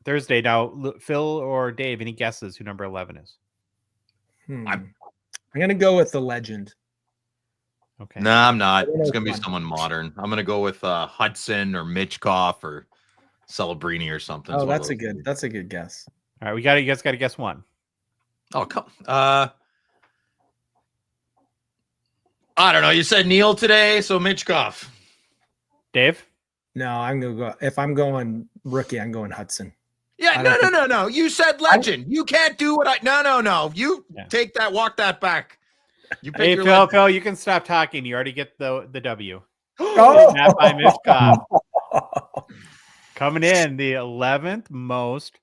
Thursday. Now, Phil or Dave, any guesses who number 11 is? I'm gonna go with the legend. Okay. No, I'm not. It's gonna be someone modern. I'm gonna go with Hudson or Mitchkoff or Celebrini or something. Oh, that's a good guess. All right, you guys got to guess one. Oh, come. I don't know. You said Neil today, so Mitchkoff. Dave? No, I'm gonna go. If I'm going rookie, I'm going Hudson. Yeah, no. You said legend. You can't do what I. No. You take that. Walk that back. You pick your legend. Phil, you can stop talking. You already get the W. Oh, Not by Mitchkoff. Coming in the 11th most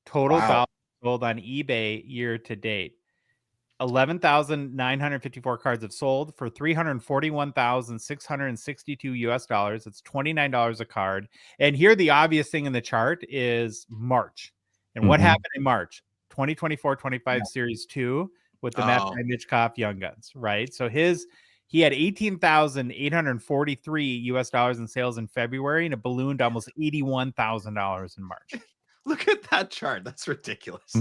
Total Wow. dollars sold on eBay year to date. 11,954 cards have sold for $341,662 US dollars. It's $29 a card. And here, the obvious thing in the chart is March. And what happened in March? 2024-25 Series 2 with the Matt Michkov Young Guns, right? So he had 18,843 US dollars in sales in February, and it ballooned almost $81,000 in March. Look at that chart. That's ridiculous.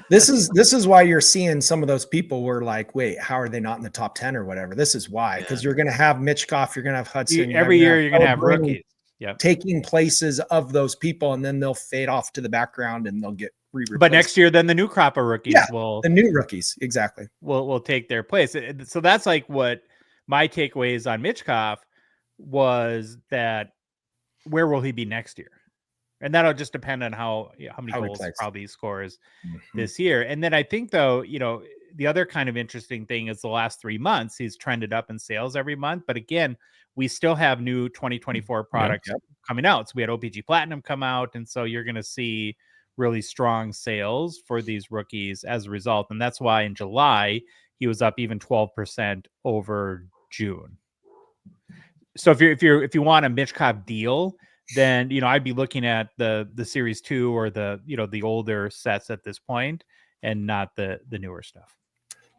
This is why you're seeing some of those people were like, wait, how are they not in the top 10 or whatever? This is why, because you're going to have Michkov, you're going to have Hudson. Every year you're going to have rookies. Taking places of those people, and then they'll fade off to the background and they'll get replaced. But next year, then the new crop of rookies the new rookies, exactly, will take their place. So that's like what my takeaways on Michkov was, that where will he be next year? And that'll just depend on how many goals probably he scores this year. And then I think, though, the other kind of interesting thing is the last 3 months, he's trended up in sales every month. But again, we still have new 2024 products coming out. So we had O-Pee-Chee Platinum come out. And so you're going to see really strong sales for these rookies as a result. And that's why in July, he was up even 12% over June. So if you want a Michkov deal, then I'd be looking at the Series 2 or the older sets at this point, and not the newer stuff.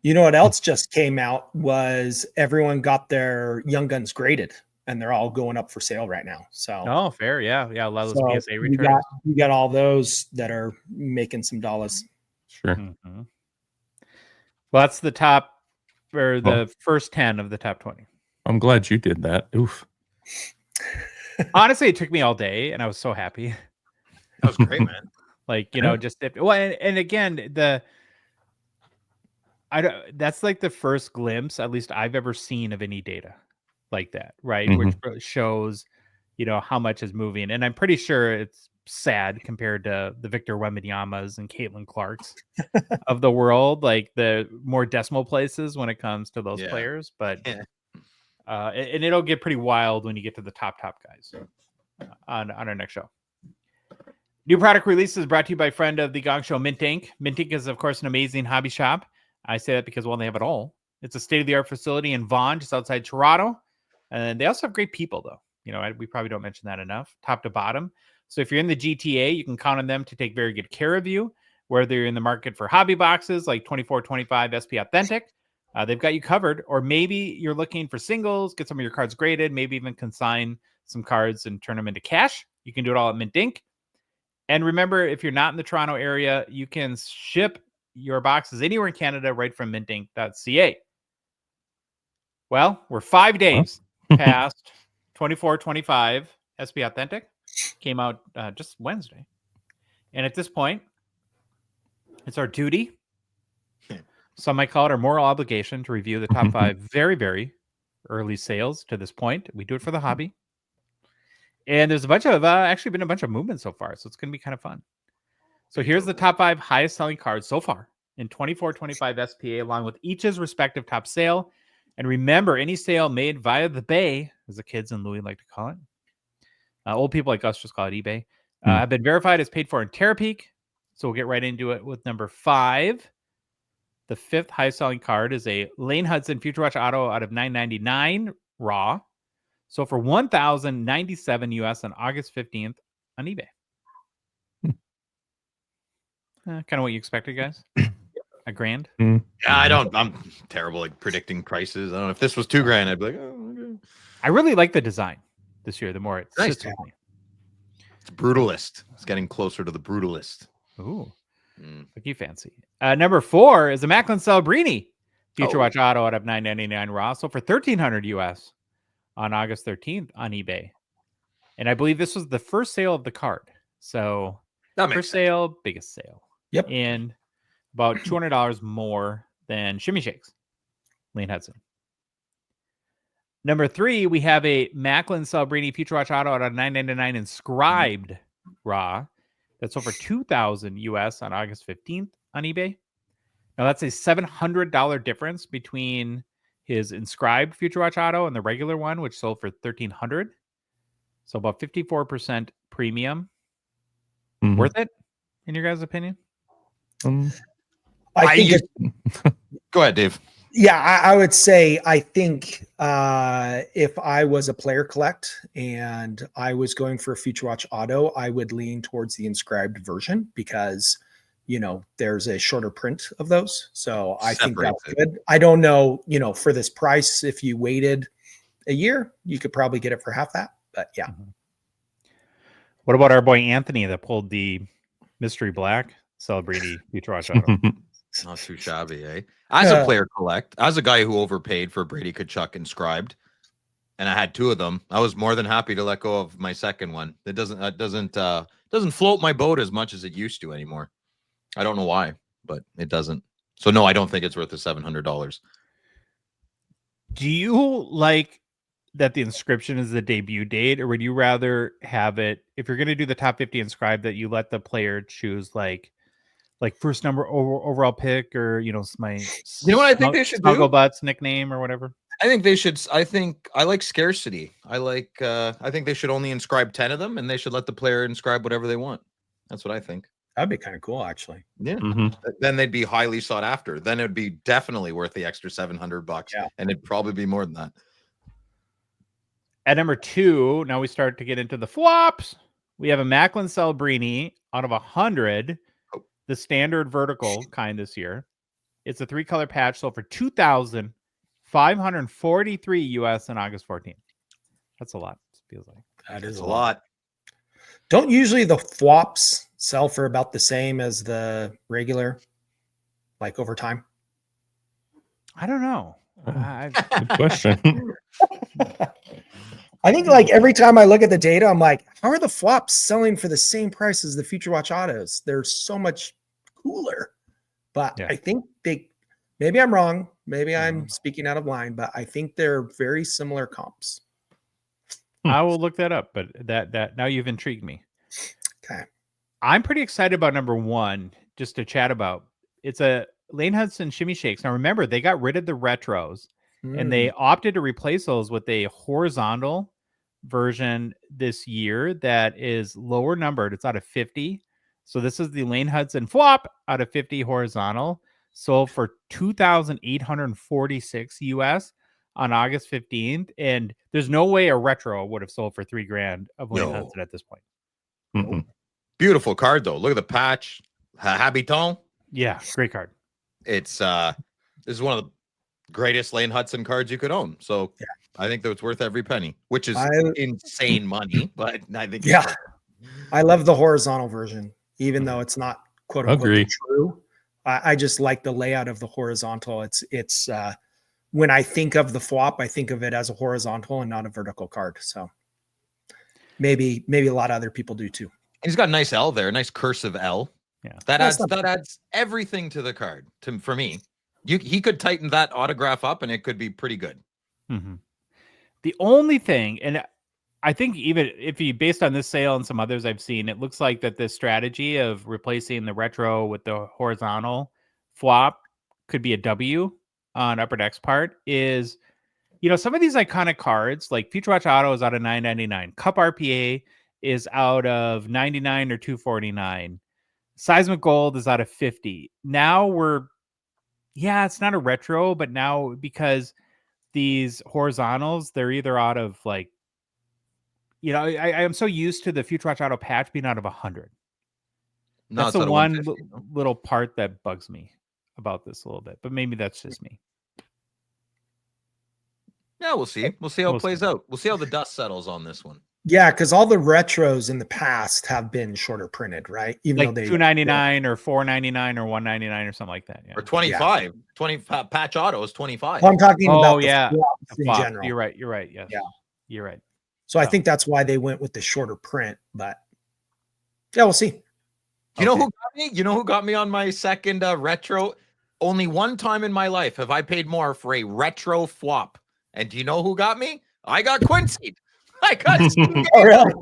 What else just came out was everyone got their Young Guns graded, and they're all going up for sale right now. So fair, yeah, a lot of those PSA returns. You got all those that are making some dollars. Sure. Well, that's the top, or the first 10 of the top 20. I'm glad you did that. Oof. Honestly, it took me all day, and I was so happy. That was great, man. And again, that's like the first glimpse, at least I've ever seen, of any data like that, right? Which shows, how much is moving. And I'm pretty sure it's sad compared to the Victor Wembanyama's and Caitlin Clark's of the world, like the more decimal places when it comes to those players. But and it'll get pretty wild when you get to the top guys on our next show. New product release is brought to you by friend of the Gongshow, Mint Ink. Mint Ink is, of course, an amazing hobby shop. I say that because, well, they have it all. It's a state-of-the-art facility in Vaughan, just outside Toronto. And they also have great people, though. We probably don't mention that enough, top to bottom. So if you're in the GTA, you can count on them to take very good care of you, whether you're in the market for hobby boxes like 2425 SP Authentic. They've got you covered. Or maybe you're looking for singles, get some of your cards graded, maybe even consign some cards and turn them into cash. You can do it all at Mint Ink. And remember, if you're not in the Toronto area, you can ship your boxes anywhere in Canada right from mintink.ca. Well, we're 5 days past 2425 SP Authentic. Came out just Wednesday. And at this point, it's our duty. Some might call it our moral obligation to review the top 5 very, very early sales to this point. We do it for the hobby. And there's a bunch of, actually been a bunch of movement so far. So it's going to be kind of fun. So here's the top 5 highest selling cards so far in 2425 SPA, along with each's respective top sale. And remember, any sale made via the Bay, as the kids in Louis like to call it, old people like us just call it eBay, have been verified as paid for in Tariffs. So we'll get right into it with number 5. The 5th highest selling card is a Lane Hudson Future Watch Auto out of $9.99 raw. So for $1,097 US on August 15th on eBay. Kind of what you expected, guys. $1,000. Yeah, I'm terrible at predicting prices. I don't know if this was $2,000, I'd be like, oh, okay. I really like the design this year. The more it nice. sits with me. It's brutalist. It's getting closer to the brutalist. Ooh, look you fancy. Number 4 is a Macklin Celebrini Future Watch Auto out of $9.99 raw. So for $1,300 US on August 13th on eBay. And I believe this was the first sale of the card. So first sale, biggest sale. Yep. And about $200 more than Shimmy Shakes, Lane Hudson. Number 3, we have a Macklin Celebrini Future Watch Auto out of $9.99 inscribed raw. That's over $2,000 US on August 15th on eBay. Now that's a $700 difference between his inscribed Future Watch Auto and the regular one, which sold for $1,300. So about 54% premium. Worth it? in your guys' opinion? I think Go ahead, Dave. Yeah, I would say I think if I was a player collect and I was going for a Future Watch auto, I would lean towards the inscribed version because, there's a shorter print of those. So I think that's good. I don't know, for this price, if you waited a year, you could probably get it for half that. But yeah. What about our boy Anthony that pulled the mystery black Celebrity Future Watch auto? Not too shabby, eh? As a player collect, as a guy who overpaid for Brady Tkachuk inscribed, and I had 2 of them, I was more than happy to let go of my second one. It doesn't float my boat as much as it used to anymore. I don't know why, but it doesn't. So no, I don't think it's worth the $700. Do you like that the inscription is the debut date, or would you rather have it, if you're going to do the top 50 inscribed, that you let the player choose like first number overall pick, or my what I think they should do? Snuggle Butts nickname or whatever? I think they should. I like scarcity. I think they should only inscribe 10 of them, and they should let the player inscribe whatever they want. That's what I think. That'd be kind of cool, actually. Yeah. Then they'd be highly sought after. Then it'd be definitely worth the extra $700. Yeah. And it'd probably be more than that. At number 2, now we start to get into the flops. We have a Macklin Celebrini out of 100, the standard vertical kind this year. It's a 3-color patch sold for $2,543 US on August 14th. That's a lot. It feels like that is a lot. Don't usually the flops sell for about the same as the regular, like over time? I don't know. Good question. I think like every time I look at the data, I'm like, how are the flops selling for the same price as the Future Watch autos? They're so much cooler. But I think maybe I'm wrong. Maybe I'm speaking out of line, but I think they're very similar comps. I will look that up, but that now you've intrigued me. Okay. I'm pretty excited about number 1, just to chat about. It's a Lane Hudson Shimmy Shakes. Now remember, they got rid of the retros and they opted to replace those with a horizontal version this year that is lower numbered. It's out of 50. So this is the Lane Hudson flop out of 50 horizontal, sold for $2,846 US on August 15th. And there's no way a retro would have sold for $3,000 of Lane Hudson at this point. Beautiful card though. Look at the patch. Habitant. Yeah, great card. It's this is one of the greatest Lane Hudson cards you could own. So I think that it's worth every penny, which is insane money, but I think I love the horizontal version, even though it's not quote unquote true. I just like the layout of the horizontal. It's when I think of the flop, I think of it as a horizontal and not a vertical card. So maybe a lot of other people do too. He's got a nice L there, a nice cursive L. Yeah, that adds everything to the card. For me, he could tighten that autograph up, and it could be pretty good. The only thing, and I think even if you, based on this sale and some others I've seen, it looks like that this strategy of replacing the retro with the horizontal flop could be a W on Upper Deck's part. Is, some of these iconic cards like Future Watch Auto is out of $9.99. Cup RPA is out of $99 or $249. Seismic Gold is out of $50. Now it's not a retro, but now because these horizontals, they're either out of I am so used to the Future Watch Auto patch being out of 100. That's the one little part that bugs me about this a little bit, but maybe that's just me. Yeah, we'll see. We'll see how it plays out. We'll see how the dust settles on this one. Yeah, because all the retros in the past have been shorter printed, right? Even though they $2.99 or $4.99 or $1.99 or something like that. Yeah. Or 25. 20 patch auto is 25. Well, I'm talking about the in general. You're right. Yes. Yeah. You're right. So I think that's why they went with the shorter print, but yeah, we'll see. You know who got me? You know who got me on my second retro? Only one time in my life have I paid more for a retro flop. And do you know who got me? I got Quincy. I got Oh, really?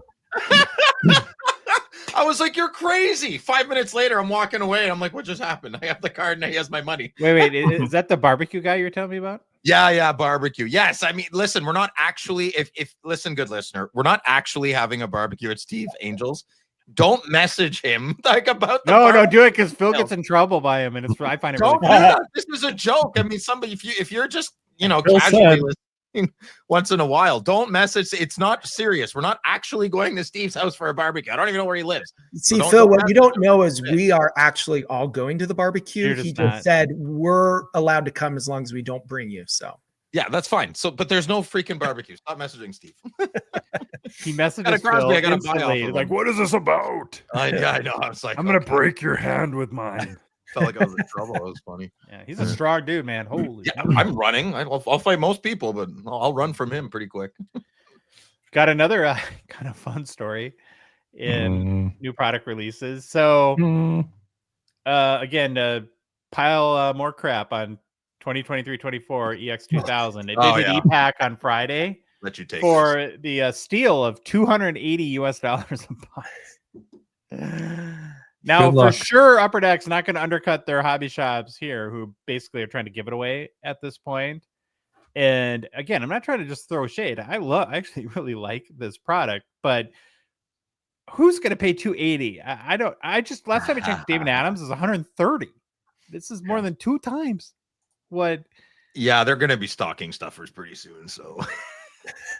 I was like, you're crazy. 5 minutes later, I'm walking away. And I'm like, what just happened? I have the card and he has my money. Wait. Is that the barbecue guy you're telling me about? Yeah, barbecue. Yes, I mean, listen, we're not actually, if listen, good listener, we're not actually having a barbecue at Steve Angel's. Don't message him like about the No, barbecue. do it because Phil No. gets in trouble by him, and I find it really Don't do funny. that. This is a joke. I mean, somebody, if you're just, Phil casually said- listening once in a while, don't message. It's not serious. We're not actually going to Steve's house for a barbecue. I don't even know where he lives. See, don't- Phil, don't what you message don't him. know is we are actually all going to the barbecue. You're He just just not. said we're allowed to come as long as we don't bring you. So Yeah, that's fine. So, but there's no freaking barbecue. Stop messaging Steve. He messages Got a Crosby, Phil I gotta buy off instantly. of Like, him. what is this about? I know. I was like, I'm gonna okay. break your hand with mine. Felt like I was in trouble. It was funny. Yeah, he's a strong dude, man. Holy. Yeah, I'm running. I'll fight most people, but I'll run from him pretty quick. Got another kind of fun story in new product releases. So again, pile more crap on 2023-24 EX2000. It did Oh, hit yeah. E-Pack on Friday Let you take for the steal of $280 a box. Now, Good for luck. sure, Upper Deck's not going to undercut their hobby shops here, who basically are trying to give it away at this point. And again, I'm not trying to just throw shade. I actually really like this product, but who's going to pay $280? I don't. I just last time I checked, David Adams is $130. This is more than 2 times what. Yeah, they're going to be stocking stuffers pretty soon. So,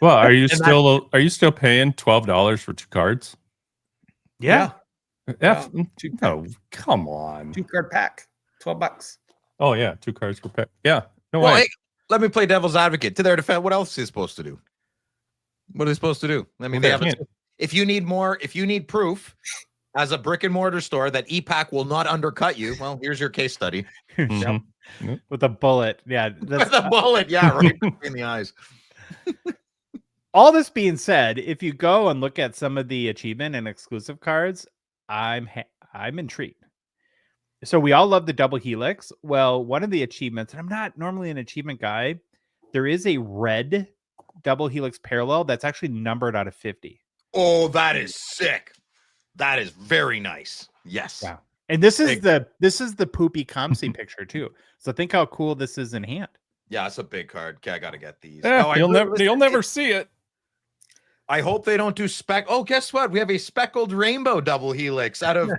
Well, are you And still paying $12 for 2 cards? Yeah. No, come on. 2-card pack, $12. Oh yeah, 2 cards per pack. Yeah, no well, way. hey, let me play devil's advocate to their defense. What else is he supposed to do? What are they supposed to do? I mean, they Well, have. they If you need proof as a brick and mortar store that E-Pack will not undercut you, well, here's your case study. Mhm. With a bullet. Yeah. With a bullet, yeah, right between the eyes. All this being said, if you go and look at some of the achievement and exclusive cards, I'm intrigued. So we all love the double helix. Well, one of the achievements, and I'm not normally an achievement guy, there is a red double helix parallel that's actually numbered out of 50. Oh, that is sick. That is very nice. Yes. Wow. And this is Big. the poopy Comsy picture too. So think how cool this is in hand. Yeah, it's a big card. Okay, I gotta get these. Yeah, I you'll really- never see it. I hope they don't do Oh, guess what? We have a speckled rainbow double helix out of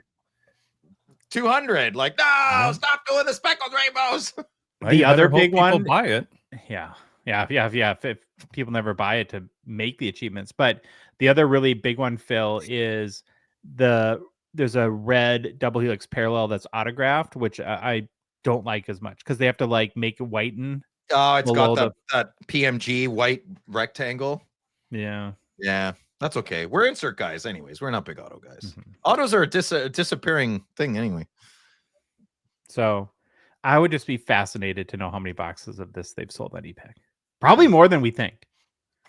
200. Like, no, stop doing the speckled rainbows. Well, The you other better hope big people one- buy it. Yeah. If people never buy it to make the achievements. But the other really big one, Phil, is there's a red double helix parallel that's autographed, which I don't like as much because they have to like make it whiten. Oh, it's Below got that PMG white rectangle. Yeah. Yeah, that's okay. We're insert guys, anyways. We're not big auto guys. Mhm. Autos are a disappearing thing, anyway. So I would just be fascinated to know how many boxes of this they've sold on ePack. Probably more than we think.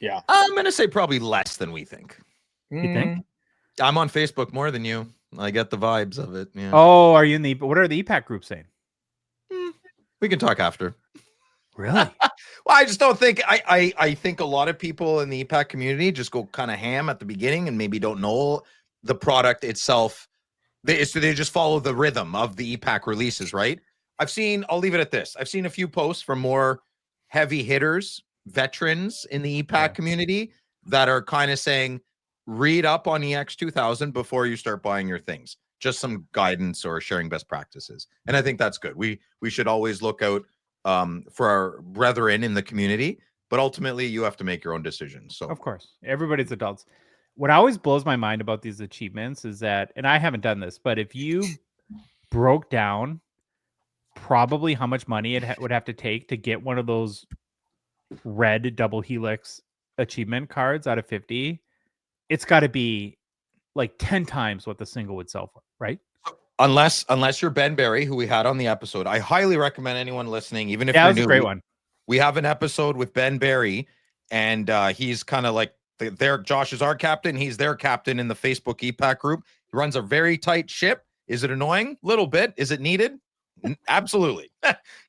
Yeah. I'm gonna say probably less than we think. You think? I'm on Facebook more than you. I get the vibes of it. Yeah. Oh, are you in the? What are the ePack groups saying? We can talk after. Really? Well, I just don't think I think a lot of people in the EPAC community just go kind of ham at the beginning and maybe don't know the product itself. They just follow the rhythm of the EPAC releases, right? I'll leave it at this. I've seen a few posts from more heavy hitters, veterans in the EPAC community that are kind of saying, read up on EX2000 before you start buying your things. Just some guidance or sharing best practices. And I think that's good. We should always look out for our brethren in the community, but ultimately you have to make your own decisions. So Of course, everybody's adults. What always blows my mind about these achievements is that, and I haven't done this, but if you broke down probably how much money it would have to take to get one of those red double helix achievement cards out of 50, it's got to be like 10 times what the single would sell for, right? unless you're Ben Berry, who we had on the episode, I highly recommend anyone listening, even if Yeah, you're that was new, a great one. we have an episode with Ben Berry, and he's kind of like Josh is our captain. He's their captain in the Facebook EPAC group. He runs a very tight ship. Is it annoying? Little bit. Is it needed? Absolutely.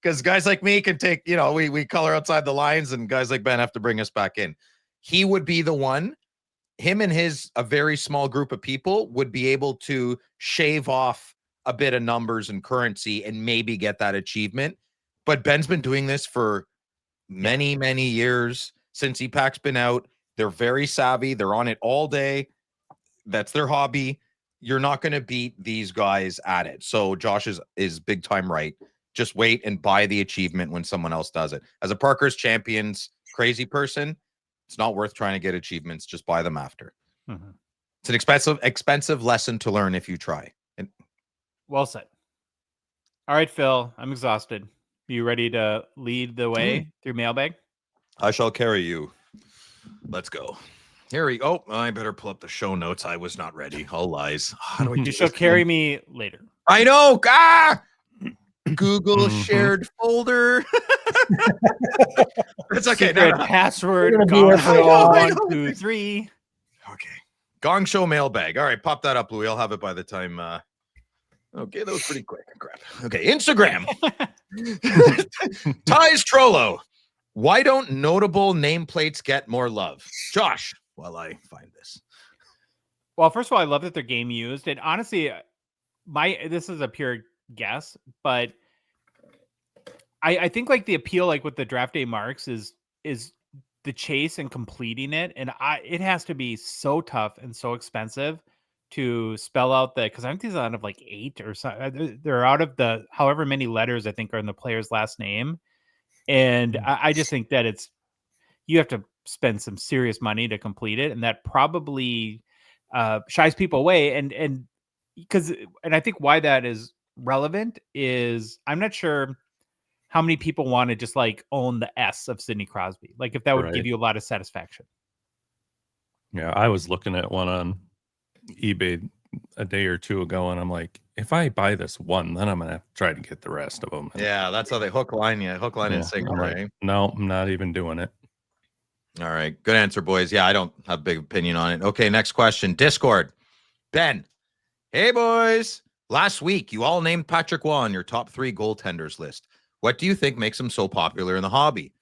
Because guys like me can take, we color outside the lines, and guys like Ben have to bring us back in. He would be the one, him and a very small group of people would be able to shave off a bit of numbers and currency and maybe get that achievement. But Ben's been doing this for many, many years since EPAC's been out. They're very savvy. They're on it all day. That's their hobby. you're not going to beat these guys at it. So Josh is big time right. Just wait and buy the achievement when someone else does it. As a Parker's Champions crazy person, it's not worth trying to get achievements. Just buy them after. Mm-hmm. It's an expensive lesson to learn if you try. And well said. All right, Phil, I'm exhausted. You ready to lead the way through mailbag? I shall carry you. Let's go. Here we go. Oh, I better pull up the show notes. I was not ready. All lies. How do I do You shall this carry again? me later. I know. Google shared folder. It's okay. Secret password. We're gonna be here for a while. 1, 2, 3. Okay. Gongshow Mailbag. All right, pop that up, Louis. I'll have it by the time. Okay, that was pretty quick. Crap. Okay, Instagram. Ties Trollo. Why don't notable nameplates get more love? Josh, while I find this. Well, first of all, I love that they're game used, and honestly, this is a pure guess, but I think like the appeal, like with the draft day marks, is the chase and completing it, and it has to be so tough and so expensive to spell out because I think these are out of like 8 or something. They're out of the however many letters I think are in the player's last name, and I just think that you have to spend some serious money to complete it, and that probably shies people away. And I think why that is relevant is I'm not sure how many people want to just like own the S of Sidney Crosby, like if that would give you a lot of satisfaction. Yeah, I was looking at one on eBay a day or two ago, and I'm like, if I buy this one, then I'm gonna have to try to get the rest of them. And Yeah, that's how they hook line and sinker, I'm like, right? no, I'm not even doing it. All right, good answer, boys. Yeah, I don't have a big opinion on it. Okay, next question. Discord. Ben. Hey, boys. Last week, you all named Patrick Waugh on your top 3 goaltenders list. What do you think makes him so popular in the hobby?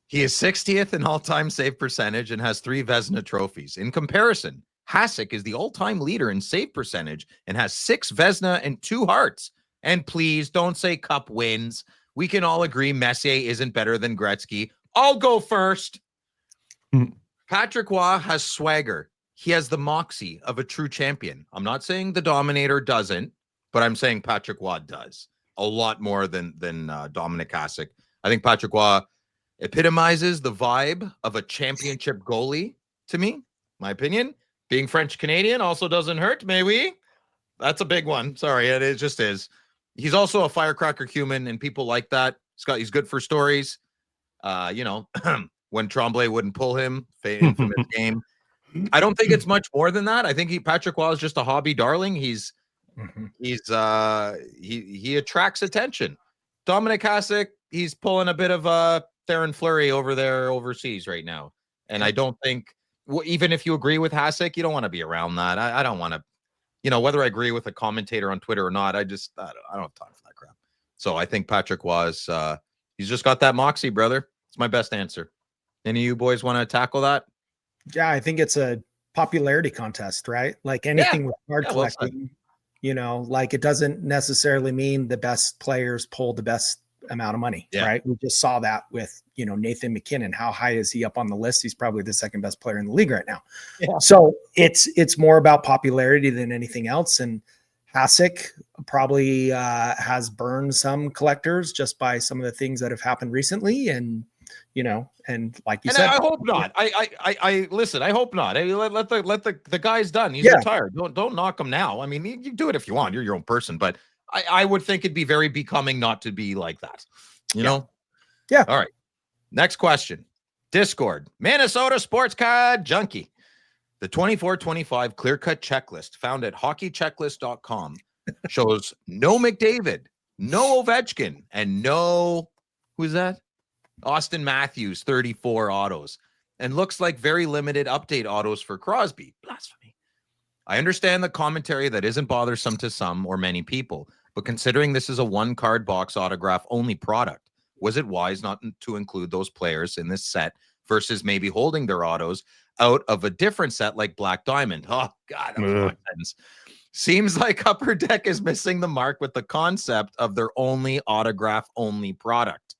He is 60th in all-time save percentage and has 3 Vezina trophies. In comparison, Hasek is the all-time leader in save percentage and has 6 Vezina and 2 Hearts. And please don't say cup wins. We can all agree Messier isn't better than Gretzky. I'll go first. Patrick Waugh has swagger. He has the moxie of a true champion. I'm not saying the Dominator doesn't, but I'm saying Patrick Waugh does a lot more than Dominic Hasek. I think Patrick Waugh epitomizes the vibe of a championship goalie to me. My opinion. Being French Canadian also doesn't hurt. May we? That's a big one. Sorry, it just is. He's also a firecracker human, and people like that. He's good for stories. When Tremblay wouldn't pull him, infamous game. I don't think it's much more than that. I think Patrick Waugh is just a hobby darling. He attracts attention. Dominic Hasek, he's pulling a bit of Theron Fleury over there overseas right now. And I don't think, even if you agree with Hasek, you don't want to be around that. I don't want to, whether I agree with a commentator on Twitter or not, I don't have time for that crap. So I think Patrick Waugh is, he's just got that moxie, brother. It's my best answer. Any of you boys want to tackle that? Yeah, I think it's a popularity contest, right? Like anything with card collecting, like it doesn't necessarily mean the best players pull the best amount of money, right? We just saw that with, Nathan McKinnon. How high is he up on the list? He's probably the second best player in the league right now. Yeah. So it's more about popularity than anything else. And Hasek probably has burned some collectors just by some of the things that have happened recently. And, and like you said, I hope not. I listen. I hope not. Let the guy's done. He's retired. Don't knock him now. I mean, you do it if you want. You're your own person, but I would think it'd be very becoming not to be like that. You know? Yeah. All right. Next question. Discord. Minnesota Sports Card Junkie. The 24-25 clear-cut checklist found at hockeychecklist.com shows no McDavid, no Ovechkin, and no, who's that? Austin Matthews, 34 autos, and looks like very limited update autos for Crosby. Blasphemy. I understand the commentary that isn't bothersome to some or many people, but considering this is a one-card box autograph only product, was it wise not to include those players in this set versus maybe holding their autos out of a different set like Black Diamond? Oh, God, that was a long sentence. Seems like Upper Deck is missing the mark with the concept of their only autograph-only product.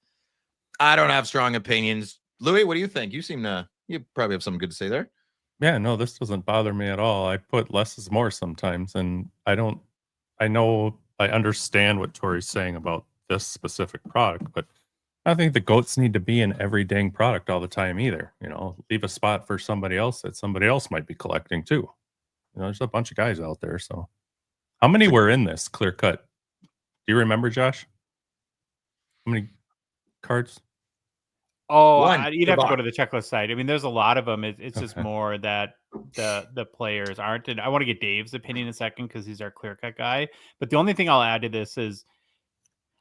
I don't have strong opinions. Louis, what do you think? You probably have something good to say there. Yeah, no, this doesn't bother me at all. I put less is more sometimes, and I understand what Tori's saying about this specific product, but I don't think the goats need to be in every dang product all the time either. Leave a spot for somebody else that somebody else might be collecting too. There's a bunch of guys out there. So how many were in this clear cut? Do you remember, Josh? How many cards? Oh, One, you'd the have to go box. to the checklist site. I mean, there's a lot of them. It's just Okay. more that the players aren't. And I want to get Dave's opinion in a second because he's our clear cut guy. But the only thing I'll add to this is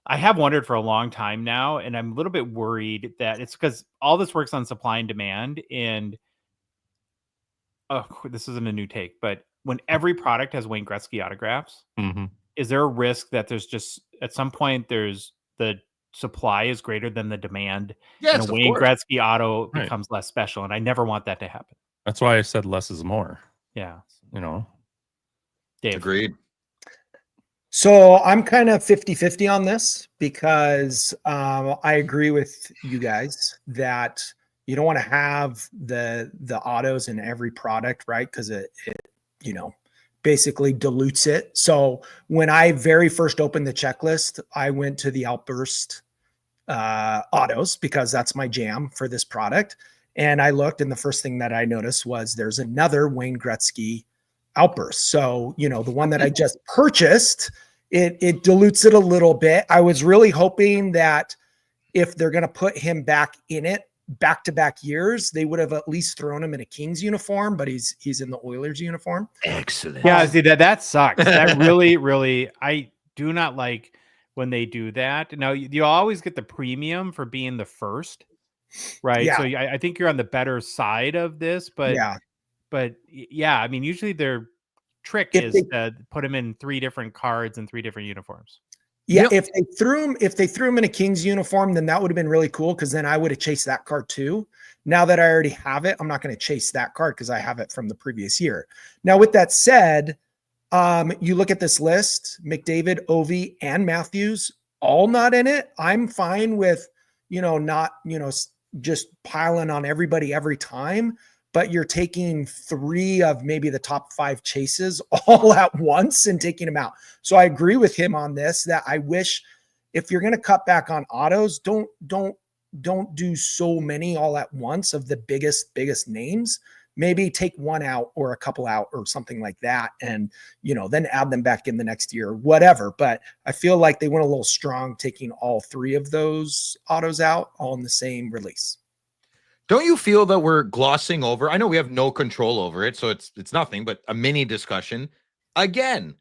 I have wondered for a long time now, and I'm a little bit worried that it's because all this works on supply and demand. And this isn't a new take, but when every product has Wayne Gretzky autographs, Mm-hmm. is there a risk that there's just at some point there's the supply is greater than the demand, Yes, and a of Wayne course. Gretzky auto Right. becomes less special? And I never want that to happen. That's why I said less is more. Yeah, Dave. Agreed. So I'm kind of 50-50 on this because I agree with you guys that you don't want to have the autos in every product, right? Because it basically dilutes it. So when I very first opened the checklist, I went to the Outburst autos because that's my jam for this product. And I looked, and the first thing that I noticed was there's another Wayne Gretzky Outburst. So, the one that I just purchased, it dilutes it a little bit. I was really hoping that if they're going to put him back in it back-to-back years, they would have at least thrown him in a Kings uniform, but he's in the Oilers uniform. Excellent. Yeah, see that sucks. That really, really, I do not like when they do that. Now you always get the premium for being the first, right? Yeah. So I think you're on the better side of this, but yeah, I mean, usually their trick is to put them in 3 different cards and 3 different uniforms. Yeah, if they threw him in a Kings uniform, then that would have been really cool because then I would have chased that card too. Now that I already have it, I'm not going to chase that card because I have it from the previous year. Now, with that said, you look at this list: McDavid, Ovi, and Matthews, all not in it. I'm fine with not just piling on everybody every time. But you're taking 3 of maybe the top 5 chases all at once and taking them out. So I agree with him on this, that I wish if you're going to cut back on autos, don't do so many all at once of the biggest names. Maybe take 1 out or a couple out or something like that. And, then add them back in the next year, whatever. But I feel like they went a little strong taking all 3 of those autos out all in the same release. Don't you feel that we're glossing over? I know we have no control over it, so it's nothing but a mini discussion. Again,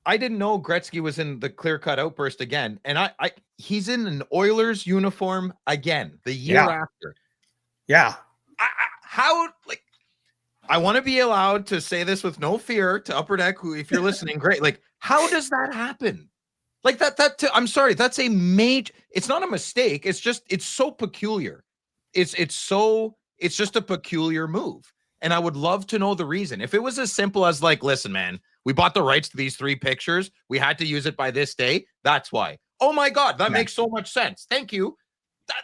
I didn't know Gretzky was in the clear-cut outburst again, and he's in an Oilers uniform again the year after. Yeah. I want to be allowed to say this with no fear to Upper Deck, who, if you're listening, great. Like, how does that happen? Like that I'm sorry, that's a major. It's not a mistake. It's so peculiar. It's just a peculiar move. And I would love to know the reason. If it was as simple as like, listen, man, we bought the rights to these 3 pictures. We had to use it by this day. That's why. Oh my God, that makes so much sense. Thank you.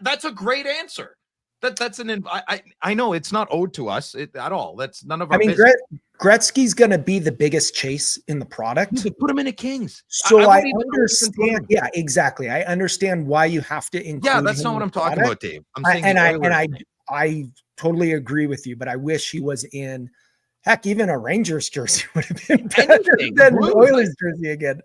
That's a great answer. I know it's not owed to us at all. That's none of our business. Gretzky's going to be the biggest chase in the product. Put him in a Kings. So I understand. Yeah, exactly. I understand why you have to include. Yeah, that's not what I'm talking about, Dave. I'm saying I totally agree with you, but I wish he was in. Heck, even a Rangers jersey would have been better than an Oilers jersey again.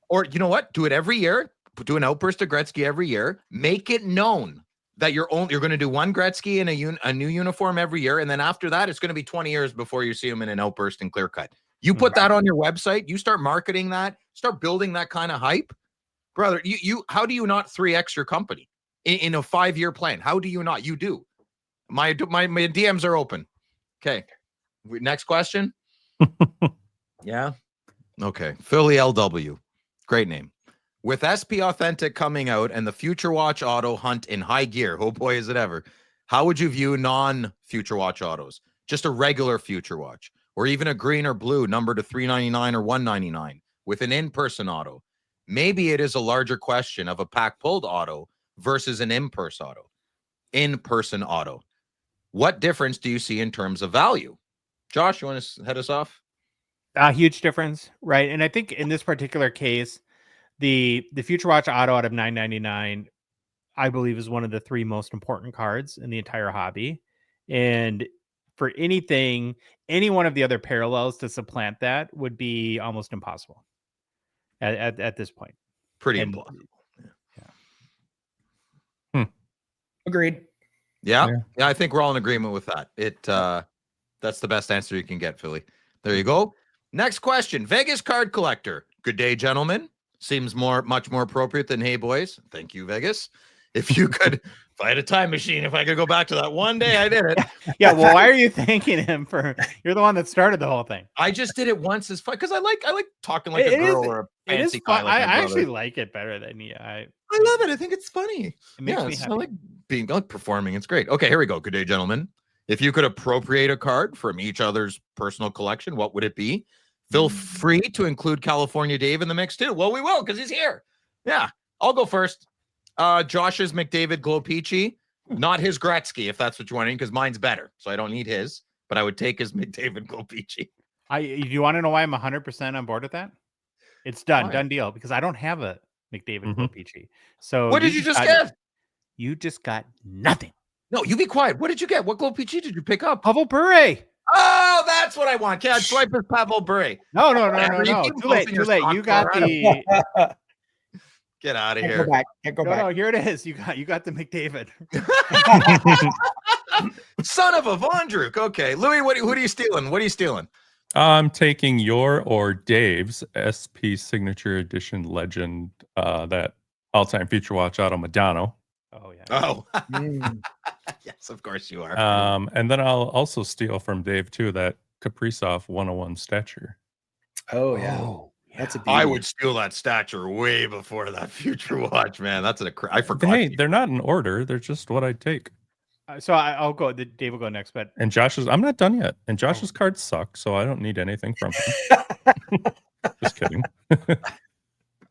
Or you know what? Do it every year. Do an outburst of Gretzky every year. Make it known that you're going to do 1 Gretzky in a new uniform every year, and then after that, it's going to be 20 years before you see him in an outburst and clear cut. You put that on your website. You start marketing that. Start building that kind of hype, brother. How do you not 3x your company in a 5-year plan? How do you not? You do. My DMs are open. Okay. Next question. Yeah. Okay. Philly LW. Great name. With SP Authentic coming out and the Future Watch Auto hunt in high gear, oh boy, is it ever. How would you view non-Future Watch autos? Just a regular Future Watch, or even a green or blue numbered to $399 or $199 with an in-person auto. Maybe it is a larger question of a pack pulled auto versus an in-person auto. What difference do you see in terms of value? Josh, you want to head us off? A huge difference, right? And I think in this particular case, the Future Watch Auto out of $9.99, I believe, is one of the 3 most important cards in the entire hobby. And for any one of the other parallels to supplant that would be almost impossible at this point. Pretty And- impossible. Agreed. Yeah, I think we're all in agreement with that. That's the best answer you can get, Philly. There you go. Next question. Vegas card collector. Good day, gentlemen. Seems much more appropriate than hey, boys. Thank you, Vegas. If you could, if I had a time machine, if I could go back to that one day I did it. Yeah, well, why are you thanking him for? You're the one that started the whole thing. I just did it once as fun because I like talking like a It girl is- or a It is fancy guy. fun. Like my I actually brother. like it better than you. I love it. I think it's funny. It makes me I happy. like performing. It's great. Okay, here we go. Good day, gentlemen. If you could appropriate a card from each other's personal collection, what would it be? Feel free to include California Dave in the mix too. Well, we will because he's here. Yeah, I'll go first. Josh's McDavid O-Pee-Chee, not his Gretzky, if that's what you're wondering, because mine's better, so I don't need his. But I would take his McDavid O-Pee-Chee. You want to know why I'm 100% on board with that? It's done, Why? done deal. Because I don't have a McDavid Mhm. O-Pee-Chee. So What did you just get? You just got nothing. No, you be quiet. What did you get? What O-Pee-Chee did you pick up? Pavel Bure. Oh, that's what I want. Can't swipe his Pavel Bure. No. You keep Too late. posting your Too late. stock You got car. the. Get out of Can't here. go back. Can't go back. No, here it is. You got the McDavid. Son of a Vondruk. Okay, Louis, what are you stealing? What are you stealing? I'm taking your or Dave's SP Signature Edition Legend, that all-time Future Watch Auto Madonna. Oh yeah. Oh, Mm. yes, of course you are. And then I'll also steal from Dave too that Kaprizov 101 stature. Oh yeah. That's a I beauty. would steal that stature way before that Future Watch, man. That's I forgot. Hey, they're not in order. They're just what I take. So I'll go. Dave will go next, but And Josh's, I'm not done yet. And Josh's cards suck, so I don't need anything from him. Just kidding.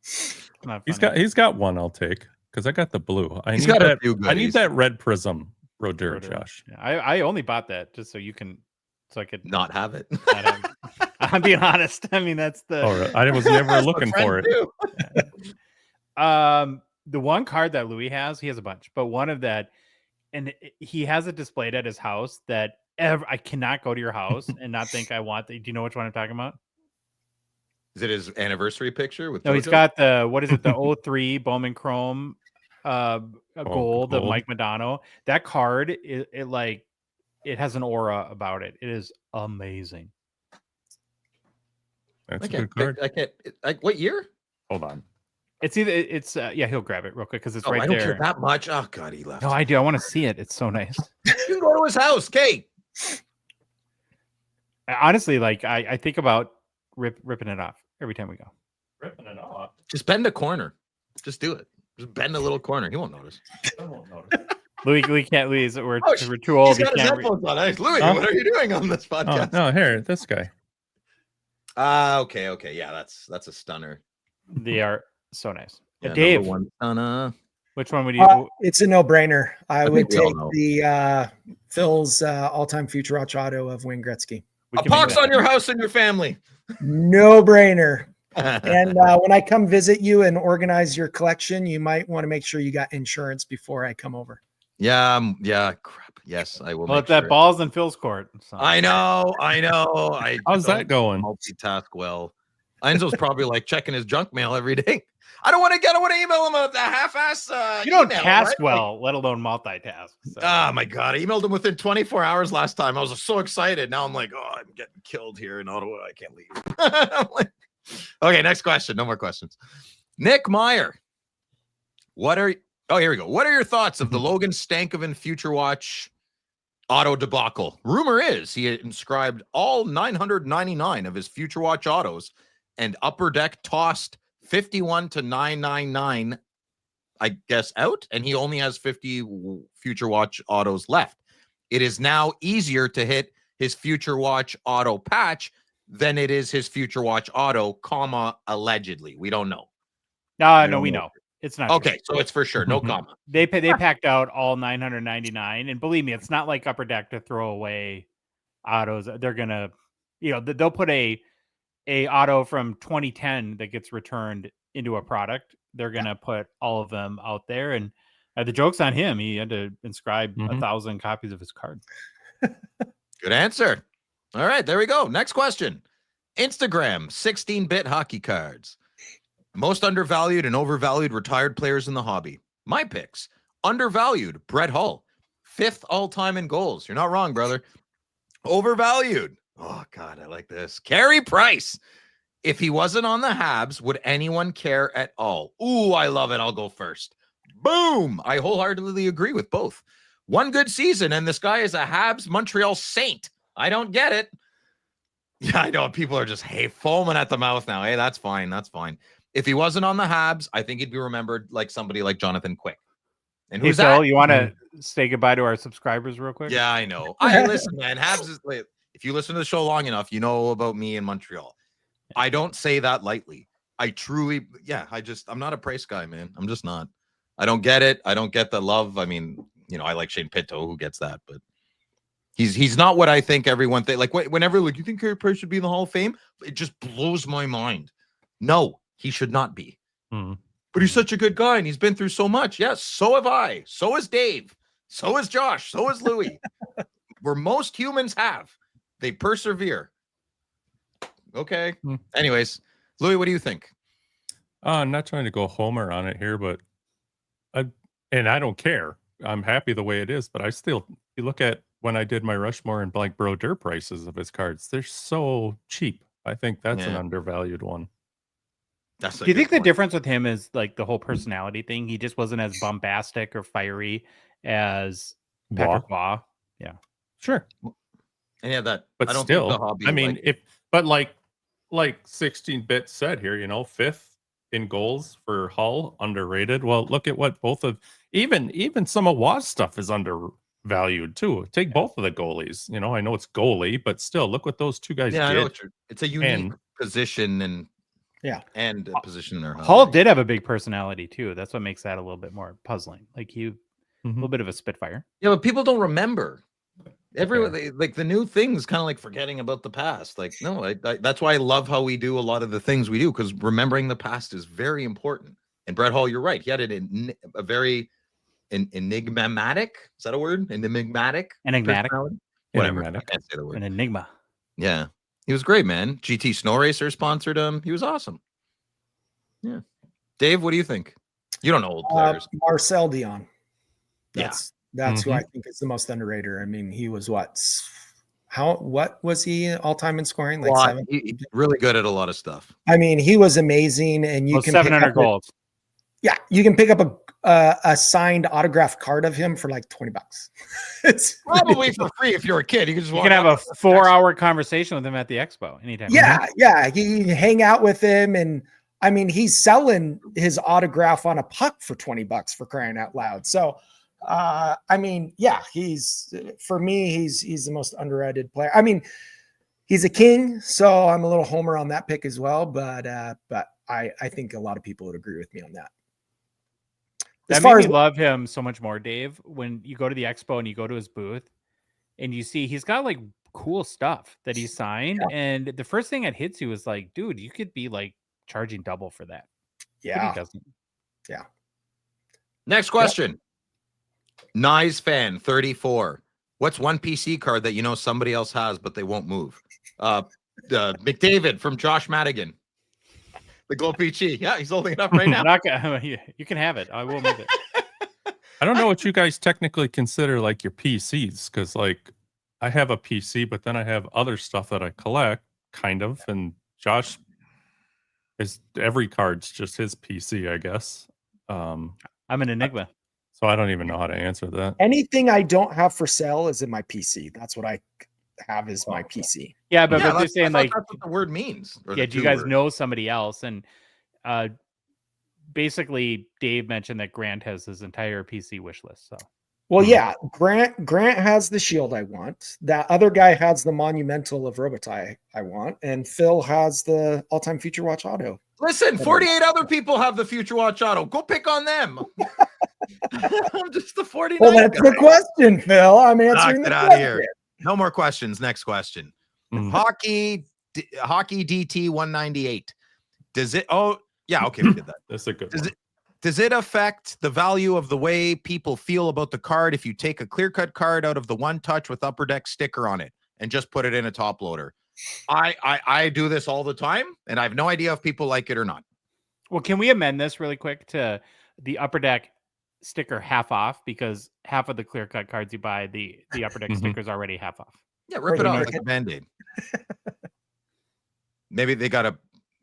it's not funny. He's got one I'll take because I got the blue. I He's need got a that. few I need goodies. that red prism Roder, Rotor. Josh. Yeah, I only bought that just so I could not have it. not have- I'm being honest. I mean, that's the. Oh, I was never looking for it. The one card that Louis has, he has a bunch, but one of that, and he has it displayed at his house that I cannot go to your house and not think I want. Do you know which one I'm talking about? Is it his anniversary picture with? No, he's JoJo? got the 03 Bowman Chrome gold of gold. Mike Modano. That card, it has an aura about it. It is amazing. That's I a good card. can't. Like what year? Hold on. It's yeah, he'll grab it real quick because it's Oh, right I don't there. care that much. Oh God, he left. No, I do. I want to see it. It's so nice. You can go to his house, Kate. Honestly, I think about ripping it off every time we go. Ripping it off. Just bend a corner. Just do it. Just bend a little corner. He won't notice. I won't notice. Louis can't. We're Oh, too old. He's He got his can't. headphones on. Hey, Louis, Huh? what are you doing on this Oh, podcast? no, here, this guy. Okay. Yeah, that's a stunner. They are so nice. Yeah, Dave, number one stunner. which one would you? It's a no-brainer. I would think we all take know. the Phil's all-time Future Watch Auto of Wayne Gretzky. We A can make pox that on your happen. house and your family. No-brainer. And when I come visit you and organize your collection, you might want to make sure you got insurance before I come over. Yeah. Crap. Yes, I will. Well, make it's that sure. ball's in Phil's court. So. I know. I How's don't that going? multitask well. Enzo's probably like checking his junk mail every day. I don't want to email him a half-ass. You don't email, task right? well, let alone multitask. So. Oh my God. I emailed him within 24 hours last time. I was so excited. Now I'm like, oh, I'm getting killed here in Ottawa. I can't leave. I'm like, okay, next question. No more questions. Nick Meyer. Here we go. What are your thoughts of the Logan Stankoven Future Watch auto debacle? Rumor is he had inscribed all 999 of his Future Watch autos and Upper Deck tossed 51 to 999, I guess, out, and he only has 50 Future Watch autos left. It is now easier to hit his Future Watch auto patch than it is his Future Watch auto, allegedly. We don't know. No, we know. It's not true. Okay, so it's for sure. No comma. They packed out all 999, and believe me, it's not like Upper Deck to throw away autos. They're gonna, they'll put a auto from 2010 that gets returned into a product. They're gonna put all of them out there, and the joke's on him. He had to inscribe 1,000 copies of his card. Good answer. All right, there we go. Next question. Instagram 16-bit hockey cards. Most undervalued and overvalued retired players in the hobby. My picks. Undervalued, Brett Hull. 5th all-time in goals. You're not wrong, brother. Overvalued. Oh, God, I like this. Carey Price. If he wasn't on the Habs, would anyone care at all? Ooh, I love it. I'll go first. Boom. I wholeheartedly agree with both. One good season, and this guy is a Habs Montreal Saint. I don't get it. Yeah, I know. People are just, foaming at the mouth now. Hey, that's fine. That's fine. If he wasn't on the Habs, I think he'd be remembered like somebody like Jonathan Quick. And who's Phil, that? you want to say goodbye to our subscribers real quick? Yeah, I know. Listen, man. Habs is like, if you listen to the show long enough, you know about me in Montreal. I don't say that lightly. I truly, I'm not a Price guy, man. I'm just not. I don't get it. I don't get the love. I mean, I like Shane Pinto, who gets that, but he's not what I think everyone think. Like whenever you think Carey Price should be in the Hall of Fame, it just blows my mind. No, he should not be. But he's such a good guy, and he's been through so much. Yes, so have I. So has Dave. So has Josh. So has Louis. Where most humans have. They persevere. Okay. Anyways, Louis, what do you think? I'm not trying to go Homer on it here, but I don't care. I'm happy the way it is, but you look at when I did my Rushmore and Blank Bro Dirt prices of his cards, they're so cheap. I think that's an undervalued one. Do you think the difference with him is like the whole personality thing? He just wasn't as bombastic or fiery as Patrick Waugh. Yeah, sure. And yeah, that. But I don't still, think the hobby. I mean, like 16-bit said here, 5th in goals for Hull, underrated. Well, look at what both of even some of Waugh's stuff is undervalued too. Take both of the goalies. I know it's goalie, but still, look what those two guys did. I know it's a unique position and a position in their hobby. Hull did have a big personality too. That's what makes that a little bit more puzzling. Like a little bit of a spitfire. Yeah, but people don't remember. Everyone like the new things, kind of like forgetting about the past. Like, no, that's why I love how we do a lot of the things we do, because remembering the past is very important. And Brett Hull, you're right. He had a very enigmatic. Is that a word? Enigmatic. Whatever. I can't say the word. An enigma. Yeah, he was great, man. GT Snow Racer sponsored him. He was awesome. Yeah. Dave, what do you think? You don't know old players. Marcel Dion. That's who Mm-hmm. I think is the most underrated. I mean, he was what was he all time in scoring? Like 7? He's really good at a lot of stuff. I mean, he was amazing, and you can 700 goals. You can pick up a signed autographed card of him for like $20. It's probably for free if you're a kid. You can have a 4-hour conversation with him at the expo anytime. Yeah, you can hang out with him, and I mean, he's selling his autograph on a puck for $20 for crying out loud. So. I mean, he's for me, he's the most underrated player. I mean, he's a king, so I'm a little homer on that pick as well. But I think a lot of people would agree with me on that. That made me love him so much more, Dave. When you go to the expo and you go to his booth, and you see he's got like cool stuff that he signed, and the first thing that hits you is like, dude, you could be like charging double for that. Yeah, but he doesn't. Yeah. Next question. Nice fan 34. What's one PC card that somebody else has but they won't move? McDavid from Josh Madigan. The O-Pee-Chee. Yeah, he's holding it up right now. You can have it. I will move it. I don't know what you guys technically consider like your PCs, because like I have a PC, but then I have other stuff that I collect, kind of. And Josh is every card's just his PC, I guess. I'm an enigma. So I don't even know how to answer that. Anything I don't have for sale is in my PC. That's what I have is my PC. Yeah, but they're saying like that's what the word means. Do you guys know somebody else? And basically, Dave mentioned that Grant has his entire PC wish list. So, well, yeah, Grant has the shield I want. That other guy has the monumental of Robitaille I want, and Phil has the all-time Future Watch auto Listen, 48 other people have the Future Watch auto. Go pick on them. I'm just the 49. Well, that's guy. the question, Phil. I'm answering Knock the it out of question. here. No more questions. Next question. Hockey DT 198. Does it? Oh, yeah. Okay, we did that. That's a good one. Does it affect the value of the way people feel about the card if you take a clear-cut card out of the One Touch with Upper Deck sticker on it and just put it in a top loader? I do this all the time, and I have no idea if people like it or not. Well, can we amend this really quick to the Upper Deck sticker half off, because half of the clear cut cards you buy, the Upper Deck sticker is already half off. Yeah, rip it off like a Band-Aid. Maybe they got to,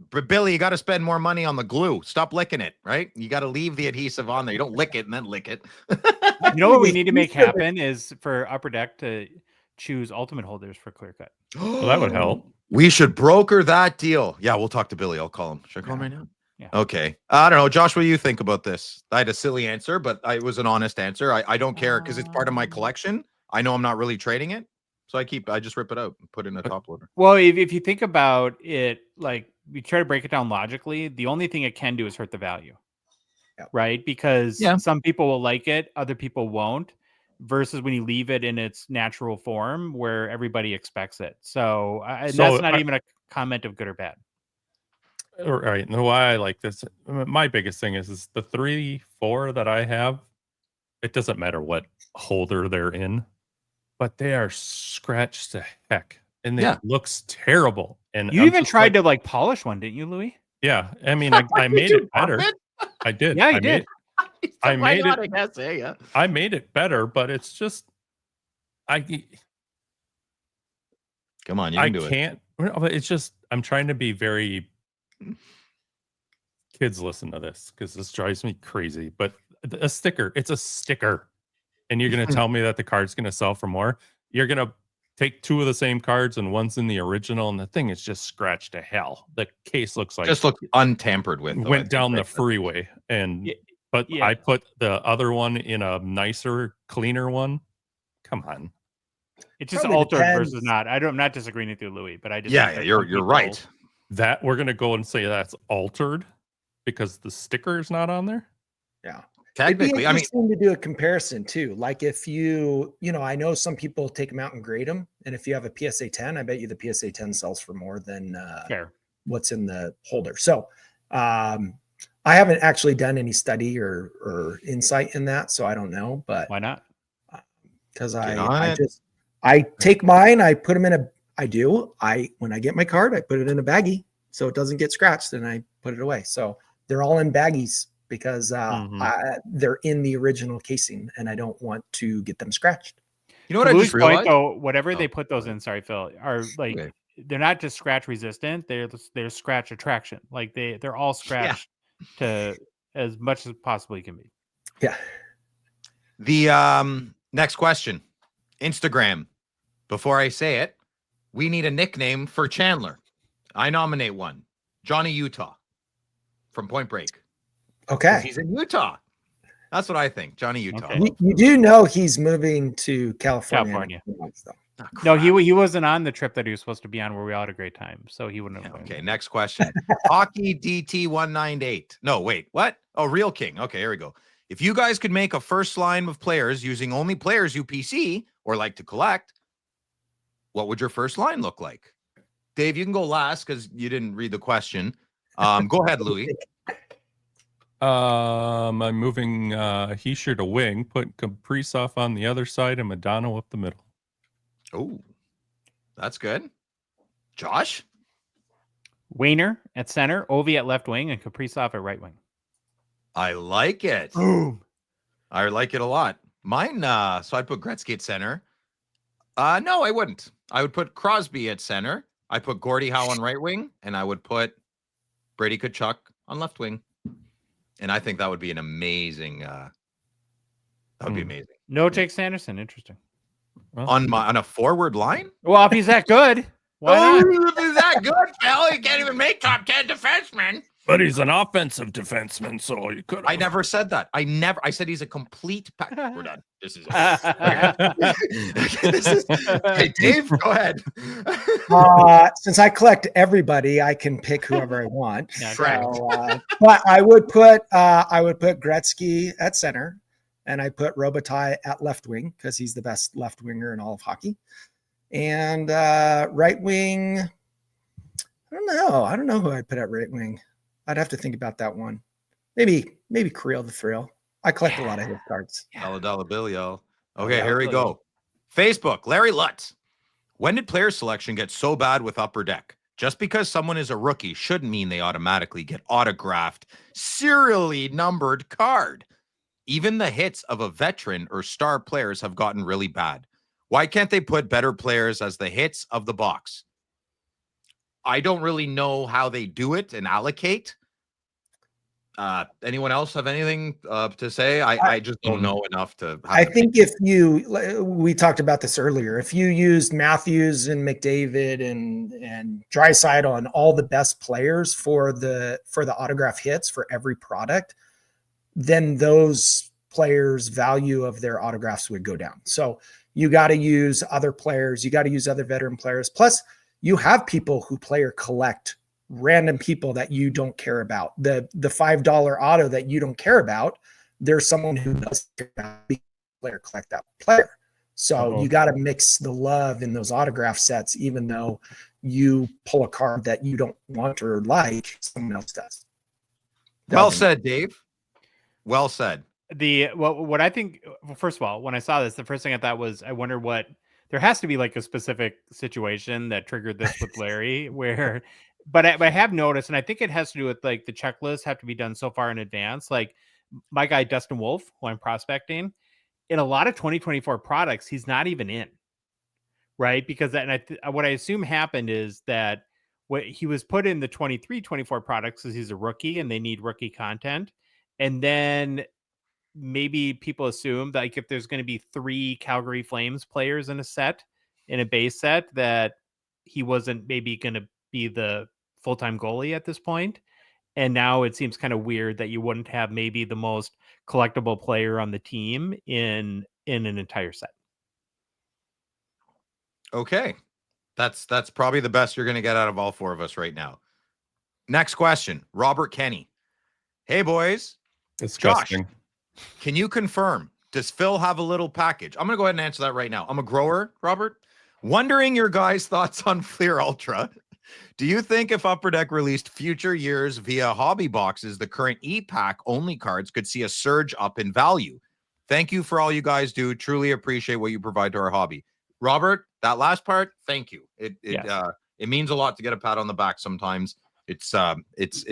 but Billy, you got to spend more money on the glue. Stop licking it, right? You got to leave the adhesive on there. You don't lick it and then lick it. You know what we need to make happen is for Upper Deck to choose ultimate holders for clear cut. Well, that would help. We should broker that deal. Yeah, we'll talk to Billy. I'll call him. Should I call him right now? Yeah. Okay. I don't know. Josh, what do you think about this? I had a silly answer, but it was an honest answer. I don't care because it's part of my collection. I know I'm not really trading it. So I just rip it out and put it in a top loader. Well, if you think about it, like we try to break it down logically, the only thing it can do is hurt the value. Yep. Right? Because Yeah. some people will like it, other people won't, versus when you leave it in its natural form where everybody expects it. So that's not even a comment of good or bad. Right. And why I like this, my biggest thing is the 3-4 that I have, it doesn't matter what holder they're in, but they are scratched to heck. And it looks terrible. And you even tried to like polish one, didn't you, Louis? Yeah. I mean, I made it better. I did. Yeah, you did. I made it. I guess, yeah. I made it better, but it's just Come on, you can do it. I can't. It's just I'm trying to be very. Kids listen to this because this drives me crazy. But a sticker, it's a sticker, and you're gonna tell me that the card's gonna sell for more. You're gonna take two of the same cards and one's in the original, and the thing is just scratched to hell. The case looks untampered with. Went down the freeway, and I put the other one in a nicer, cleaner one. Come on. It's just altered versus not. I'm not disagreeing with you, Louis, but I just you're right. That we're gonna go and say that's altered because the sticker is not on there. Yeah, technically, I mean, to do a comparison too. Like if I know some people take them out and grade them, and if you have a PSA 10, I bet you the PSA 10 sells for more than what's in the holder. So, I haven't actually done any study or insight in that, so I don't know. But why not? Because I take mine, I put them in when I get my card, I put it in a baggie so it doesn't get scratched, and I put it away. So they're all in baggies because they're in the original casing, and I don't want to get them scratched. You know what I just realized? Though, whatever they put those in, sorry, Phil, are like they're not just scratch resistant; they're scratch attraction. Like they're all scratched to as much as possibly can be. Yeah. The next question, Instagram. Before I say it, we need a nickname for Chandler. I nominate one, Johnny Utah from Point Break. Okay. He's in Utah. That's what I think. Johnny Utah. Okay. You do know he's moving to California. No, he wasn't on the trip that he was supposed to be on where we all had a great time. So he wouldn't have. Okay, next question. Hockey DT 198. No, wait, what? Oh, Real King. Okay, here we go. If you guys could make a first line of players using only players you PC or like to collect, what would your first line look like? Dave, you can go last because you didn't read the question. Go ahead, Louis. I'm moving Heischer to wing, put Kaprizov on the other side, and Madonna up the middle. Oh, that's good. Josh? Wayner at center, Ovi at left wing, and Kaprizov at right wing. I like it. Boom. I like it a lot. Mine, so I'd put Gretzky at center. No, I wouldn't. I would put Crosby at center. I put Gordie Howe on right wing, and I would put Brady Tkachuk on left wing. And I think that would be an amazing. That would be amazing. No Jake Sanderson. Interesting. Well, on a forward line. Well, if he's that good, why not? If he's that good, Phil, he can't even make top 10 defensemen. But he's an offensive defenseman, so you could. I never said that. I said he's a complete We're done. This is Hey, Dave, go ahead. Since I collect everybody, I can pick whoever I want. Correct. So, but I would put Gretzky at center, and I put Robitaille at left wing because he's the best left winger in all of hockey. And right wing, I don't know who I'd put at right wing. I'd have to think about that one. Maybe Creel the Thrill. I collect a lot of his cards. Dollar bill, y'all. Okay, here we go. Facebook, Larry Lutz. When did player selection get so bad with Upper Deck? Just because someone is a rookie shouldn't mean they automatically get autographed, serially numbered card. Even the hits of a veteran or star players have gotten really bad. Why can't they put better players as the hits of the box? I don't really know how they do it and allocate. Anyone else have anything to say? I just don't know enough to. I think we talked about this earlier. If you used Matthews and McDavid and Draisaitl and all the best players for the autograph hits for every product, then those players' value of their autographs would go down. So you got to use other players. You got to use other veteran players. Plus, you have people who play or collect random people that you don't care about. The $5 auto that you don't care about, there's someone who does care about the player, collect that player. So you got to mix the love in those autograph sets, even though you pull a card that you don't want or like, someone else does. Well said, Dave. Well said. What I think, first of all, when I saw this, the first thing I thought was, I wonder what, there has to be like a specific situation that triggered this with Larry where, but I have noticed, and I think it has to do with like the checklists have to be done so far in advance. Like my guy, Dustin Wolf, who I'm prospecting, in a lot of 2024 products, he's not even in, right? Because that, and what I assume happened is that what he was put in the 23-24 products because he's a rookie and they need rookie content. And then maybe people assume that like if there's going to be 3 Calgary Flames players in a base set, that he wasn't maybe going to be the full-time goalie at this point. And now it seems kind of weird that you wouldn't have maybe the most collectible player on the team in an entire set. Okay. That's probably the best you're going to get out of all 4 of us right now. Next question. Robert Kenny. Hey, boys. Disgusting. Josh, can you confirm, does Phil have a little package? I'm going to go ahead and answer that right now. I'm a grower, Robert. Wondering your guys' thoughts on Fleer Ultra. Do you think if Upper Deck released future years via hobby boxes, the current e-pack only cards could see a surge up in value? Thank you for all you guys do. Truly appreciate what you provide to our hobby. Robert, that last part, thank you. It means a lot to get a pat on the back sometimes. It's a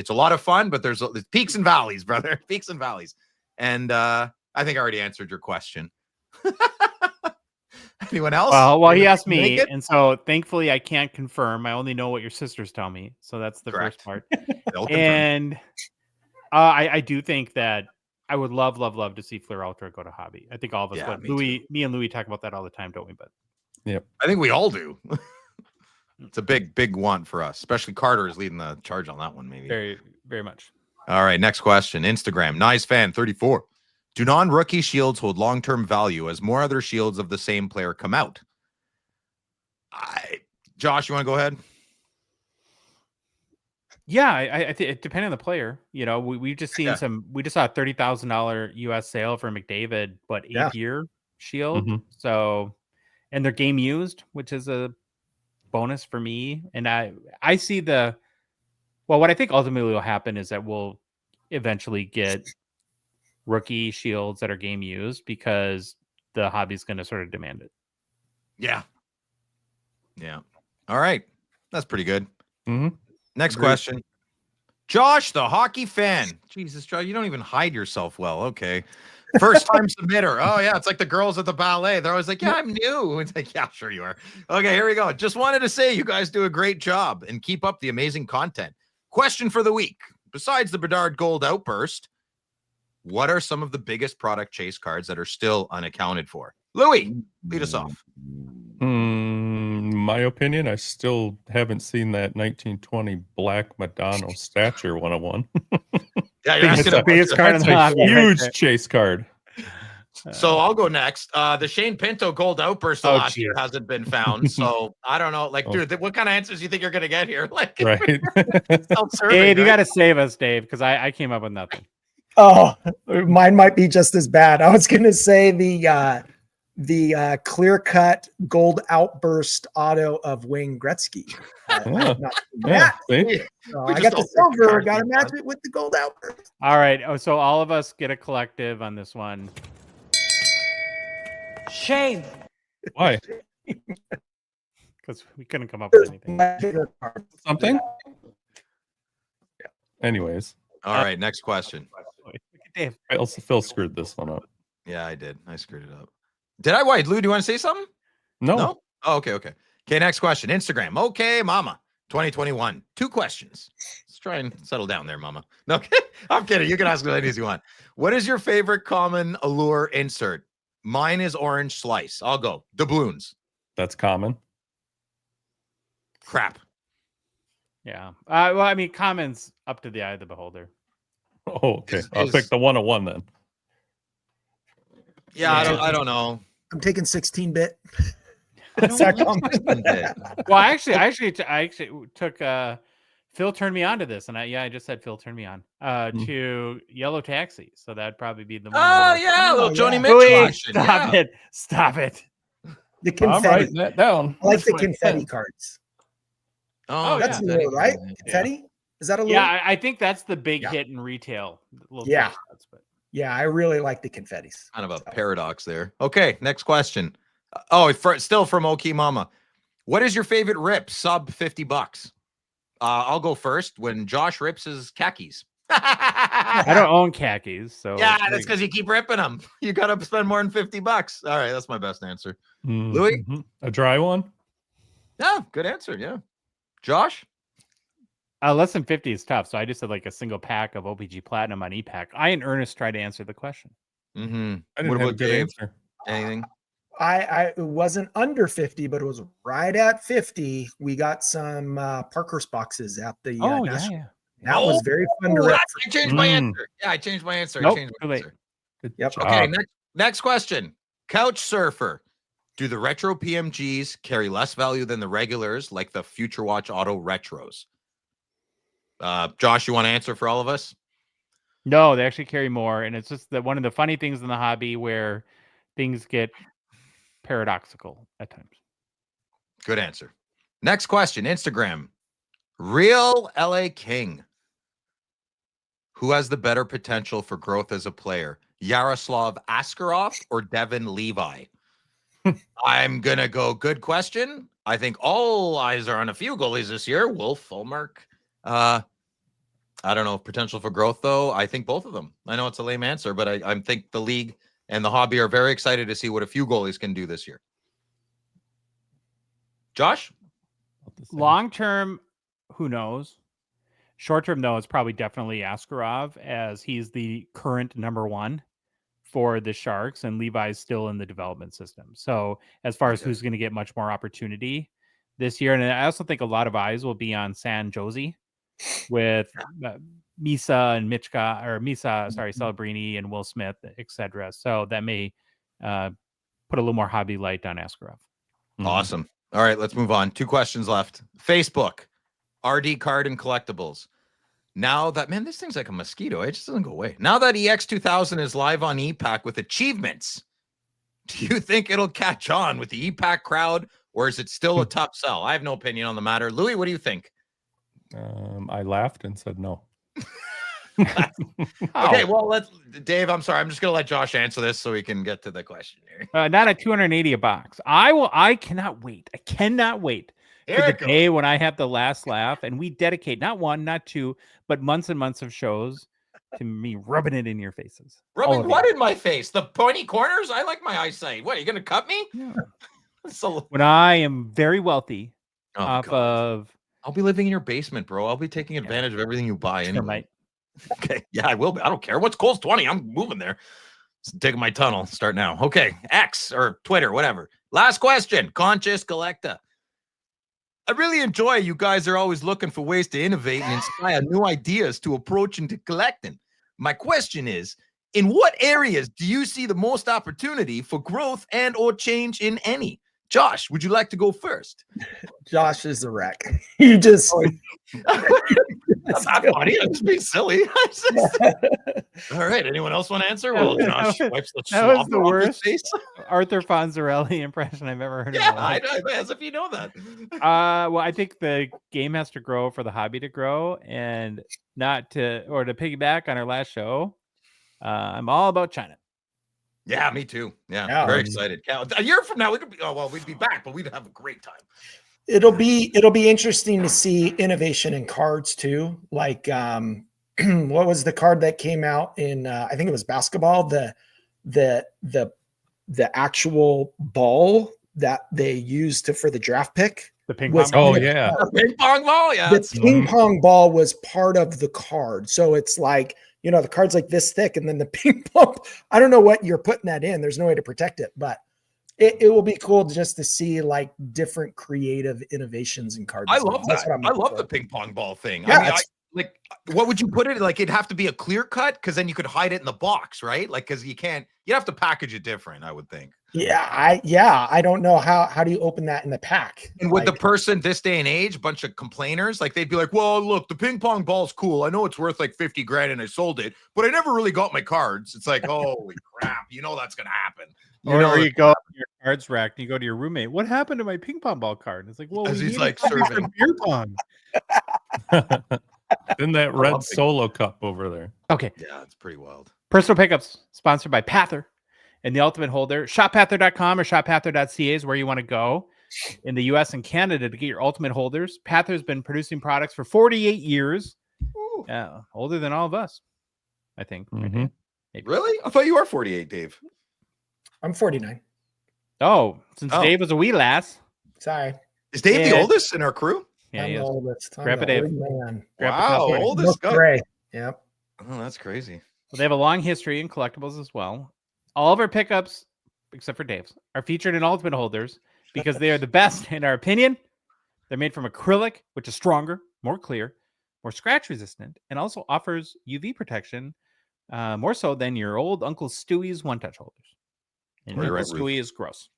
lot of fun, but there's peaks and valleys, brother. Peaks and valleys. And I think I already answered your question. Anyone else? Well, he asked me, and so thankfully I can't confirm. I only know what your sisters tell me, so that's the first part. And I do think that I would love to see Fleer Ultra go to hobby. I think all of us would. Me and Louis talk about that all the time, don't we? But yep, I think we all do. It's a big want for us, especially Carter is leading the charge on that one. Maybe very, very much. All right, next question. Instagram, Nice Fan 34. Do non-rookie shields hold long-term value as more other shields of the same player come out? Josh, you want to go ahead? Yeah, I think it depends on the player. You know, we've just seen we just saw a $30,000 US sale for McDavid, but 8-year shield. Mm-hmm. So, and they're game used, which is a bonus for me. And I see what I think ultimately will happen is that we'll eventually get rookie shields that are game used because the hobby's going to sort of demand it. Yeah. All right. That's pretty good. Mm-hmm. Next question. Josh, the hockey fan. Jesus, Josh, you don't even hide yourself well. Okay. First time submitter. Oh, yeah. It's like the girls at the ballet. They're always like, yeah, I'm new. It's like, yeah, sure you are. Okay, here we go. Just wanted to say you guys do a great job and keep up the amazing content. Question for the week. Besides the Bedard Gold outburst, what are some of the biggest product chase cards that are still unaccounted for? Louis, lead us off. my opinion, I still haven't seen that 1920 Black Madonna stature 101. Yeah, you're asking a biggest card in That's the a hobby. huge chase card. So I'll go next. The Shane Pinto gold outburst of Oh, last year geez. hasn't been found. So I don't know. Like, Oh. dude, what kind of answers do you think you're gonna get here? Like, Right. self-serving, Dave, you right? got to save us, Dave, because I came up with nothing. Oh, mine might be just as bad. I was going to say the clear-cut gold outburst auto of Wayne Gretzky. I have not seen Yeah, that. see? So We I just got the don't pick the silver. cards Got to we match want. it with the gold outburst. All right. Oh, so all of us get a collective on this one. Shame. Why? Because we couldn't come up with anything. My favorite card. Something? Anyways, All right, next question. Look at Dave. Phil screwed this one up. Yeah, I did. I screwed it up. Did I? Wait, Lou, do you want to say something? No. Oh, okay. Okay, next question. Instagram. Okay, mama. 2021. 2 questions. Let's try and settle down there, mama. No, I'm kidding. You can ask as many as you want. What is your favorite common allure insert? Mine is orange slice. I'll go. Doubloons. That's common. Crap. Yeah. Well, I mean, comments up to the eye of the beholder. Oh, okay. Is- I'll is- pick the 101 then. Yeah, I don't know. I'm taking 16-bit. I don't that like common? 16-bit. Well, I actually took Phil turned me on to this, and I just said Phil turned me on to Yellow Taxi. So that'd probably be the one. Oh yeah, little Joni yeah. Mitchell Louis, action. stop Yeah. it! Stop it! The I'm confetti. writing that down. I like the That's my confetti pen. cards. Oh, That's yeah. a lure, right? Confetti? Is that a lure? Yeah, I think that's the big Yeah. hit in retail. Little Yeah. taste buds, but Yeah, I really like the confettis. Kind of a paradox there. Okay, next question. Oh, still from Oki Mama. What is your favorite rip? Sub $50. I'll go first. When Josh rips his khakis. I don't own khakis, so Yeah, that's because you keep ripping them. You got to spend more than $50. All right, that's my best answer. Louis? Mhm. A dry one? Yeah, good answer. Yeah. Josh? less than 50 is tough. So I just said like a single pack of O-Pee-Chee Platinum on ePack. I in earnest tried to answer the question. Mm-hmm. I didn't What have a about good Dave? answer. Anything? It wasn't under 50, but it was right at 50. We got some Parker's boxes at the National. yeah. That was very fun to rip. I changed my Mm. answer. Yeah, I changed my answer. Nope, I changed too my late. answer. Good Yep. job. Okay, next question. Couch surfer. Do the retro PMGs carry less value than the regulars, like the Future Watch Auto Retros? Josh, you want to answer for all of us? No, they actually carry more, and it's just that one of the funny things in the hobby where things get paradoxical at times. Good answer. Next question. Instagram. Real LA King. Who has the better potential for growth as a player? Yaroslav Askarov or Devin Levi? I'm going to go good question. I think all eyes are on a few goalies this year. Wolf, Fulmark. I don't know. Potential for growth, though. I think both of them. I know it's a lame answer, but I think the league and the hobby are very excited to see what a few goalies can do this year. Josh? Long term, who knows? Short term, though, it's probably definitely Askarov, as he's the current number one for the Sharks, and Levi's still in the development system. So as far as who's going to get much more opportunity this year, and I also think a lot of eyes will be on San Jose with Misa and Michka, or Misa, sorry, Celebrini and Will Smith, etc. So that may put a little more hobby light on Askarov. Awesome. All right, let's move on. 2 questions left. Facebook, RD Card and Collectibles. Now that, man, this thing's like a mosquito. It just doesn't go away. Now that EX2000 is live on ePack with achievements, do you think it'll catch on with the ePack crowd, or is it still a tough sell? I have no opinion on the matter. Louis, what do you think? I laughed and said no. Okay, well, Dave, I'm sorry. I'm just going to let Josh answer this so we can get to the question here. Not at $280 a box. I cannot wait. I cannot wait for the day when I have the last laugh and we dedicate not one, not two, but months and months of shows to me rubbing it in your faces. Rubbing what in my face? The pointy corners? I like my eyesight. What, are you going to cut me? Yeah. So, When I am very wealthy God. of I'll be living in your basement, bro. I'll be taking advantage of everything you buy anyway. termite. Okay. Yeah, I will be. I don't care. What's Cole's 20? I'm moving there. Digging my tunnel. Start now. Okay. X or Twitter, whatever. Last question. Conscious Collecta. I really enjoy you guys are always looking for ways to innovate and inspire new ideas to approach into collecting. My question is, in what areas do you see the most opportunity for growth and or change in any? Josh, would you like to go first? Josh is a wreck. You just That's not funny. I'm just being silly. All right. Anyone else want to answer? Well, Josh wipes the That was slobber the off his worst face. Arthur Fonzarelli impression I've ever heard. Yeah, in my life. I know, as if you know that. Well, I think the game has to grow for the hobby to grow, and not to piggyback on our last show. I'm all about China. Yeah, me too. Yeah, Yeah. very excited. A year from now, we could be. Oh well, we'd be back, but we'd have a great time. it'll be interesting to see innovation in cards too. Like what was the card that came out in I think it was basketball, the actual ball that they used for the draft pick. The ping was pong. Oh, in a yeah. card. Ping pong ball, yeah. The ping pong ball was part of the card. So it's like, the card's like this thick, and then the ping pong, I don't know what you're putting that in. There's no way to protect it, but it will be cool just to see like different creative innovations in card I design. love That's that. what I'm I looking love for. the ping pong ball thing. Yeah, I mean, like, what would you put it? Like, it'd have to be a clear cut because then you could hide it in the box, right? Like, because you'd have to package it different, I would think. I don't know how do you open that in the pack? And with the person this day and age, bunch of complainers, like they'd be like, well, look, the ping pong ball's cool. I know it's worth like 50 grand and I sold it, but I never really got my cards. It's like, holy crap, that's going to happen. Or you go to your cards rack and you go to your roommate. What happened to my ping pong ball card? It's like, well, As we he's need like a copy serving. from beer pong. In that love red big- solo cup over there. Okay. Yeah, it's pretty wild. Personal pickups sponsored by Pather and the Ultimate Holder. ShopPather.com or ShopPather.ca is where you want to go in the US and Canada to get your Ultimate Holders. Pather's been producing products for 48 years. Older than all of us, I think. Mhm. Maybe. Really? I thought you were 48, Dave. I'm 49. Oh, since Dave was a wee lass. Sorry. Is Dave the Yeah. oldest in our crew? Yeah, I'm he the is. oldest. I'm Grandpa the Dave. old man. Wow, Grandpa oldest Milk guy. gray. Yep. Oh, that's crazy. Well, they have a long history in collectibles as well. All of our pickups, except for Dave's, are featured in Ultimate Holders because they are the best in our opinion. They're made from acrylic, which is stronger, more clear, more scratch resistant, and also offers UV protection more so than your old Uncle Stewie's one-touch holders. And Or your Uncle Aunt Ruth. Stewie is gross.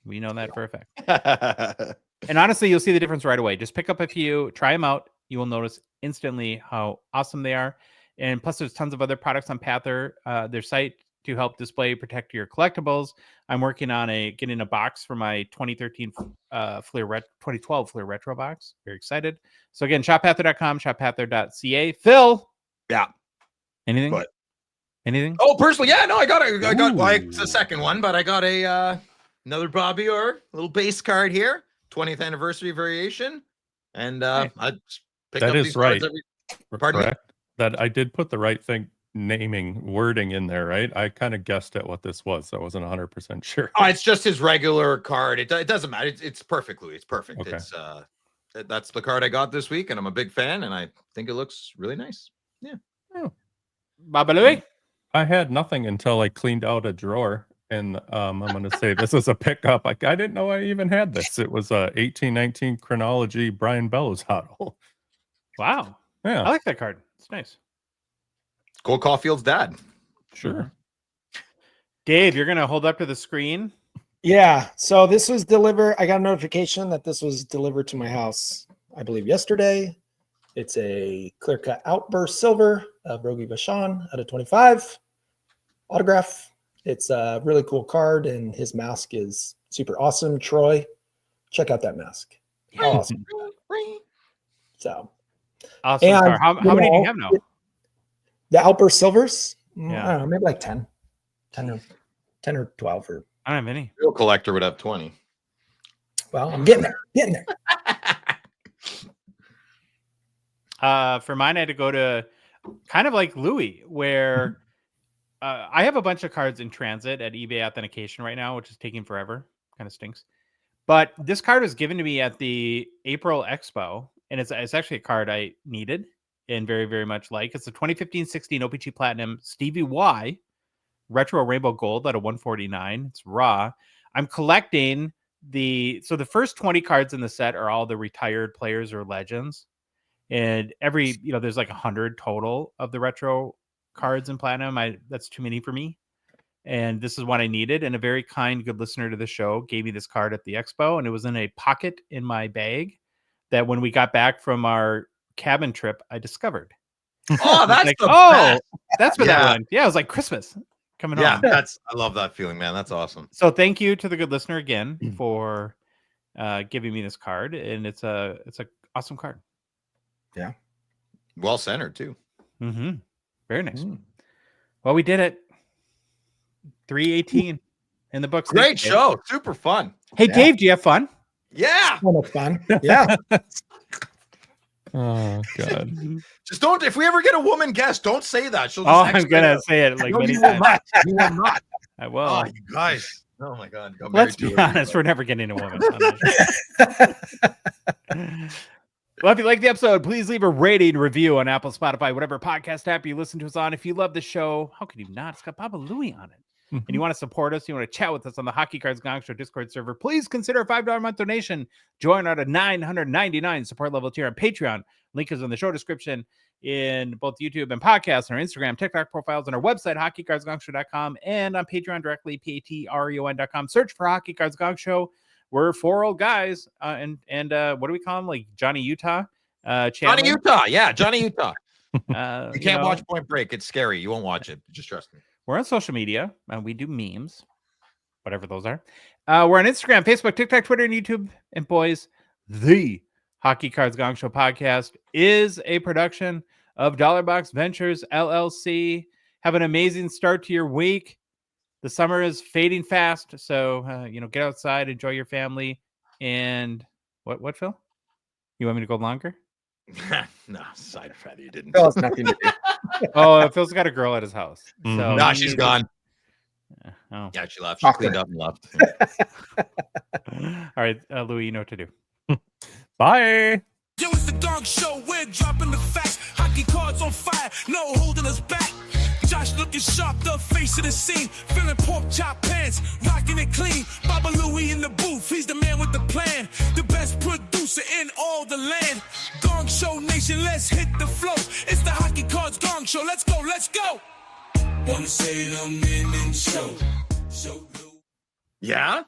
We know that for a fact. And honestly, you'll see the difference right away. Just pick up a few, try them out. You will notice instantly how awesome they are. And plus, there's tons of other products on Pather, their site, to help display, protect your collectibles. I'm working on getting a box for my 2013 2012 Fleer Retro box. Very excited. So again, shoppather.com, shoppather.ca. Phil. Yeah. Anything? What? Anything? Oh, personally, yeah, no, I got it's the second one, but I got another Bobby Orr little base card here, 20th anniversary variation, and I picked That up is these right. cards Pardon me? Correct. That I did put the right thing, wording in there, right? I kind of guessed at what this was. I wasn't 100% sure. Oh, it's just his regular card. It doesn't matter. It's perfect, Louis. It's perfect. Okay. It's that's the card I got this week, and I'm a big fan, and I think it looks really nice. Yeah. Baba Louie? I had nothing until I cleaned out a drawer, and I'm going to say this is a pickup. I didn't know I even had this. It was a 1819 chronology Brian Bellows Huddle. Wow. Yeah, I like that card. It's nice. Cole Caulfield's dad. sure. Dave, you're going to hold up to the screen. Yeah. So this was delivered. I got a notification that this was delivered to my house, I believe yesterday. It's a clear cut outburst silver of Rogi Vachon out of 25 autograph. It's a really cool card, and his mask is super awesome. Troy, check out that mask. Awesome. So Awesome. And, card. How you many do know, you have now? the outburst silvers, Yeah. I don't know, maybe like 10 or 12 or I don't have any. Real collector would have 20. well, I'm getting there. For mine, I had to go to kind of like Louis, where I have a bunch of cards in transit at eBay authentication right now, which is taking forever. Kind of stinks. But this card was given to me at the April Expo, and it's actually a card I needed and very, very much like. It's a 2015-16 O-Pee-Chee Platinum Stevie Y Retro Rainbow Gold out of 149. It's raw. I'm collecting the first 20 cards in the set are all the retired players or legends. And there's like 100 total of the retro cards in platinum. That's too many for me. And this is what I needed. And a very kind, good listener to the show gave me this card at the expo, and it was in a pocket in my bag that when we got back from our cabin trip, I discovered. Oh, that's like, best. That's where that went. Yeah, it was like Christmas coming home. I love that feeling, man. That's awesome. So thank you to the good listener again for giving me this card, and it's a awesome card. Yeah, well centered too. Mm-hmm. Very nice. Well, we did it. 318 in the books. Great show. Super fun. Hey, Dave, do you have fun? Yeah. So much fun. Yeah. Oh God. Just don't. If we ever get a woman guest, don't say that. She'll just I'm gonna say it like no, many you will times. not. You will not. I will. Oh, you guys. Oh my God. Got Let's married be to a- honest. We're never getting a woman. Well, if you like the episode, please leave a rating review on Apple, Spotify, whatever podcast app you listen to us on. If you love the show, how could you not? It's got Baba Louie on it. And you want to support us, you want to chat with us on the Hockey Cards Gongshow Discord server, please consider a $5 a month donation. Join our $999 support level tier on Patreon. Link is in the show description in both YouTube and podcasts, on our Instagram, TikTok profiles, on our website, hockeycardsgongshow.com, and on Patreon directly, patreon.com. Search for Hockey Cards Gongshow. We're four old guys, and what do we call them? Like Johnny Utah? Johnny Utah. Yeah, Johnny Utah. You can't know, watch Point Break. It's scary. You won't watch it. Just trust me. We're on social media, and we do memes, whatever those are. We're on Instagram, Facebook, TikTok, Twitter, and YouTube. And boys, the Hockey Cards Gong Show podcast is a production of Dollarbox Ventures, LLC. Have an amazing start to your week. The summer is fading fast, so get outside, enjoy your family, and what, Phil? You want me to go longer? No, I'd rather you didn't. Phil has nothing to do. Oh, Phil's got a girl at his house. So No, she's gone. Oh. Yeah, she left. She cleaned up and left. All right, Louis, you know what to do. Bye. Yo, it's the Gong Show. We're dropping the facts. Hockey cards on fire. No holding us back. Josh looking sharp, the face of the scene. Feeling pork chop pants, rocking it clean. Baba Louie in the booth, he's the man with the plan. The best producer in all the land. Gong Show Nation, let's hit the flow. It's the Hockey Cards Gong Show. Let's go, let's go. Wanna say them in show. Yeah?